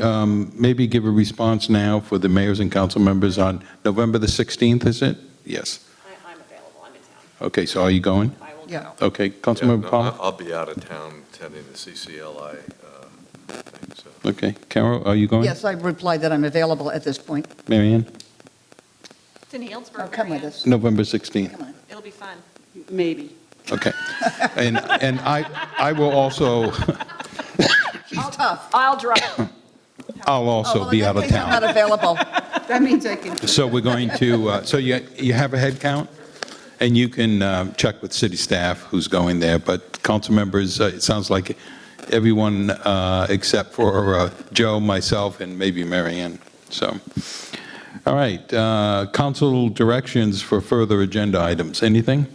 maybe give a response now for the mayors and council members on November the 16th, is it? Yes. I'm available. I'm in town. Okay, so are you going? I will Yeah. go. Okay, Councilmember Palmer? I'll be out of town attending the CCLI thing, so. Okay, Carol, are you going? Yes, I replied that I'm available at this point. Mary Ann? It's in Healdsburg. Oh, come with us. November 16th. It'll be fun. Maybe. Okay. And I will also, Tough. I'll drive. I'll also be out of I'm town. not available. That means I can. So we're going to, so you have a head count? And you can check with city staff who's going there, but council members, it sounds like everyone except for Joe, myself, and maybe Mary Ann. So, all right, council directions for further agenda items. Anything?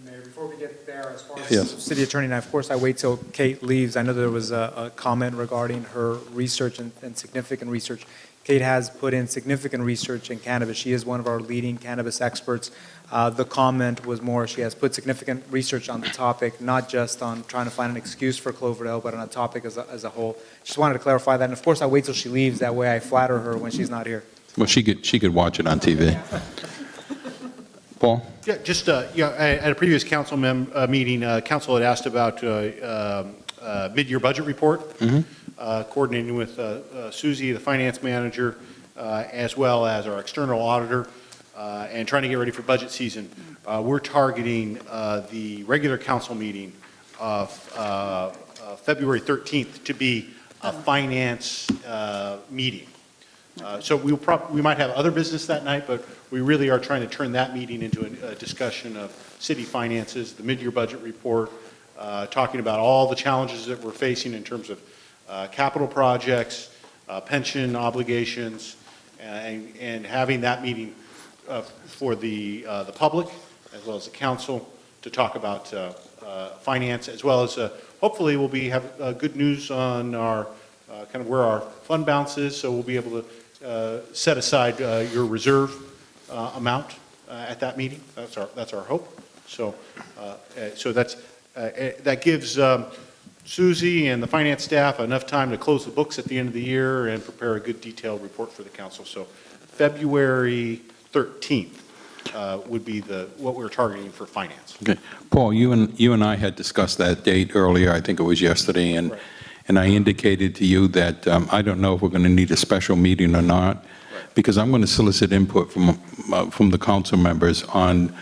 Mayor, before we get there, as far as Yes. city attorney, and of course I wait till Kate leaves. I know there was a comment regarding her research and significant research. Kate has put in significant research in cannabis. She is one of our leading cannabis experts. The comment was more, she has put significant research on the topic, not just on trying to find an excuse for Cloverdale, but on a topic as a whole. Just wanted to clarify that. And of course, I wait till she leaves. That way I flatter her when she's not here. Well, she could watch it on TV. Paul? Yeah, just at a previous council meeting, council had asked about mid-year budget report, coordinating with Susie, the finance manager, as well as our external auditor, and trying to get ready for budget season. We're targeting the regular council meeting February 13th to be a finance meeting. So we might have other business that night, but we really are trying to turn that meeting into a discussion of city finances, the mid-year budget report, talking about all the challenges that we're facing in terms of capital projects, pension obligations, and having that meeting for the public as well as the council to talk about finance, as well as hopefully we'll have good news on our kind of where our fund balance is, so we'll be able to set aside your reserve amount at that meeting. That's our hope. So that gives Susie and the finance staff enough time to close the books at the end of the year and prepare a good detailed report for the council. So February 13th would be what we're targeting for finance. Okay. Paul, you and I had discussed that date earlier, I think it was yesterday, and Right. and I indicated to you that I don't know if we're going to need a special meeting or not, because I'm going to solicit input from the council members on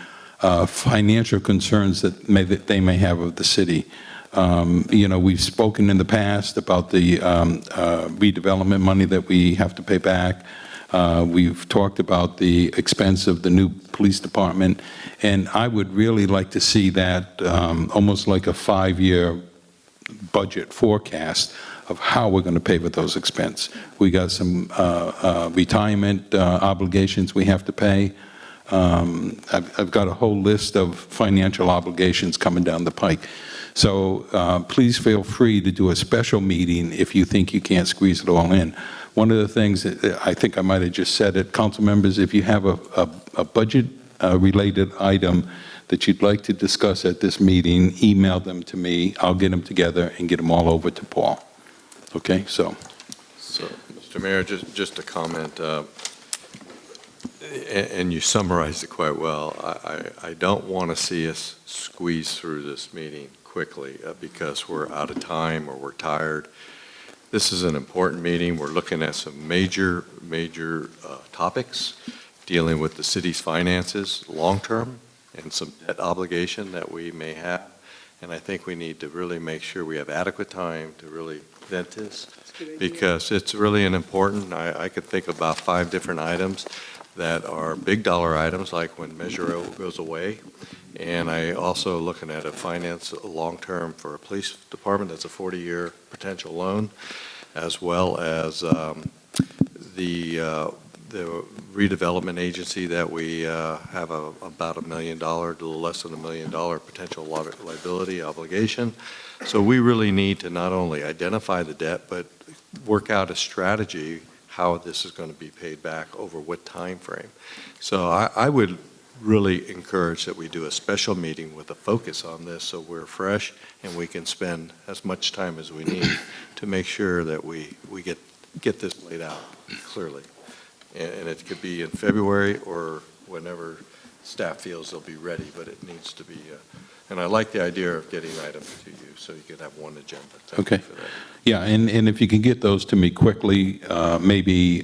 financial concerns that they may have of the city. We've spoken in the past about the redevelopment money that we have to pay back. We've talked about the expense of the new police department, and I would really like to see that almost like a 5-year budget forecast of how we're going to pay for those expenses. We got some retirement obligations we have to pay. I've got a whole list of financial obligations coming down the pike. So please feel free to do a special meeting if you think you can't squeeze it all in. One of the things that I think I might have just said it, council members, if you have a budget-related item that you'd like to discuss at this meeting, email them to me. I'll get them together and get them all over to Paul. Okay, so. So, Mr. Mayor, just a comment, and you summarized it quite well. I don't want to see us squeeze through this meeting quickly because we're out of time or we're tired. This is an important meeting. We're looking at some major topics dealing with the city's finances long-term and some debt obligation that we may have. And I think we need to really make sure we have adequate time to really vent this because it's really an important, I could think about 5 different items that are big dollar items like when Measure O goes away. And I also looking at a finance long-term for a police department that's a 40-year potential loan, as well as the redevelopment agency that we have about $1 million, a little less than $1 million potential liability obligation. So we really need to not only identify the debt, but work out a strategy how this is going to be paid back over what time frame. So I would really encourage that we do a special meeting with a focus on this so we're fresh and we can spend as much time as we need to make sure that we get this laid out clearly. And it could be in February or whenever staff feels they'll be ready, but it needs to be, and I like the idea of getting items to you so you could have one agenda. Thank you for that. Yeah, and if you can get those to me quickly, maybe,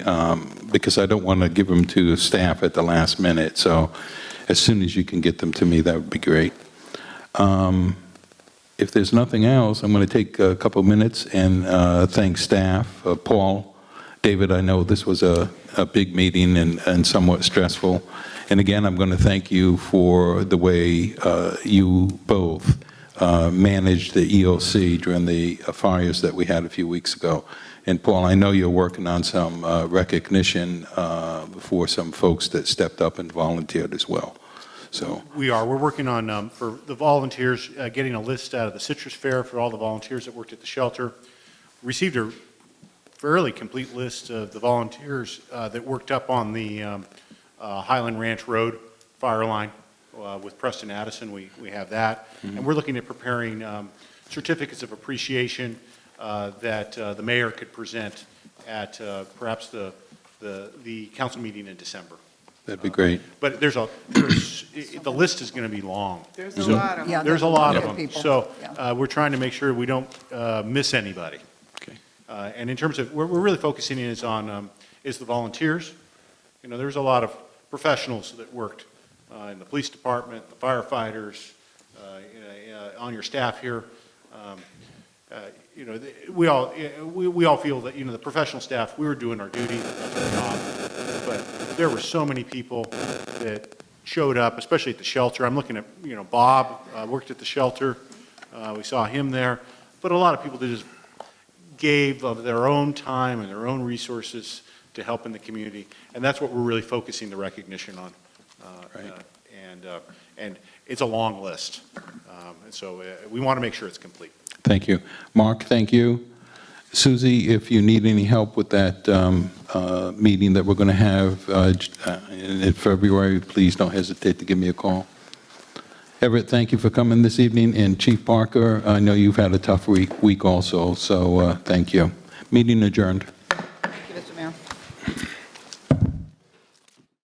because I don't want to give them to staff at the last minute, so as soon as you can get them to me, that would be great. If there's nothing else, I'm going to take a couple minutes and thank staff. Paul, David, I know this was a big meeting and somewhat stressful. And again, I'm going to thank you for the way you both managed the EOC during the fires that we had a few weeks ago. And Paul, I know you're working on some recognition for some folks that stepped up and volunteered as well. So We're working on, for the volunteers, getting a list out of the Citrus Fair for all the volunteers that worked at the shelter. Received a fairly complete list of the volunteers that worked up on the Highland Ranch Road fire line with Preston Addison. We have that. Mm-hmm. And we're looking at preparing certificates of appreciation that the mayor could present at perhaps the council meeting in December. that'd be great. But the list is going to be long. There's a lot of them. Yeah, There's a lot of yeah. them. People. So Yeah. we're trying to make sure we don't miss anybody. Okay. And in terms of, we're really focusing is on is the volunteers. You know, there's a lot of professionals that worked in the police department, the firefighters, on your staff here. You know, we all feel that, you know, the professional staff, we were doing our duty, that's our job. But there were so many people that showed up, especially at the shelter. I'm looking at, you know, Bob worked at the shelter. We saw him there. But a lot of people that just gave of their own time and their own resources to help in the community. And that's what we're really focusing the recognition on. And it's a long list. And so we want to make sure it's complete. Thank you. Mark, thank you. Susie, if you need any help with that meeting that we're going to have in February, please don't hesitate to give me a call. Everett, thank you for coming this evening. And Chief Parker, I know you've had a tough week also, so thank you. Meeting adjourned.